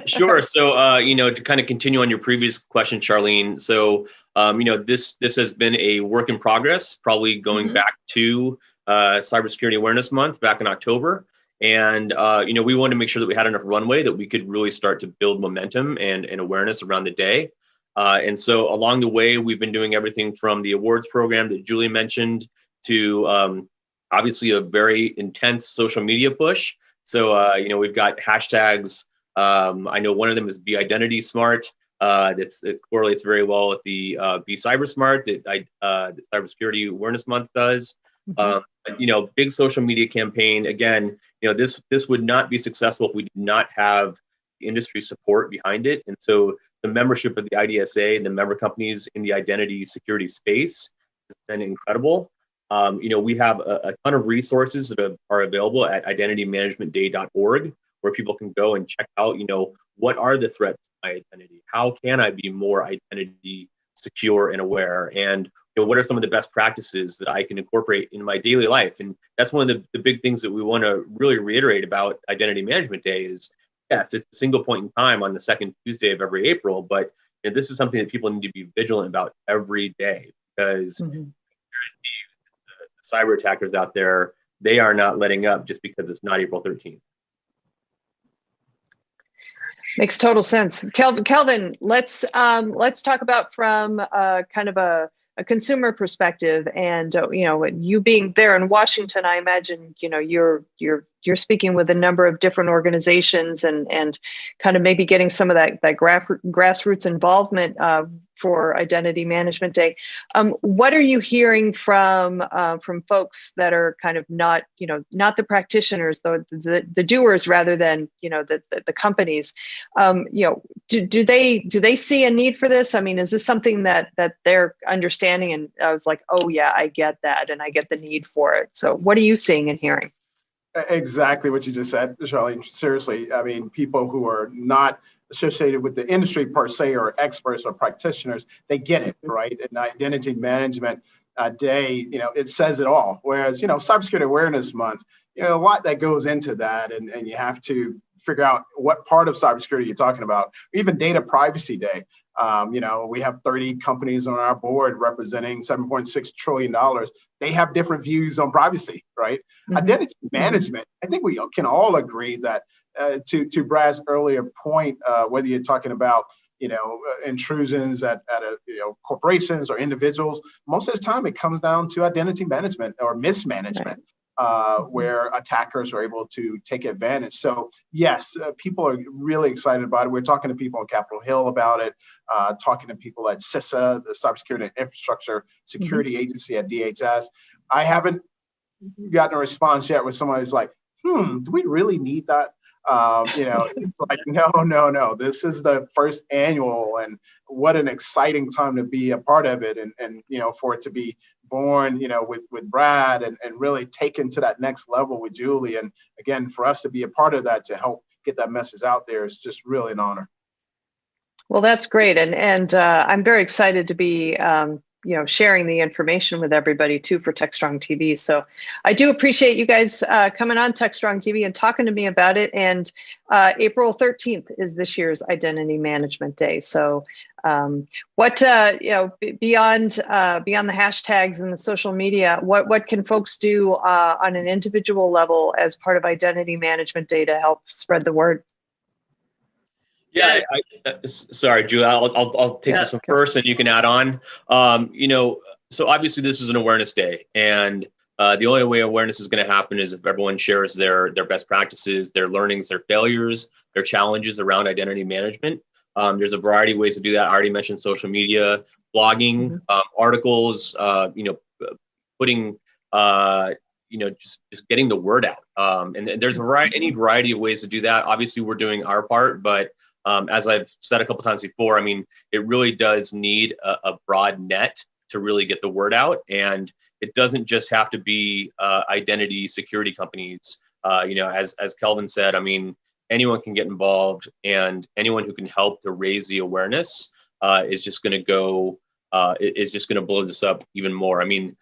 Speaker 14: Sure. So, to kind of continue on your previous question, Charlene. So, this has been a work in progress, probably going back to Cybersecurity Awareness Month back in October. And, we wanted to make sure that we had enough runway that we could really start to build momentum and awareness around the day. And so along the way, we've been doing everything from the awards program that Julie mentioned to obviously a very intense social media push. So, we've got hashtags. I know one of them is Be Identity Smart. It correlates very well with the Be Cyber Smart that Cybersecurity Awareness Month does. Big social media campaign. Again, this would not be successful if we did not have the industry support behind it. And so the membership of the IDSA and the member companies in the identity security space has been incredible. We have a ton of resources that are available at identitymanagementday.org, where people can go and check out, what are the threats to my identity? How can I be more identity secure and aware? And what are some of the best practices that I can incorporate in my daily life? And that's one of the big things that we want to really reiterate about Identity Management Day is, yes, it's a single point in time on the second Tuesday of every April, but this is something that people need to be vigilant about every day, because the cyber attackers out there, they are not letting up just because it's not April 13th.
Speaker 1: Makes total sense. Kelvin, let's talk about from kind of a consumer perspective, and you being there in Washington, I imagine you're speaking with a number of different organizations and kind of maybe getting some of that grassroots involvement for Identity Management Day. What are you hearing from folks that are kind of not the practitioners, the doers rather than the companies? Do they see a need for this? I mean, is this something that they're understanding? And I was like, oh yeah, I get that, and I get the need for it. So what are you seeing and hearing?
Speaker 15: Exactly what you just said, Charlene. Seriously, I mean, people who are not associated with the industry per se, or experts or practitioners, they get it, right? And Identity Management Day, it says it all. Whereas, Cybersecurity Awareness Month, a lot that goes into that, and you have to figure out what part of cybersecurity you're talking about. Even Data Privacy Day. We have 30 companies on our board representing $7.6 trillion. They have different views on privacy, right? Mm-hmm. Identity management, I think we can all agree that to Brad's earlier point, whether you're talking about intrusions at corporations or individuals, most of the time it comes down to identity management or mismanagement. Right. Where attackers are able to take advantage. So yes, people are really excited about it. We're talking to people on Capitol Hill about it, talking to people at CISA, the Cybersecurity and Infrastructure Security Agency at DHS. I haven't gotten a response yet where somebody's like, do we really need that? It's like, no, this is the first annual, and what an exciting time to be a part of it, and for it to be born, with Brad and really taken to that next level with Julie. And again, for us to be a part of that, to help get that message out there, is just really an honor.
Speaker 1: Well, that's great. And I'm very excited to be, sharing the information with everybody too for TechStrong TV. So I do appreciate you guys coming on TechStrong TV and talking to me about it. And April 13th is this year's Identity Management Day. So beyond the hashtags and the social media, what can folks do on an individual level as part of Identity Management Day to help spread the word?
Speaker 14: Yeah, sorry, Julie, I'll take this one first, and you can add on. So obviously this is an awareness day, and the only way awareness is going to happen is if everyone shares their best practices, their learnings, their failures, their challenges around identity management. There's a variety of ways to do that. I already mentioned social media, blogging, articles, putting, just getting the word out. And there's any variety of ways to do that. Obviously, we're doing our part, but as I've said a couple times before, I mean, it really does need a broad net to really get the word out. And it doesn't just have to be identity security companies. As Kelvin said, I mean, anyone can get involved, and anyone who can help to raise the awareness is just going to blow this up even more. I mean,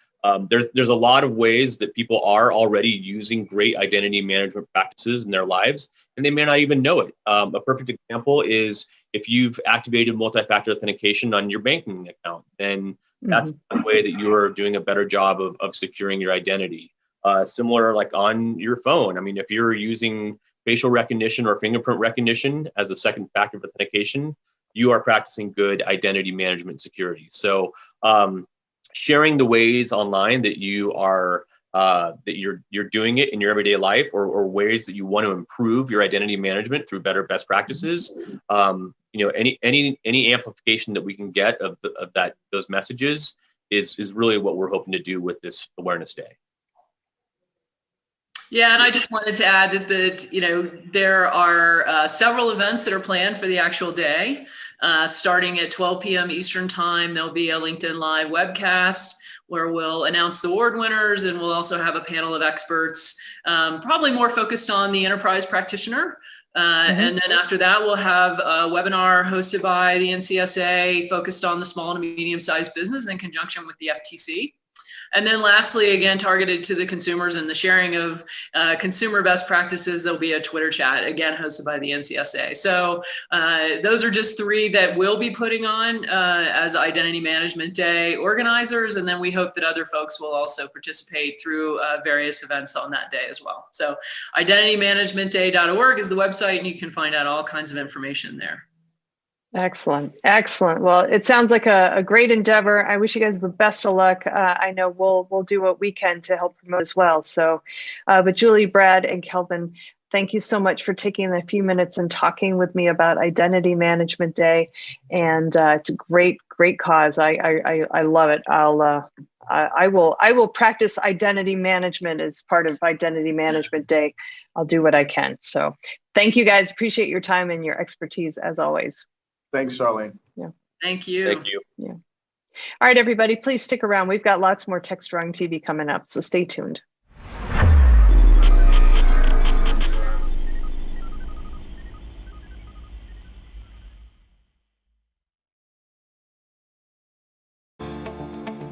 Speaker 14: there's a lot of ways that people are already using great identity management practices in their lives, and they may not even know it. A perfect example is if you've activated multi-factor authentication on your banking account, then that's one way that you're doing a better job of securing your identity. Similar, like on your phone. I mean, if you're using facial recognition or fingerprint recognition as a second factor of authentication, you are practicing good identity management security. So sharing the ways online that you are you're doing it in your everyday life, or ways that you want to improve your identity management through better best practices. Any amplification that we can get of those messages is really what we're hoping to do with this Awareness Day.
Speaker 13: Yeah, and I just wanted to add that there are several events that are planned for the actual day. Starting at 12 p.m. Eastern time, there'll be a LinkedIn Live webcast where we'll announce the award winners, and we'll also have a panel of experts, probably more focused on the enterprise practitioner. And then after that, we'll have a webinar hosted by the NCSA focused on the small and medium-sized business in conjunction with the FTC. And then lastly, again, targeted to the consumers and the sharing of consumer best practices, there'll be a Twitter chat, again, hosted by the NCSA. So those are just 3 that we'll be putting on as Identity Management Day organizers. And then we hope that other folks will also participate through various events on that day as well. So identitymanagementday.org is the website, and you can find out all kinds of information there.
Speaker 1: Excellent. Excellent. Well, it sounds like a great endeavor. I wish you guys the best of luck. I know we'll do what we can to help promote as well. So, but Julie, Brad, and Kelvin, thank you so much for taking a few minutes and talking with me about Identity Management Day. And it's a great cause. I love it. I will practice identity management as part of Identity Management Day. I'll do what I can. So thank you guys. Appreciate your time and your expertise as always.
Speaker 15: Thanks, Charlene.
Speaker 1: Yeah.
Speaker 13: Thank you.
Speaker 14: Thank you.
Speaker 1: Yeah. All right, everybody, please stick around. We've got lots more TechStrong TV coming up, so stay tuned.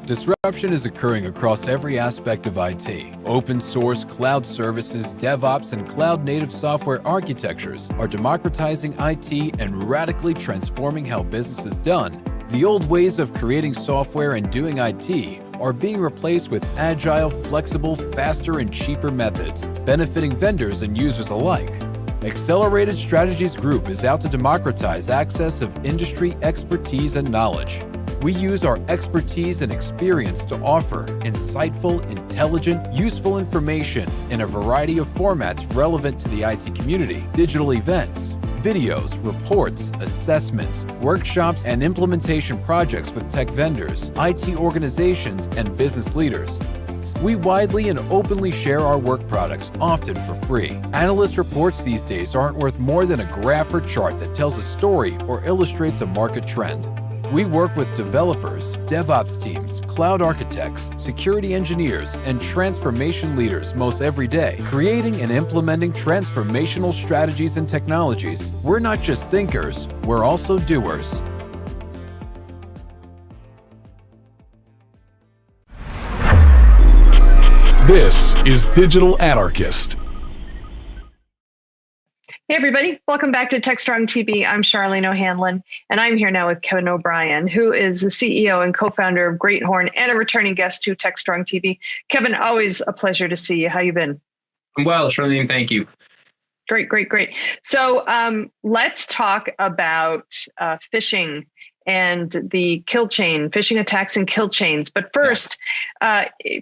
Speaker 16: Disruption is occurring across every aspect of IT. Open source, cloud services, DevOps, and cloud-native software architectures are democratizing IT and radically transforming how business is done. The old ways of creating software and doing IT are being replaced with agile, flexible, faster, and cheaper methods, benefiting vendors and users alike. Accelerated Strategies Group is out to democratize access of industry expertise and knowledge. We use our expertise and experience to offer insightful, intelligent, useful information in a variety of formats relevant to the IT community, digital events, videos, reports, assessments, workshops, and implementation projects with tech vendors, IT organizations, and business leaders. We widely and openly share our work products, often for free. Analyst reports these days aren't worth more than a graph or chart that tells a story or illustrates a market trend. We work with developers, DevOps teams, cloud architects, security engineers, and transformation leaders most every day, creating and implementing transformational strategies and technologies. We're not just thinkers, we're also doers.
Speaker 3: This is Digital Anarchist.
Speaker 1: Hey, everybody. Welcome back to TechStrong TV. I'm Charlene O'Hanlon, and I'm here now with Kevin O'Brien, who is the CEO and co-founder of Great Horn and a returning guest to TechStrong TV. Kevin, always a pleasure to see you. How you been?
Speaker 17: I'm well, Charlene. Thank you.
Speaker 1: Great. So let's talk about phishing and the kill chain, phishing attacks and kill chains. But first,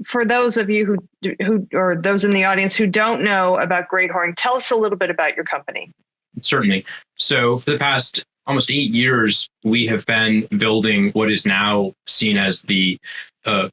Speaker 1: for those of you who or those in the audience who don't know about Great Horn, tell us a little bit about your company.
Speaker 17: Certainly. So for the past almost 8 years, we have been building what is now seen as the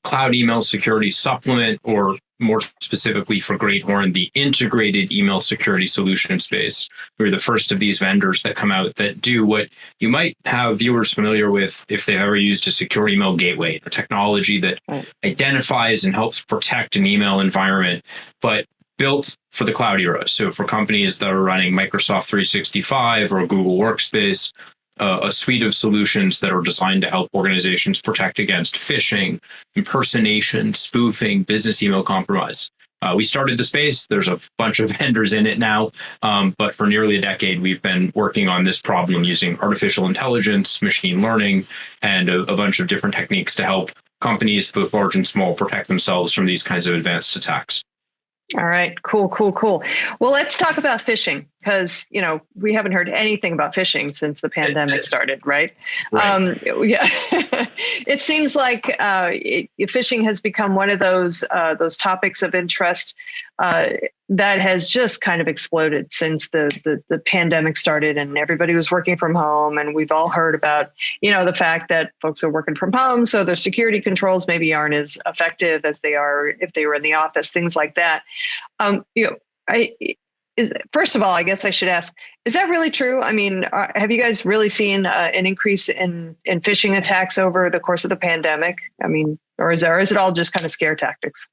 Speaker 17: cloud email security supplement, or more specifically for Great Horn, the integrated email security solution space. We're the first of these vendors that come out that do what you might have viewers familiar with if they've ever used a secure email gateway, a technology that identifies and helps protect an email environment, but built for the cloud era. So for companies that are running Microsoft 365 or Google Workspace, a suite of solutions that are designed to help organizations protect against phishing, impersonation, spoofing, business email compromise. We started the space. There's a bunch of vendors in it now, but for nearly a decade, we've been working on this problem using artificial intelligence, machine learning, and a bunch of different techniques to help companies, both large and small, protect themselves from these kinds of advanced attacks.
Speaker 1: All right, cool. Well, let's talk about phishing, because we haven't heard anything about phishing since the pandemic started, right? Yeah, it seems like phishing has become one of those topics of interest that has just kind of exploded since the pandemic started, and everybody was working from home, and we've all heard about the fact that folks are working from home, so their security controls maybe aren't as effective as they are if they were in the office, things like that. First of all, I guess I should ask, is that really true? I mean, have you guys really seen an increase in phishing attacks over the course of the pandemic? I mean, or is it all just kind of scare tactics?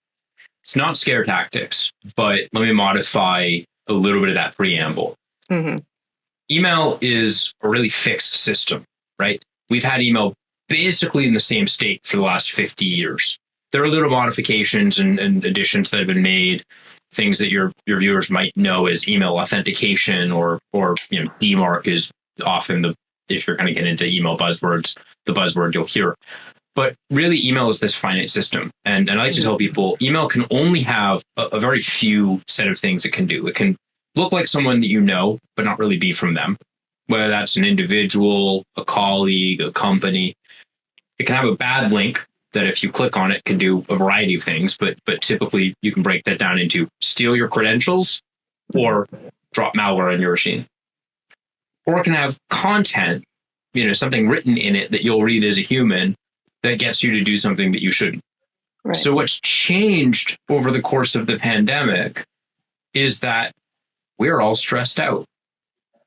Speaker 17: It's not scare tactics, but let me modify a little bit of that preamble.
Speaker 1: Mm-hmm.
Speaker 17: Email is a really fixed system, right? We've had email basically in the same state for the last 50 years. there are little modifications and additions that have been made, things that your viewers might know as email authentication or DMARC is often if you're going to get into email buzzwords, the buzzword you'll hear. But really, email is this finite system. And I like to tell people, email can only have a very few set of things it can do. It can look like someone that you know, but not really be from them. Whether that's an individual, a colleague, a company. It can have a bad link that if you click on it can do a variety of things, but typically you can break that down into steal your credentials or drop malware on your machine. Or it can have content, something written in it that you'll read as a human that gets you to do something that you shouldn't. Right. So what's changed over the course of the pandemic is that we're all stressed out.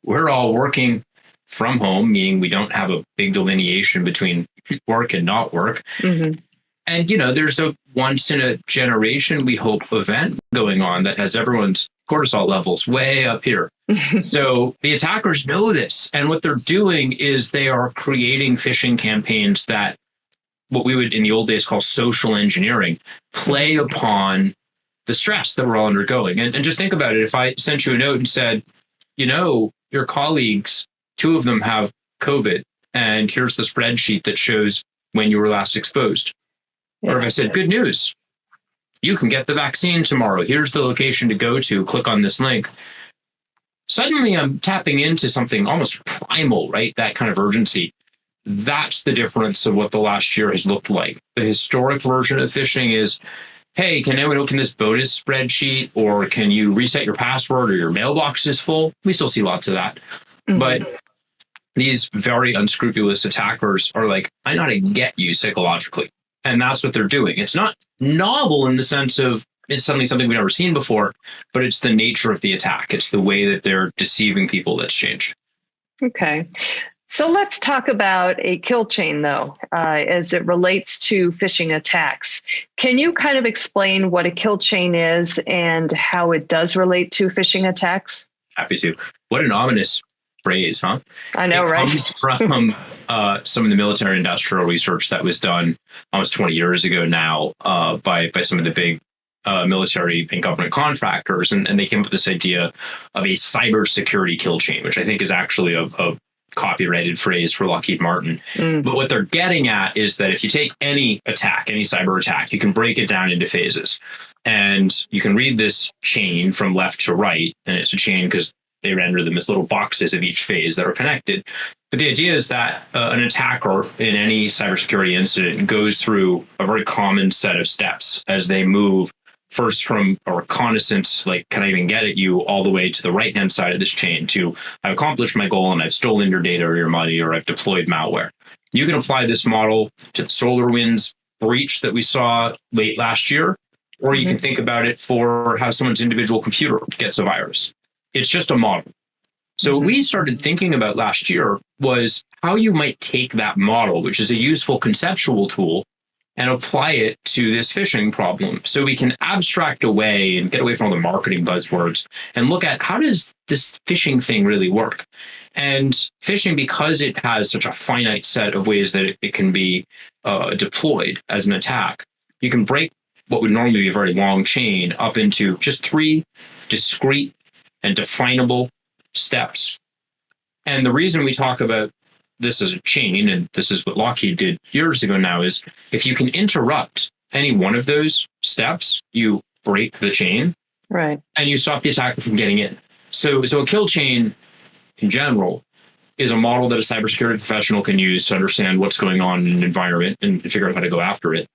Speaker 17: We're all working from home, meaning we don't have a big delineation between work and not work. Mm-hmm. And, there's a once in a generation, we hope, event going on that has everyone's cortisol levels way up here. So the attackers know this. And what they're doing is they are creating phishing campaigns that what we would in the old days call social engineering, play upon the stress that we're all undergoing. And just think about it. If I sent you a note and said, your colleagues, 2 of them have COVID, and here's the spreadsheet that shows when you were last exposed. Yeah. Or if I said, good news, you can get the vaccine tomorrow. Here's the location to go to. Click on this link. Suddenly I'm tapping into something almost primal, right? That kind of urgency. That's the difference of what the last year has looked like. The historic version of phishing is, hey, can anyone open this bonus spreadsheet? Or can you reset your password or your mailbox is full? We still see lots of that. Mm-hmm. But these very unscrupulous attackers are like, I know how to get you psychologically. And that's what they're doing. It's not novel in the sense of it's suddenly something we've never seen before, but it's the nature of the attack. It's the way that they're deceiving people that's changed.
Speaker 1: Okay. So let's talk about a kill chain, though, as it relates to phishing attacks. Can you kind of explain what a kill chain is and how it does relate to phishing attacks?
Speaker 17: Happy to. What an ominous phrase, huh?
Speaker 1: I know, right?
Speaker 17: It comes from some of the military industrial research that was done almost 20 years ago now by some of the big military and government contractors. And they came up with this idea of a cybersecurity kill chain, which I think is actually a copyrighted phrase for Lockheed Martin. But what they're getting at is that if you take any attack, any cyber attack, you can break it down into phases. And you can read this chain from left to right. And it's a chain because they render them as little boxes of each phase that are connected. But the idea is that an attacker in any cybersecurity incident goes through a very common set of steps as they move first from a reconnaissance, like, can I even get at you, all the way to the right-hand side of this chain to, I've accomplished my goal and I've stolen your data or your money or I've deployed malware. You can apply this model to the SolarWinds breach that we saw late last year, or you can think about it for how someone's individual computer gets a virus. It's just a model. So what we started thinking about last year was how you might take that model, which is a useful conceptual tool, and apply it to this phishing problem. So we can abstract away and get away from all the marketing buzzwords and look at how does this phishing thing really work? And phishing, because it has such a finite set of ways that it can be deployed as an attack, you can break what would normally be a very long chain up into just 3 discrete and definable steps. And the reason we talk about this as a chain, and this is what Lockheed did years ago now, is if you can interrupt any one of those steps, you break the chain,
Speaker 1: right? And
Speaker 17: you stop the attacker from getting in. So a kill chain in general is a model that a cybersecurity professional can use to understand what's going on in an environment and figure out how to go after it.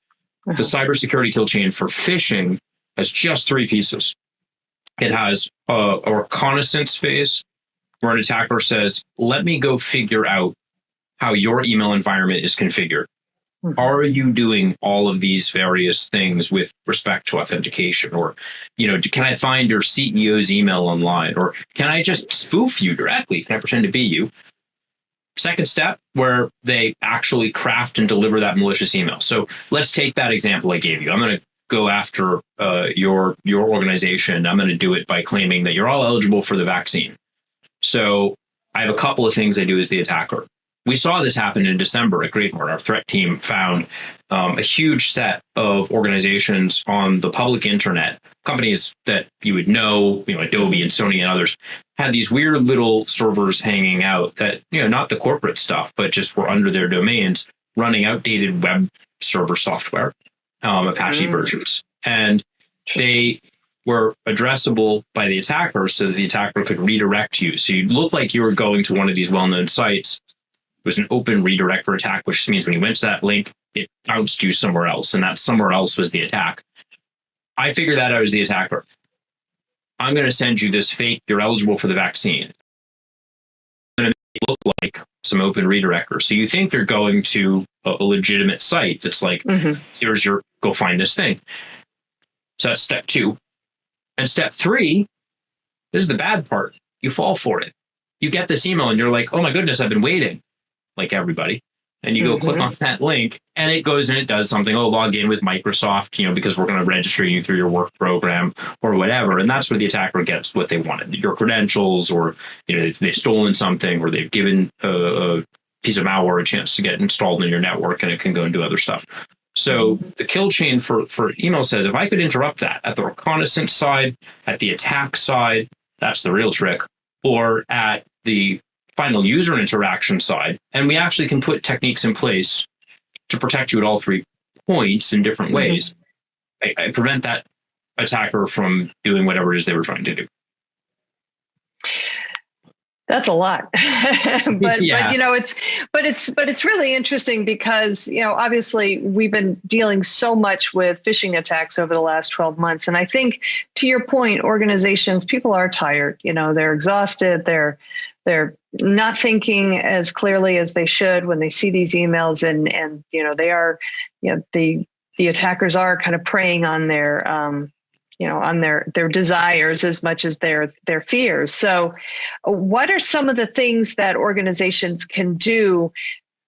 Speaker 17: The cybersecurity kill chain for phishing has just 3 pieces. It has a reconnaissance phase where an attacker says, let me go figure out how your email environment is configured. Are you doing all of these various things with respect to authentication? Or, can I find your CEO's email online? Or can I just spoof you directly? Can I pretend to be you? Second step, where they actually craft and deliver that malicious email. So let's take that example I gave you. I'm going to go after your organization. I'm going to do it by claiming that you're all eligible for the vaccine. So I have a couple of things I do as the attacker. we saw this happen in December at Greatmore. Our threat team found a huge set of organizations on the public internet, companies that you would know, Adobe and Sony and others, had these weird little servers hanging out that, not the corporate stuff, but just were under their domains, running outdated web server software, Apache versions. And they were addressable by the attacker so that the attacker could redirect you. So you'd look like you were going to one of these well-known sites. It was an open redirector attack, which means when you went to that link, it bounced you somewhere else, and that somewhere else was the attack. I figured that out as the attacker. I'm going to send you this fake, you're eligible for the vaccine. I'm going to make it look like some open redirector. So you think you're going to a legitimate site that's like, here's your, go find this thing. So that's step 2. And step 3, this is the bad part. You fall for it. You get this email and you're like, oh my goodness, I've been waiting, like everybody. And you go click on that link and it goes and it does something. Oh, log in with Microsoft, because we're going to register you through your work program or whatever. And that's where the attacker gets what they wanted, your credentials, or, they've stolen something, or they've given a piece of malware a chance to get installed in your network, and it can go and do other stuff. So the kill chain for email says, if I could interrupt that at the reconnaissance side, at the attack side, that's the real trick, or at the final user interaction side, and we actually can put techniques in place to protect you at all 3 points in different ways. I prevent that attacker from doing whatever it is they were trying to do.
Speaker 1: That's a lot, but it's really interesting because obviously we've been dealing so much with phishing attacks over the last 12 months, and I think to your point, organizations, people are tired. They're exhausted. They're not thinking as clearly as they should when they see these emails, and they are, the attackers are kind of preying on their on their desires as much as their fears. So what are some of the things that organizations can do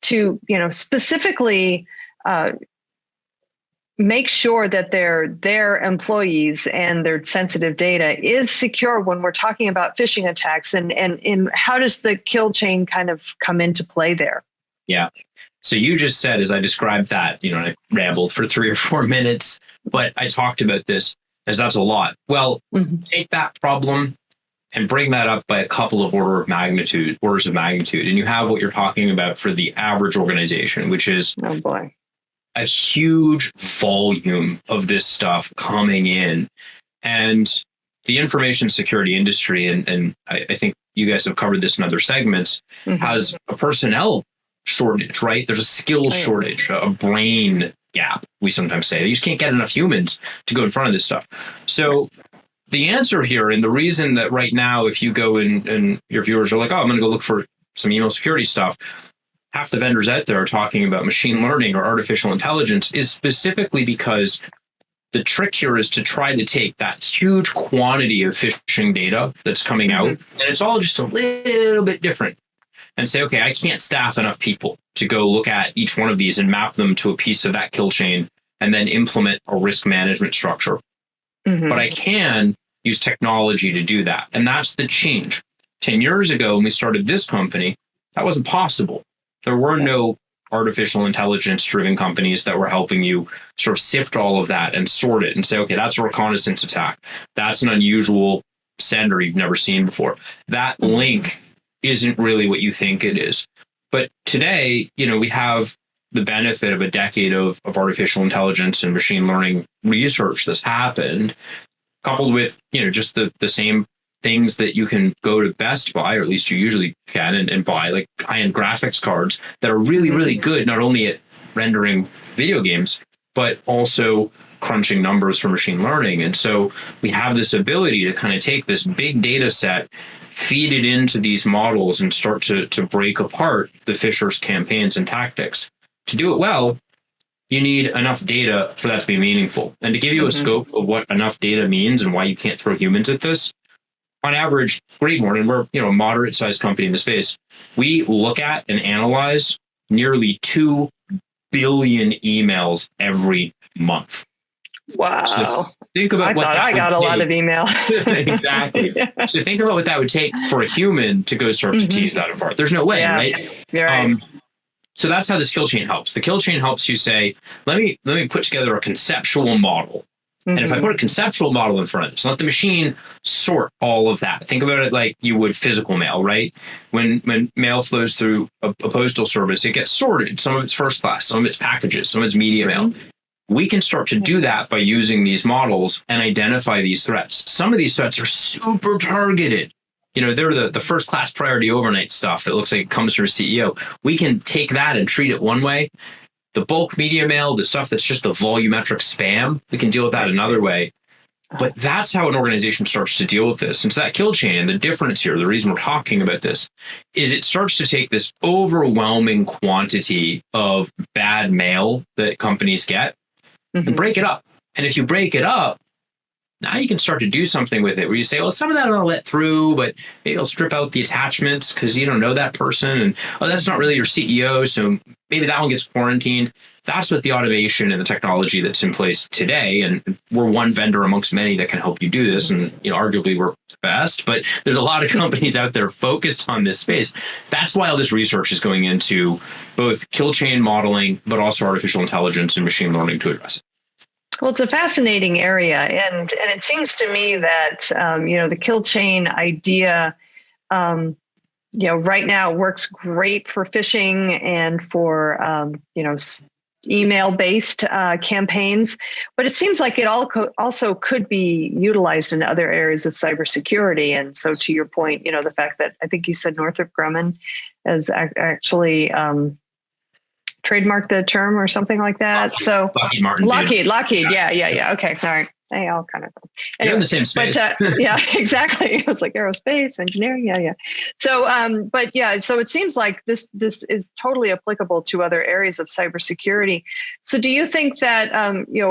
Speaker 1: to, specifically make sure that their employees and their sensitive data is secure when we're talking about phishing attacks, and how does the kill chain kind of come into play there?
Speaker 17: Yeah. So you just said, as I described that, I rambled for 3 or 4 minutes, but I talked about this as that's a lot. Well, take that problem and bring that up by a couple of orders of magnitude, and you have what you're talking about for the average organization, which is,
Speaker 1: oh boy,
Speaker 17: a huge volume of this stuff coming in. And the information security industry, and I think you guys have covered this in other segments, has a personnel shortage, right? There's a skills shortage, a brain gap, we sometimes say. You just can't get enough humans to go in front of this stuff. So the answer here, and the reason that right now, if you go and your viewers are like, oh, I'm going to go look for some email security stuff, half the vendors out there are talking about machine learning or artificial intelligence, is specifically because the trick here is to try to take that huge quantity of phishing data that's coming out, and it's all just a little bit different, and say, okay, I can't staff enough people to go look at each one of these and map them to a piece of that kill chain and then implement a risk management structure. But I can use technology to do that. And that's the change. 10 years ago, when we started this company, that wasn't possible. There were no artificial intelligence driven companies that were helping you sort of sift all of that and sort it and say, okay, that's a reconnaissance attack. That's an unusual sender you've never seen before. That link isn't really what you think it is. But today, we have the benefit of a decade of artificial intelligence and machine learning research that's happened, coupled with, just the same things that you can go to Best Buy, or at least you usually can, and buy, like high-end graphics cards that are really, really good, not only at rendering video games, but also crunching numbers for machine learning. And so we have this ability to kind of take this big data set, feed it into these models, and start to break apart the phishers' campaigns and tactics. To do it well, you need enough data for that to be meaningful. And to give you a scope of what enough data means and why you can't throw humans at this, on average, Greatmore, and we're a moderate-sized company in the space, we look at and analyze nearly 2 billion emails every month.
Speaker 1: Wow.
Speaker 17: So think about
Speaker 1: I got a lot of email.
Speaker 17: Exactly. So think about what that would take for a human to go start to tease that apart. There's no way, right?
Speaker 1: You're right.
Speaker 17: So that's how this kill chain helps. The kill chain helps you say, let me put together a conceptual model. And if I put a conceptual model in front of this, let the machine sort all of that. Think about it like you would physical mail, right? When mail flows through a postal service, it gets sorted. Some of it's first class, some of it's packages, some of it's media mail. We can start to do that by using these models and identify these threats. Some of these threats are super targeted. You know, they're the first class priority overnight stuff that looks like it comes from a CEO. We can take that and treat it one way. The bulk media mail, the stuff that's just the volumetric spam, we can deal with that another way. But that's how an organization starts to deal with this. And so that kill chain, and the difference here, the reason we're talking about this, is it starts to take this overwhelming quantity of bad mail that companies get and break it up. And if you break it up, now you can start to do something with it where you say, well, some of that I'll let through, but maybe I'll strip out the attachments because you don't know that person. And, oh, that's not really your CEO. So maybe that one gets quarantined. That's what the automation and the technology that's in place today. And we're one vendor amongst many that can help you do this. And, you know, arguably we're the best, but there's a lot of companies out there focused on this space. That's why all this research is going into both kill chain modeling, but also artificial intelligence and machine learning to address it.
Speaker 1: Well, it's a fascinating area, and it seems to me that the kill chain idea, right now works great for phishing and for email-based campaigns, but it seems like it also could be utilized in other areas of cybersecurity. And so, to your point, the fact that I think you said Northrop Grumman has actually trademark the term or something like that. Lockheed. Yeah. Okay. All right. They all kind of
Speaker 17: anyway, in the same space.
Speaker 1: But yeah, exactly. It was like aerospace engineering. Yeah. So, so it seems like this is totally applicable to other areas of cybersecurity. So do you think that,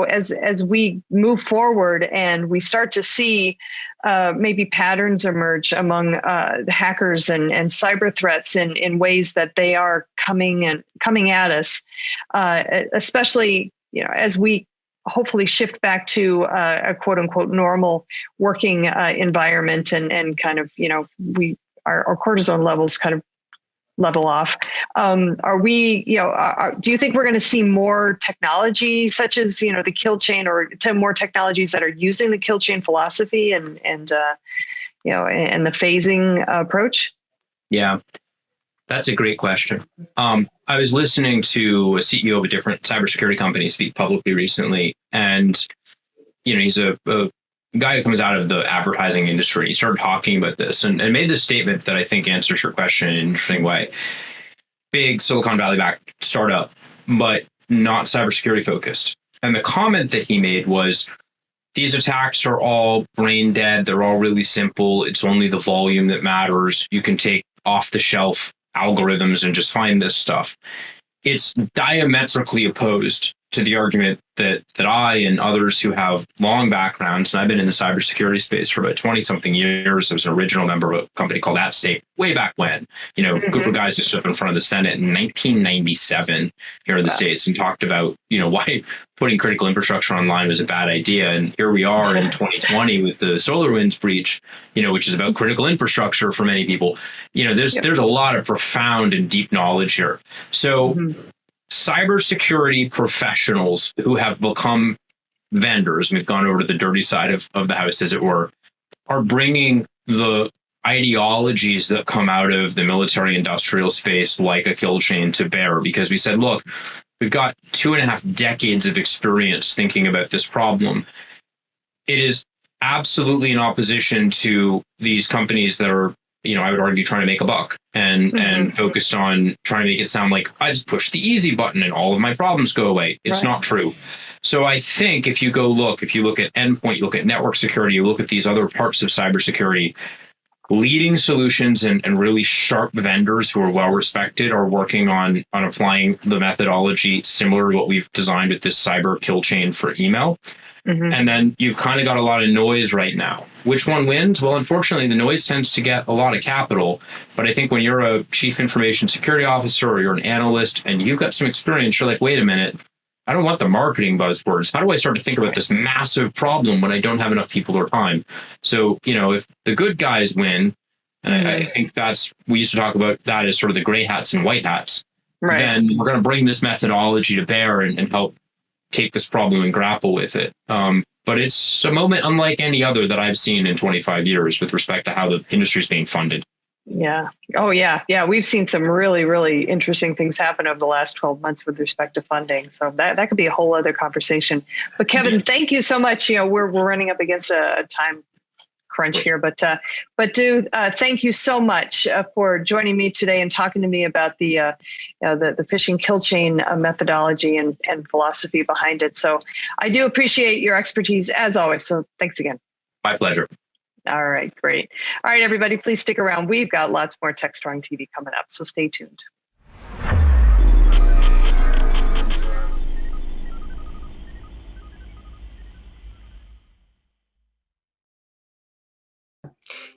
Speaker 1: as we move forward and we start to see maybe patterns emerge among hackers and cyber threats in ways that they are coming at us, especially, as we hopefully shift back to a quote unquote normal working environment and kind of, our cortisone levels kind of level off. Are we, do you think we're going to see more technology such as, the kill chain or more technologies that are using the kill chain philosophy and the phasing approach? Yeah.
Speaker 17: That's a great question. I was listening to a CEO of a different cybersecurity company speak publicly recently, and he's a guy who comes out of the advertising industry. He started talking about this and made this statement that I think answers your question in an interesting way. Big Silicon Valley backed startup, but not cybersecurity focused. And the comment that he made was, these attacks are all brain dead. They're all really simple. It's only the volume that matters. You can take off the shelf algorithms and just find this stuff. It's diametrically opposed to the argument that I and others who have long backgrounds, and I've been in the cybersecurity space for about 20-something years. I was an original member of a company called AtState way back when, a group of guys that stood up in front of the Senate in 1997 here in the States and talked about, why putting critical infrastructure online was a bad idea. And here we are in 2020 with the SolarWinds breach, which is about critical infrastructure for many people. There's a lot of profound and deep knowledge here. So cybersecurity professionals who have become vendors, and we've gone over to the dirty side of the house, as it were, are bringing the ideologies that come out of the military industrial space, like a kill chain, to bear, because we said, look, we've got 2.5 decades of experience thinking about this problem. It is absolutely in opposition to these companies that are, I would argue, trying to make a buck and focused on trying to make it sound like I just push the easy button and all of my problems go away. It's not true. So I think if you look at endpoint, you look at network security, you look at these other parts of cybersecurity, leading solutions and really sharp vendors who are well respected are working on applying the methodology similar to what we've designed with this cyber kill chain for email. And then you've kind of got a lot of noise right now. Which one wins? Well, unfortunately, the noise tends to get a lot of capital. But I think when you're a chief information security officer or you're an analyst and you've got some experience, you're like, wait a minute, I don't want the marketing buzzwords. How do I start to think about this massive problem when I don't have enough people or time? So, if the good guys win, and I think we used to talk about that as sort of the gray hats and white hats. then we're going to bring this methodology to bear and help take this problem and grapple with it. But it's a moment unlike any other that I've seen in 25 years with respect to how the industry is being funded.
Speaker 1: Yeah. Oh, yeah. Yeah. We've seen some really, really interesting things happen over the last 12 months with respect to funding. So that could be a whole other conversation. But Kevin, thank you so much. We're running up against a time crunch here, but thank you so much for joining me today and talking to me about the phishing kill chain methodology and philosophy behind it. So I do appreciate your expertise as always. So thanks again.
Speaker 17: My pleasure.
Speaker 1: All right, great. All right, everybody, please stick around. We've got lots more TechStrong TV coming up, so stay tuned.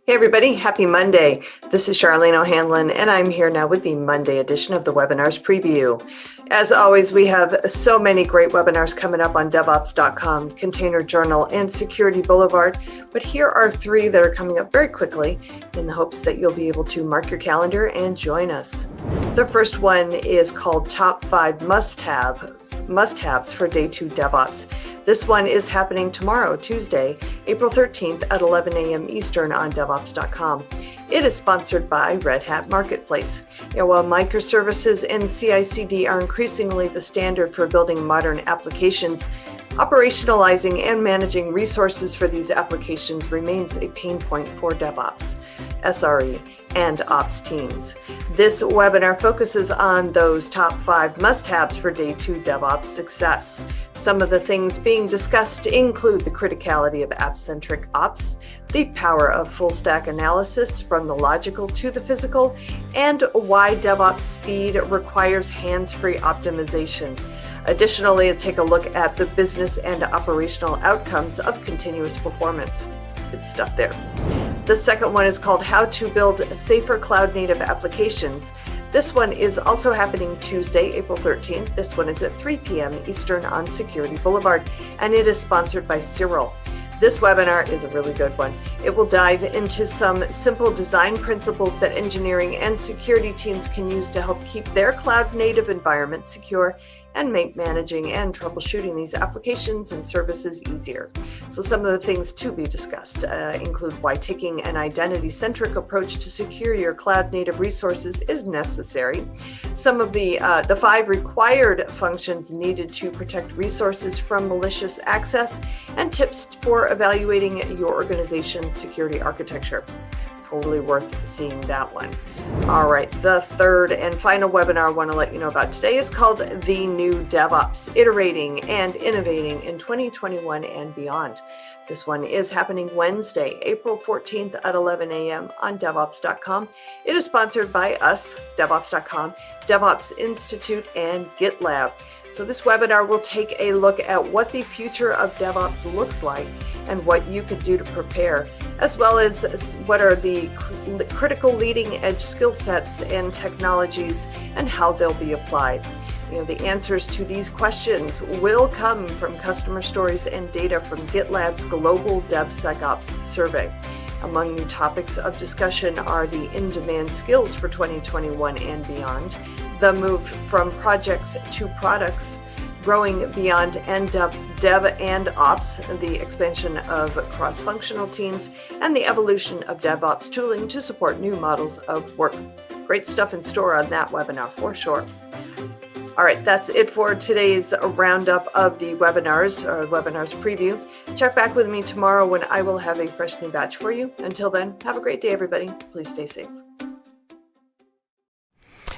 Speaker 1: Hey everybody, happy Monday. This is Charlene O'Hanlon, and I'm here now with the Monday edition of the Webinars Preview. As always, we have so many great webinars coming up on DevOps.com, Container Journal, and Security Boulevard, but here are 3 that are coming up very quickly in the hopes that you'll be able to mark your calendar and join us. The first one is called Top 5 Must-Haves for Day 2 DevOps. This one is happening tomorrow, Tuesday, April 13th at 11 a.m. Eastern on DevOps.com. It is sponsored by Red Hat Marketplace. While microservices and CI/CD are increasingly the standard for building modern applications, operationalizing and managing resources for these applications remains a pain point for DevOps, SRE, and Ops teams. This webinar focuses on those top 5 must-haves for Day 2 DevOps success. Some of the things being discussed include the criticality of app-centric ops, the power of full-stack analysis from the logical to the physical, and why DevOps speed requires hands-free optimization. Additionally, take a look at the business and operational outcomes of continuous performance. Good stuff there. The second one is called How to Build Safer Cloud-Native Applications. This one is also happening Tuesday, April 13th. This one is at 3 p.m. Eastern on Security Boulevard, and it is sponsored by Cyril. This webinar is a really good one. It will dive into some simple design principles that engineering and security teams can use to help keep their cloud-native environment secure and make managing and troubleshooting these applications and services easier. So some of the things to be discussed include why taking an identity-centric approach to secure your cloud-native resources is necessary, some of the 5 required functions needed to protect resources from malicious access, and tips for evaluating your organization's security architecture. Totally worth seeing that one. All right, the third and final webinar I want to let you know about today is called The New DevOps, Iterating and Innovating in 2021 and Beyond. This one is happening Wednesday, April 14th at 11 a.m. on DevOps.com. It is sponsored by us, DevOps.com, DevOps Institute, and GitLab. So this webinar will take a look at what the future of DevOps looks like and what you could do to prepare, as well as what are the critical leading edge skill sets and technologies and how they'll be applied. The answers to these questions will come from customer stories and data from GitLab's Global DevSecOps Survey. Among the topics of discussion are the in-demand skills for 2021 and beyond, the move from projects to products, growing beyond dev and ops, the expansion of cross-functional teams, and the evolution of DevOps tooling to support new models of work. Great stuff in store on that webinar for sure. All right, that's it for today's roundup of the webinars, or webinars preview. Check back with me tomorrow when I will have a fresh new batch for you. Until then, have a great day, everybody. Please stay safe.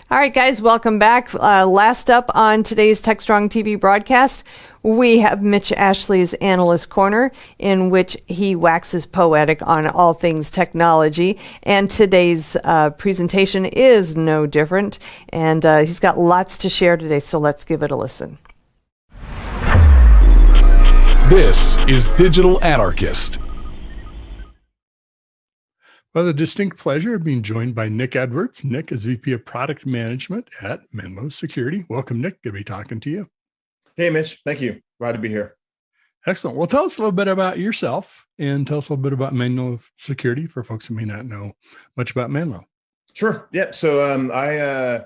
Speaker 1: All right, guys, welcome back. Last up on today's TechStrong TV broadcast, we have Mitch Ashley's Analyst Corner, in which he waxes poetic on all things technology. And today's presentation is no different. And he's got lots to share today, so let's give it a listen.
Speaker 3: This is Digital Anarchist.
Speaker 4: Well, the distinct pleasure of being joined by Nick Edwards. Nick is VP of Product Management at Menlo Security. Welcome, Nick. Good to be talking to you.
Speaker 18: Hey, Mitch. Thank you. Glad to be here.
Speaker 4: Excellent. Well, tell us a little bit about yourself and tell us a little bit about Menlo Security for folks who may not know much about Menlo.
Speaker 18: Sure. Yeah. So I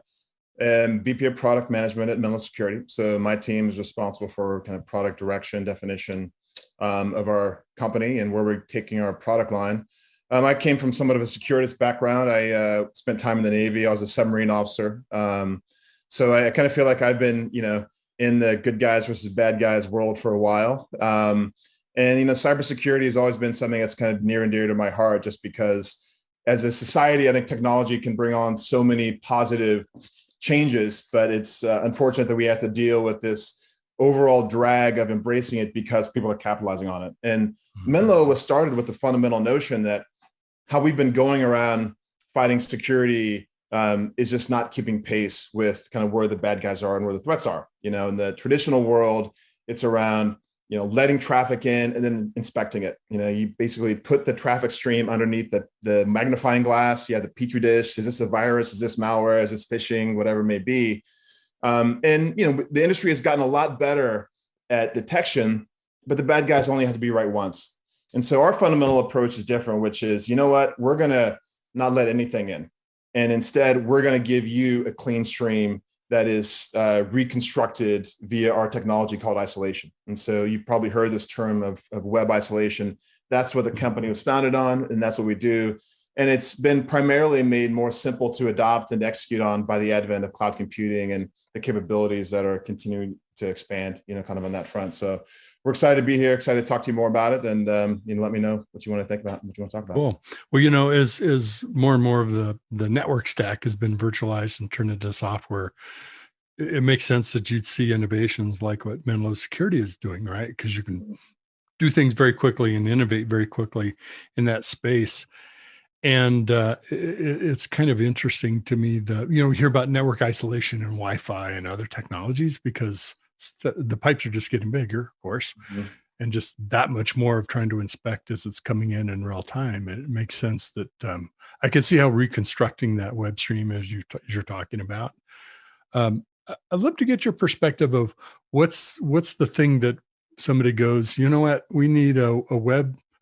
Speaker 18: VP of Product Management at Menlo Security. So my team is responsible for kind of product direction, definition of our company and where we're taking our product line. I came from somewhat of a security background. I spent time in the Navy. I was a submarine officer. So I kind of feel like I've been, in the good guys versus bad guys world for a while. And, cybersecurity has always been something that's kind of near and dear to my heart, just because as a society, I think technology can bring on so many positive changes, but it's unfortunate that we have to deal with this overall drag of embracing it because people are capitalizing on it. And Menlo was started with the fundamental notion that how we've been going around fighting security is just not keeping pace with kind of where the bad guys are and where the threats are. In the traditional world, it's around letting traffic in and then inspecting it. You basically put the traffic stream underneath the magnifying glass. You have the petri dish. Is this a virus? Is this malware? Is this phishing? Whatever it may be. The industry has gotten a lot better at detection, but the bad guys only have to be right once. And so our fundamental approach is different, which is, we're going to not let anything in. And instead, we're going to give you a clean stream that is reconstructed via our technology called isolation. And so you've probably heard this term of web isolation. That's what the company was founded on, and that's what we do. And it's been primarily made more simple to adopt and execute on by the advent of cloud computing and the capabilities that are continuing to expand, kind of on that front. So we're excited to be here, excited to talk to you more about it, and let me know what you want to think about, what you want to talk about.
Speaker 19: Cool. Well, as more and more of the network stack has been virtualized and turned into software, it makes sense that you'd see innovations like what Menlo Security is doing, right? Because you can do things very quickly and innovate very quickly in that space. And it's kind of interesting to me that, we hear about network isolation and Wi-Fi and other technologies because the pipes are just getting bigger, of course, and just that much more of trying to inspect as it's coming in real time. It makes sense that I can see how reconstructing that web stream as you're talking about. I'd love to get your perspective of what's the thing that somebody goes, you know what, we need a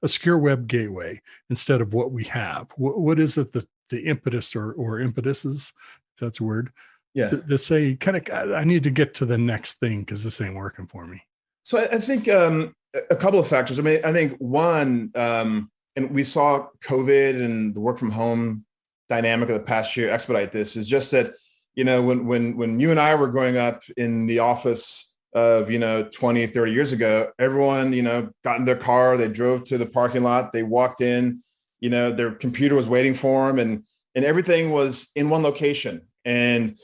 Speaker 19: secure web gateway instead of what we have. What is it that the impetus or impetuses, if that's a word, to say kind of, I need to get to the next thing because this ain't working for me?
Speaker 18: So I think a couple of factors. I mean, I think one, and we saw COVID and the work from home dynamic of the past year expedite this, is just that, when you and I were growing up in the office of, 20, 30 years ago, everyone, got in their car, they drove to the parking lot, they walked in, their computer was waiting for them, and everything was in one location. And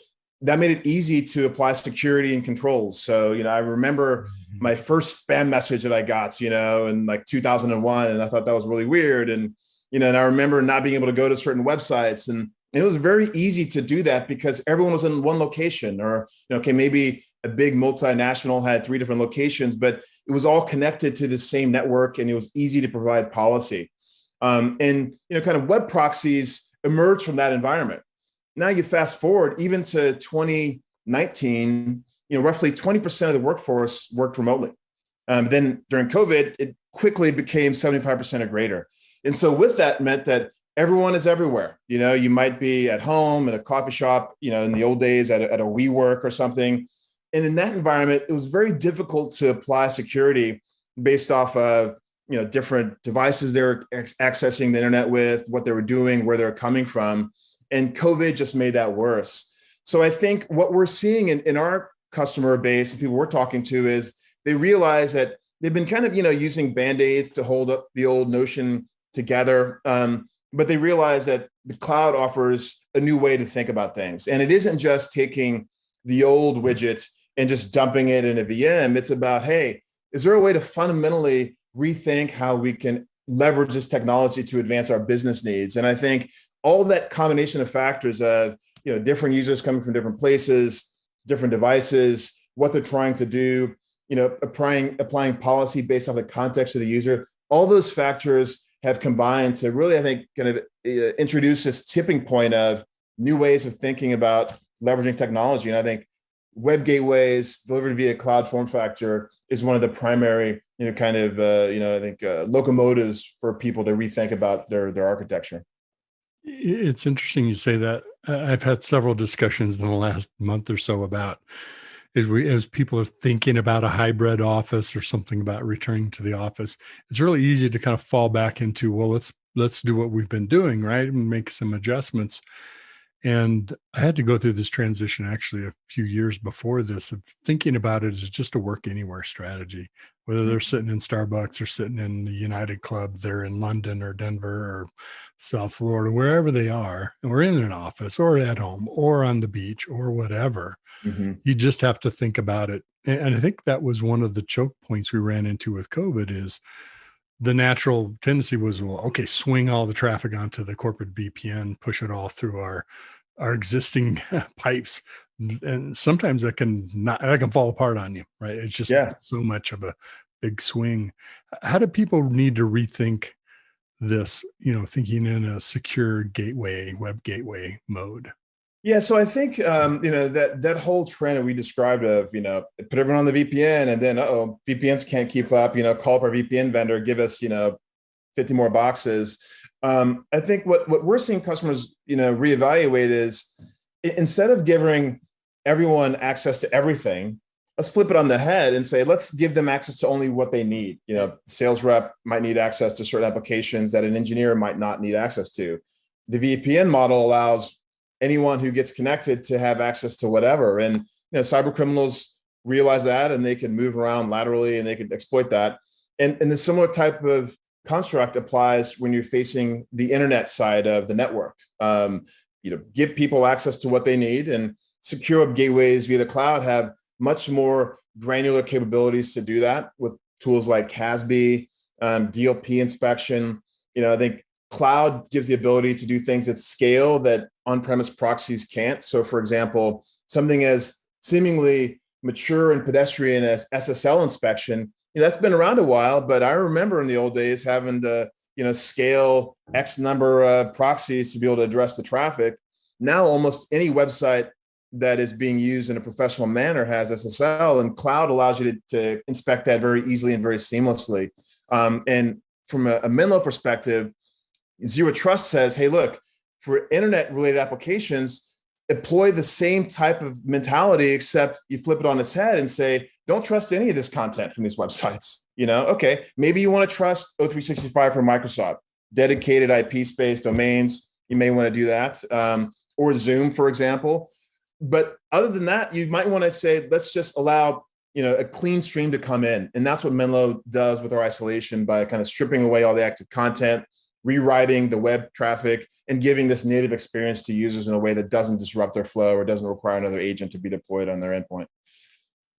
Speaker 18: that made it easy to apply security and controls. So, I remember my first spam message that I got, in like 2001, and I thought that was really weird. And, and I remember not being able to go to certain websites, and it was very easy to do that because everyone was in one location, or, maybe a big multinational had 3 different locations, but it was all connected to the same network and it was easy to provide policy. And, kind of web proxies emerged from that environment. Now you fast forward even to 2019, roughly 20% of the workforce worked remotely. Then during COVID, it quickly became 75% or greater. And so with that meant that everyone is everywhere. You might be at home, at a coffee shop, in the old days at a WeWork or something. And in that environment, it was very difficult to apply security based off of, different devices they were accessing the internet with, what they were doing, where they were coming from. And COVID just made that worse. So I think what we're seeing in our customer base and people we're talking to is they realize that they've been kind of, using Band-Aids to hold up the old notion together. But they realize that the cloud offers a new way to think about things. And it isn't just taking the old widget and just dumping it in a VM. It's about, hey, is there a way to fundamentally rethink how we can leverage this technology to advance our business needs? And I think all that combination of factors of, different users coming from different places, different devices, what they're trying to do, applying policy based on the context of the user, all those factors have combined to really, I think, kind of introduce this tipping point of new ways of thinking about leveraging technology. And I think web gateways delivered via cloud form factor is one of the primary, locomotives for people to rethink about their architecture.
Speaker 19: It's interesting you say that. I've had several discussions in the last month or so about as people are thinking about a hybrid office or something about returning to the office. It's really easy to kind of fall back into, well, let's do what we've been doing, right, and make some adjustments. And I had to go through this transition actually a few years before this of thinking about it as just a work anywhere strategy, whether they're sitting in Starbucks or sitting in the United Club, they're in London or Denver or South Florida, wherever they are, and we're in an office or at home or on the beach or whatever. You just have to think about it. And I think that was one of the choke points we ran into with COVID is the natural tendency was, well, okay, swing all the traffic onto the corporate VPN, push it all through our existing pipes. And sometimes that can fall apart on you, right? It's just so much of a big swing. How do people need to rethink this, thinking in a secure gateway, web gateway mode?
Speaker 18: Yeah, so I think that whole trend that we described of put everyone on the VPN and then VPNs can't keep up. Call up our VPN vendor, give us 50 more boxes. I think what we're seeing customers reevaluate is instead of giving everyone access to everything, let's flip it on the head and say let's give them access to only what they need. Sales rep might need access to certain applications that an engineer might not need access to. The VPN model allows anyone who gets connected to have access to whatever. And cyber criminals realize that and they can move around laterally and they can exploit that. And the similar type of construct applies when you're facing the internet side of the network. Give people access to what they need, and secure web gateways via the cloud have much more granular capabilities to do that with tools like CASB, DLP inspection. I think cloud gives the ability to do things at scale that on-premise proxies can't. So for example, something as seemingly mature and pedestrian as SSL inspection, that's been around a while, but I remember in the old days having to, scale X number of proxies to be able to address the traffic. Now almost any website that is being used in a professional manner has SSL, and cloud allows you to inspect that very easily and very seamlessly. And from a Menlo perspective, Zero Trust says, hey, look, for internet-related applications, employ the same type of mentality, except you flip it on its head and say, don't trust any of this content from these websites. Okay, maybe you want to trust O365 from Microsoft, dedicated IP space domains. You may want to do that, or Zoom, for example. But other than that, you might want to say, let's just allow a clean stream to come in. And that's what Menlo does with our isolation by kind of stripping away all the active content, rewriting the web traffic, and giving this native experience to users in a way that doesn't disrupt their flow or doesn't require another agent to be deployed on their endpoint.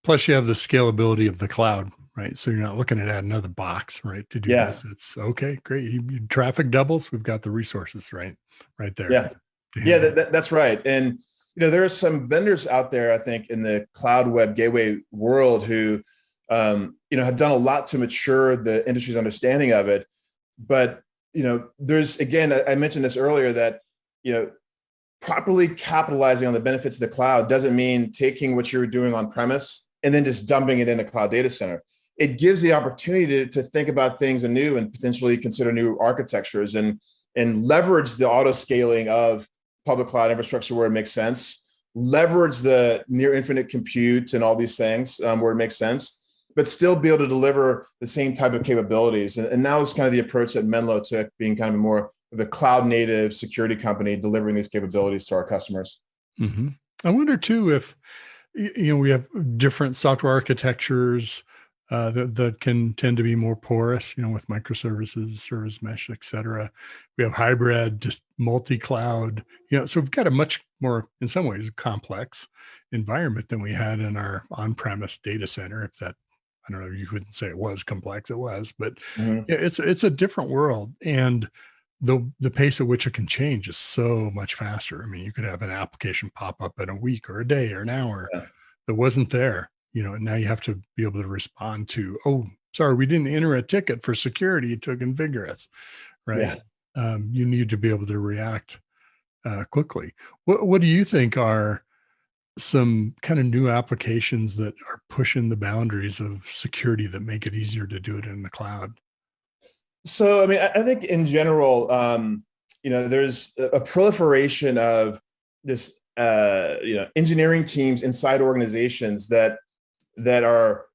Speaker 19: Plus, you have the scalability of the cloud, right? So you're not looking at add another box, right, to do this. It's okay, great. Traffic doubles, we've got the resources right there.
Speaker 18: That's right. And there are some vendors out there, I think, in the cloud web gateway world who have done a lot to mature the industry's understanding of it. But there's, again, I mentioned this earlier, that properly capitalizing on the benefits of the cloud doesn't mean taking what you're doing on premise and then just dumping it in a cloud data center. It gives the opportunity to think about things anew and potentially consider new architectures and leverage the auto scaling of public cloud infrastructure where it makes sense, leverage the near infinite compute and all these things where it makes sense, but still be able to deliver the same type of capabilities. And that was kind of the approach that Menlo took, being kind of more of a cloud native security company delivering these capabilities to our customers.
Speaker 19: Mm-hmm. I wonder too if we have different software architectures that can tend to be more porous, with microservices, service mesh, et cetera. We have hybrid, just multi-cloud, so we've got a much more, in some ways, complex environment than we had in our on-premise data center. If that, I don't know, you wouldn't say it was complex, it was, but it's a different world. And the pace at which it can change is so much faster. I mean, you could have an application pop up in a week or a day or an hour that wasn't there, and now you have to be able to respond to, oh, sorry, we didn't enter a ticket for security to configure us, right? You need to be able to react quickly. What do you think are some kind of new applications that are pushing the boundaries of security that make it easier to do it in the cloud?
Speaker 18: So, I mean, I think in general, there's a proliferation of engineering teams inside organizations that are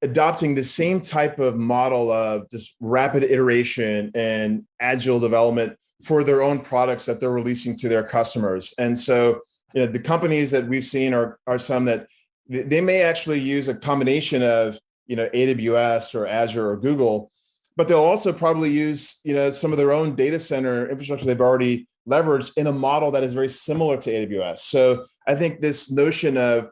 Speaker 18: adopting the same type of model of just rapid iteration and agile development for their own products that they're releasing to their customers. And so the companies that we've seen are some that they may actually use a combination of AWS or Azure or Google, but they'll also probably use some of their own data center infrastructure they've already leveraged in a model that is very similar to AWS. So I think this notion of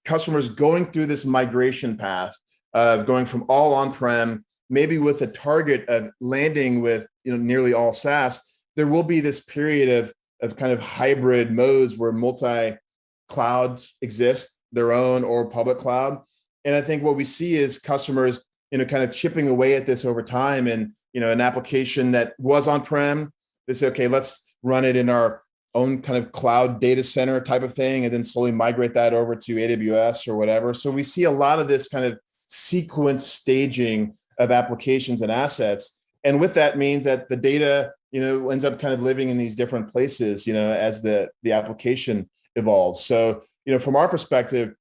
Speaker 18: customers going through this migration path of going from all on-prem, maybe with a target of landing with nearly all SaaS, there will be this period of kind of hybrid modes where multi-clouds exist, their own or public cloud. And I think what we see is customers kind of chipping away at this over time, and an application that was on-prem, they say, okay, let's run it in our own kind of cloud data center type of thing, and then slowly migrate that over to AWS or whatever. So we see a lot of this kind of sequence staging of applications and assets. And with that means that the data, ends up kind of living in these different places, as the application evolves. So, from our perspective,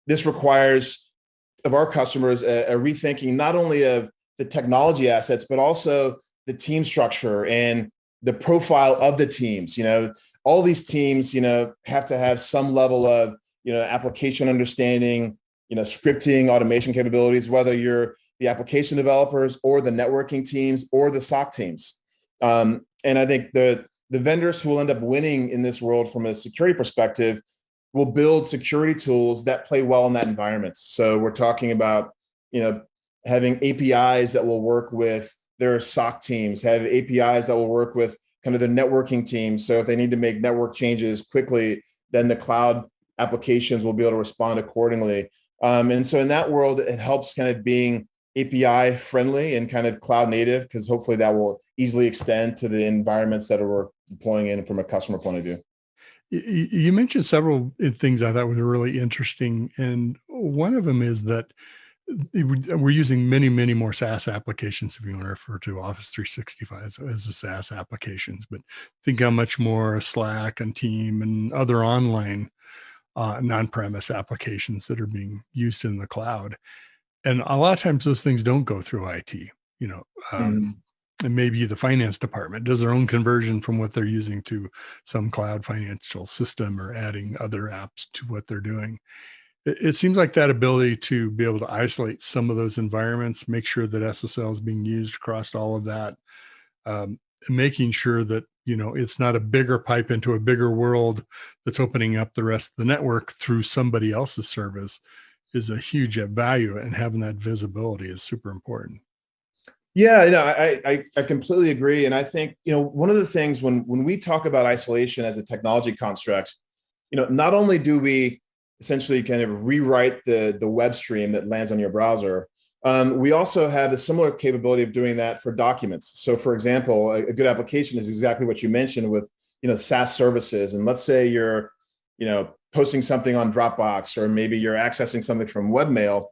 Speaker 18: this requires of our customers a rethinking not only of the technology assets, but also the team structure and the profile of the teams. All these teams, have to have some level of, application understanding, scripting, automation capabilities, whether you're the application developers or the networking teams or the SOC teams. And I think the vendors who will end up winning in this world from a security perspective will build security tools that play well in that environment. So we're talking about, having APIs that will work with their SOC teams, have APIs that will work with kind of the networking teams. So if they need to make network changes quickly, then the cloud applications will be able to respond accordingly. And so in that world, it helps kind of being API friendly and kind of cloud native, because hopefully that will easily extend to the environments that we're deploying in from a customer point of view.
Speaker 19: You mentioned several things I thought were really interesting. And one of them is that we're using many, many more SaaS applications, if you want to refer to Office 365 as the SaaS applications. But think how much more Slack and Team and other online non-premise applications that are being used in the cloud. And a lot of times those things don't go through IT, and maybe the finance department does their own conversion from what they're using to some cloud financial system or adding other apps to what they're doing. It seems like that ability to be able to isolate some of those environments, make sure that SSL is being used across all of that, making sure that, it's not a bigger pipe into a bigger world that's opening up the rest of the network through somebody else's service is a huge value, and having that visibility is super important.
Speaker 18: Yeah, I completely agree. And I think, one of the things when we talk about isolation as a technology construct, not only do we essentially kind of rewrite the web stream that lands on your browser, we also have a similar capability of doing that for documents. So for example, a good application is exactly what you mentioned with, SaaS services. And let's say you're, posting something on Dropbox, or maybe you're accessing something from webmail.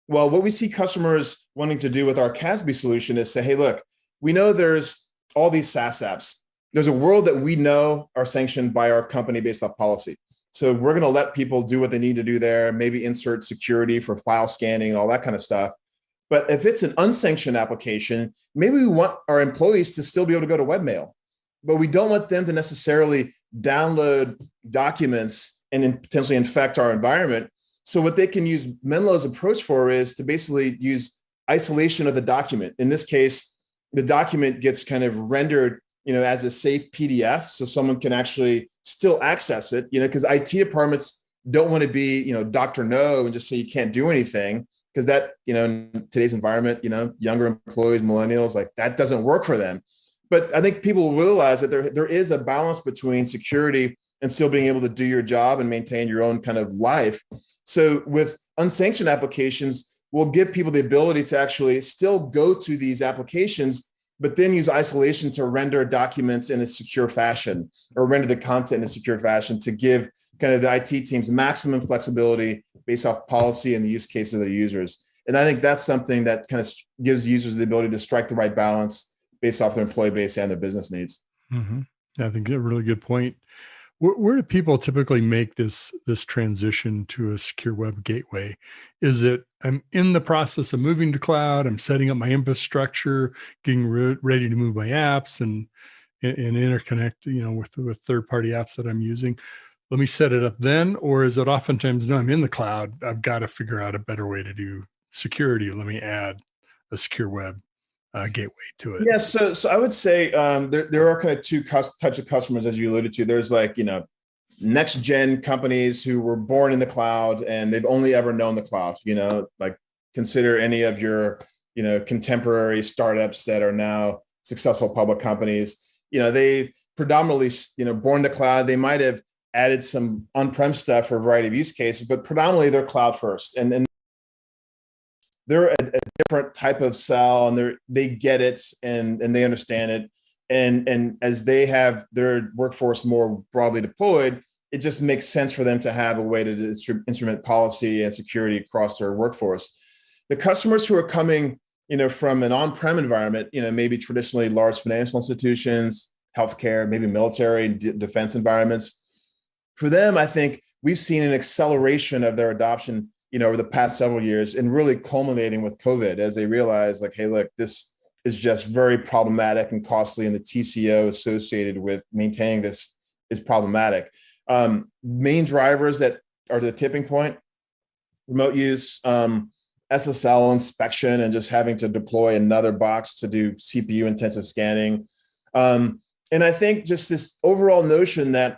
Speaker 18: Well, what we see customers wanting to do with our CASB solution is say, hey, look, we know there's all these SaaS apps. There's a world that we know are sanctioned by our company based off policy. So we're going to let people do what they need to do there, maybe insert security for file scanning and all that kind of stuff. But if it's an unsanctioned application, maybe we want our employees to still be able to go to webmail, but we don't want them to necessarily download documents and then potentially infect our environment. So what they can use Menlo's approach for is to basically use isolation of the document. In this case, the document gets kind of rendered, as a safe PDF, so someone can actually still access it, because IT departments don't want to be, Dr. No and just say you can't do anything, because that, in today's environment, younger employees, millennials, like that doesn't work for them. But I think people realize that there is a balance between security and still being able to do your job and maintain your own kind of life. So with unsanctioned applications, we'll give people the ability to actually still go to these applications, but then use isolation to render documents in a secure fashion, or render the content in a secure fashion, to give kind of the IT teams maximum flexibility based off policy and the use case of their users. And I think that's something that kind of gives users the ability to strike the right balance based off their employee base and their business needs.
Speaker 19: Mm-hmm. I think a really good point. Where do people typically make this transition to a secure web gateway? Is it I'm in the process of moving to cloud, I'm setting up my infrastructure, getting ready to move my apps and interconnect, with third-party apps that I'm using. Let me set it up then, or is it oftentimes, no, I'm in the cloud, I've got to figure out a better way to do security. Let me add a secure web gateway to it.
Speaker 18: Yeah, so I would say there are kind of two types of customers, as you alluded to. There's like, next gen companies who were born in the cloud and they've only ever known the cloud. Like consider any of your contemporary startups that are now successful public companies. They predominantly born in the cloud. They might have added some on-prem stuff for a variety of use cases, but predominantly they're cloud first, and they're a different type of sell, and they get it and they understand it. And as they have their workforce more broadly deployed, it just makes sense for them to have a way to instrument policy and security across their workforce. The customers who are coming, from an on-prem environment, maybe traditionally large financial institutions, healthcare, maybe military and defense environments, for them, I think we've seen an acceleration of their adoption over the past several years, and really culminating with COVID, as they realize, like, hey, look, this is just very problematic and costly, and the TCO associated with maintaining this is problematic. Main drivers that are the tipping point: remote use, SSL inspection, and just having to deploy another box to do CPU intensive scanning. And I think just this overall notion that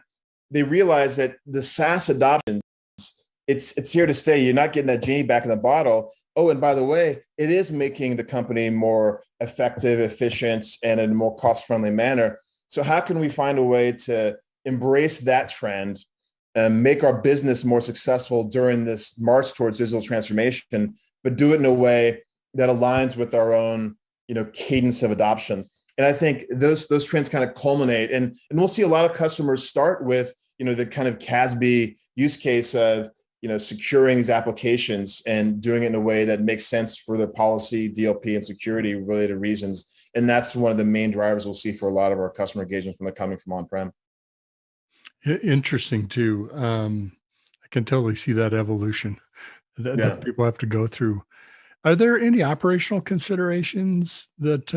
Speaker 18: they realize that the SaaS adoption, it's here to stay. You're not getting that genie back in the bottle. Oh, and by the way, it is making the company more effective, efficient, and in a more cost-friendly manner. So how can we find a way to embrace that trend and make our business more successful during this march towards digital transformation, but do it in a way that aligns with our own, cadence of adoption? And I think those trends kind of culminate, and we'll see a lot of customers start with, the kind of CASB use case of, securing these applications and doing it in a way that makes sense for their policy, DLP, and security related reasons. And that's one of the main drivers we'll see for a lot of our customer engagements when they're coming from on-prem.
Speaker 19: Interesting too. I can totally see that evolution that people have to go through. Are there any operational considerations that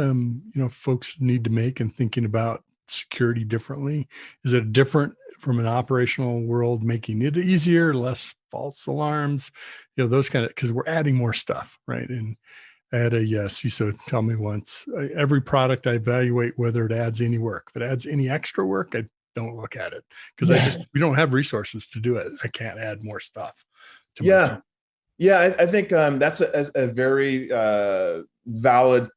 Speaker 19: folks need to make in thinking about security differently? Is it different from an operational world, making it easier, less false alarms, those kind of, because we're adding more stuff, right? And I had a CISO tell me once, every product I evaluate whether it adds any work. If it adds any extra work, I don't look at it, because we don't have resources to do it. I can't add more stuff.
Speaker 18: I think that's a very valid,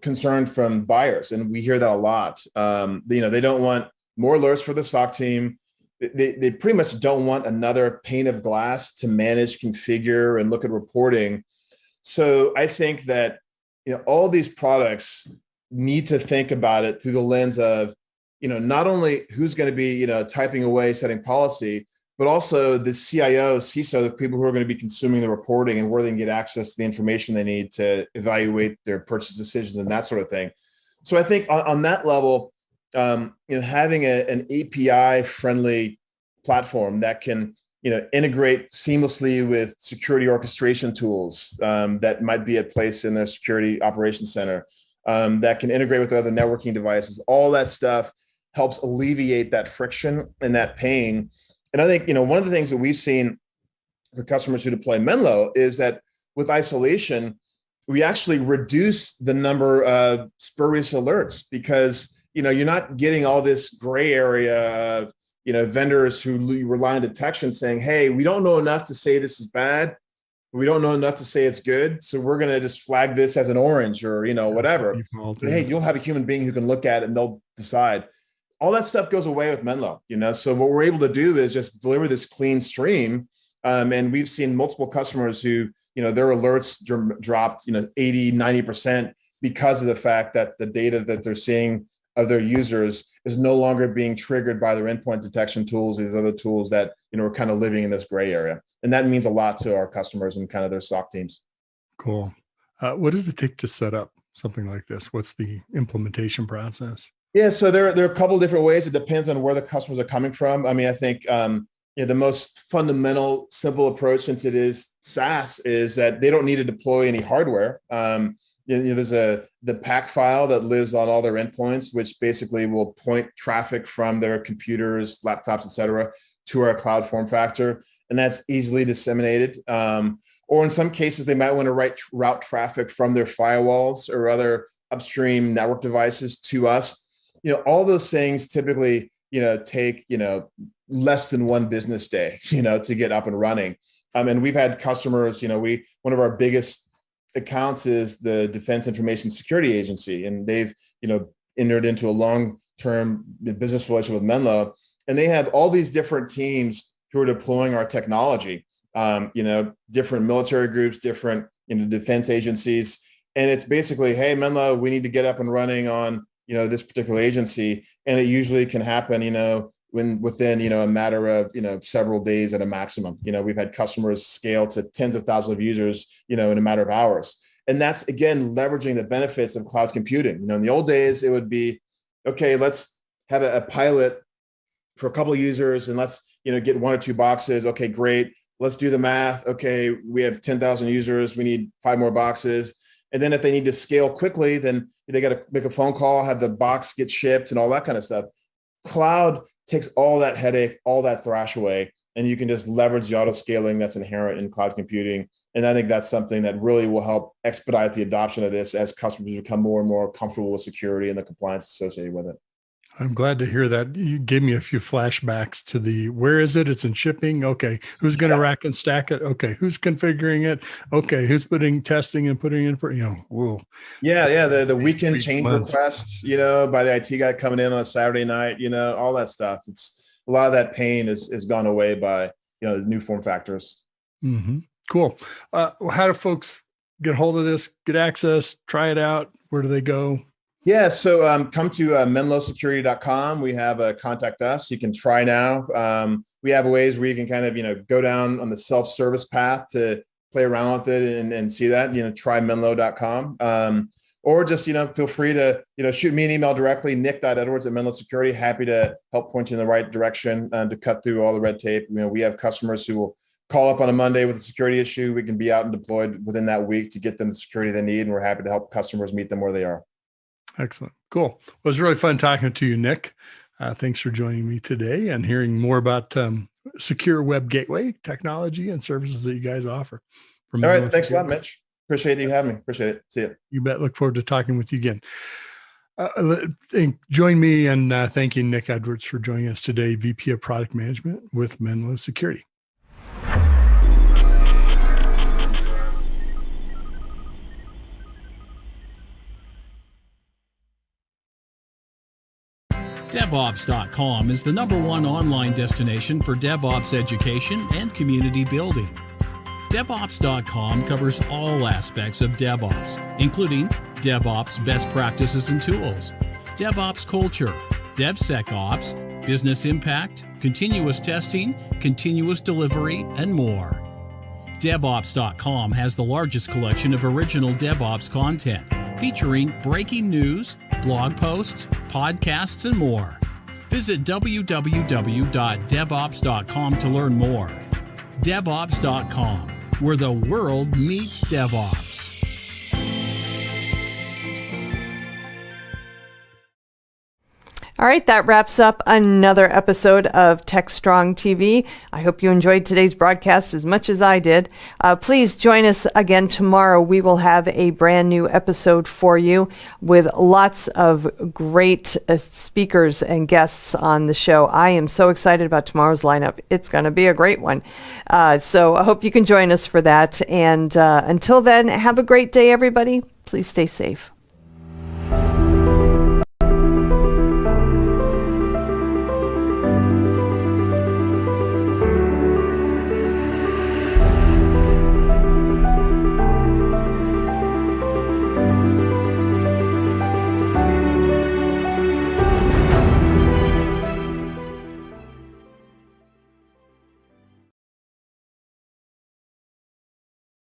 Speaker 18: concern from buyers, and we hear that a lot. They don't want more alerts for the SOC team. They pretty much don't want another pane of glass to manage, configure, and look at reporting. So I think that all these products need to think about it through the lens of not only who's going to be typing away, setting policy, but also the CIO, CISO, the people who are going to be consuming the reporting and where they can get access to the information they need to evaluate their purchase decisions and that sort of thing. So I think on that level, having an API-friendly platform that can integrate seamlessly with security orchestration tools that might be at place in their security operations center, that can integrate with other networking devices, all that stuff helps alleviate that friction and that pain. And I think, one of the things that we've seen for customers who deploy Menlo is that with isolation, we actually reduce the number of spurious alerts, because, you're not getting all this gray area of, vendors who rely on detection saying, hey, we don't know enough to say this is bad. We don't know enough to say it's good. So we're going to just flag this as an orange or, whatever. But, hey, you'll have a human being who can look at it and they'll decide. All that stuff goes away with Menlo, So what we're able to do is just deliver this clean stream. And we've seen multiple customers who, their alerts dropped, 80, 90% because of the fact that the data that they're seeing of their users is no longer being triggered by their endpoint detection tools, these other tools that, are kind of living in this gray area. And that means a lot to our customers and kind of their SOC teams.
Speaker 19: Cool. What does it take to set up something like this? What's the implementation process?
Speaker 18: Yeah, so there are a couple of different ways. It depends on where the customers are coming from. I mean, I think the most fundamental, simple approach, since it is SaaS, is that they don't need to deploy any hardware. There's the pack file that lives on all their endpoints, which basically will point traffic from their computers, laptops, et cetera, to our cloud form factor, and that's easily disseminated. Or in some cases, they might want to route traffic from their firewalls or other upstream network devices to us. All those things typically, take, less than one business day, to get up and running. And we've had customers, one of our biggest accounts is the Defense Information Security Agency, and they've, entered into a long-term business relationship with Menlo, and they have all these different teams who are deploying our technology, different military groups, different, defense agencies. And it's basically, hey, Menlo, we need to get up and running on, this particular agency. And it usually can happen, within, a matter of, several days at a maximum. We've had customers scale to tens of thousands of users, in a matter of hours. And that's, again, leveraging the benefits of cloud computing. In the old days, it would be, okay, let's have a pilot for a couple of users and let's, get 1 or 2 boxes. Okay, great. Let's do the math. Okay, we have 10,000 users. We need 5 more boxes. And then if they need to scale quickly, then they got to make a phone call, have the box get shipped and all that kind of stuff. Cloud takes all that headache, all that thrash away, and you can just leverage the auto scaling that's inherent in cloud computing. And I think that's something that really will help expedite the adoption of this as customers become more and more comfortable with security and the compliance associated with it.
Speaker 19: I'm glad to hear that. You gave me a few flashbacks to where is it? It's in shipping. Okay. Who's going to rack and stack it? Okay. Who's configuring it? Okay. Who's testing and putting in, whoa.
Speaker 18: Yeah. The weekend change requests, by the IT guy coming in on a Saturday night, all that stuff. It's a lot of that pain is gone away by, the new form factors.
Speaker 19: Mm-hmm. Cool. How do folks get hold of this, get access, try it out? Where do they go?
Speaker 18: Yeah, so come to menlosecurity.com. We have a contact us. You can try now. We have ways where you can kind of, go down on the self-service path to play around with it and see that, try menlo.com. Or just, feel free to, shoot me an email directly, nick.edwards@menlosecurity. Happy to help point you in the right direction to cut through all the red tape. We have customers who will call up on a Monday with a security issue. We can be out and deployed within that week to get them the security they need. And we're happy to help customers meet them where they are.
Speaker 19: Excellent. Cool. Well, it was really fun talking to you, Nick. Thanks for joining me today and hearing more about secure web gateway technology and services that you guys offer.
Speaker 18: All right. Thanks a lot, Mitch. Appreciate you having me. Appreciate it. See you.
Speaker 19: You bet. Look forward to talking with you again. Join me in thanking Nick Edwards for joining us today, VP of Product Management with Menlo Security.
Speaker 7: DevOps.com is the #1 online destination for DevOps education and community building. DevOps.com covers all aspects of DevOps, including DevOps best practices and tools, DevOps culture, DevSecOps, business impact, continuous testing, continuous delivery, and more. DevOps.com has the largest collection of original DevOps content, featuring breaking news, blog posts, podcasts, and more. Visit www.devops.com to learn more. DevOps.com, where the world meets DevOps.
Speaker 1: All right, that wraps up another episode of TechStrong TV. I hope you enjoyed today's broadcast as much as I did. Please join us again tomorrow. We will have a brand new episode for you with lots of great speakers and guests on the show. I am so excited about tomorrow's lineup. It's going to be a great one. So I hope you can join us for that. And until then, have a great day, everybody. Please stay safe.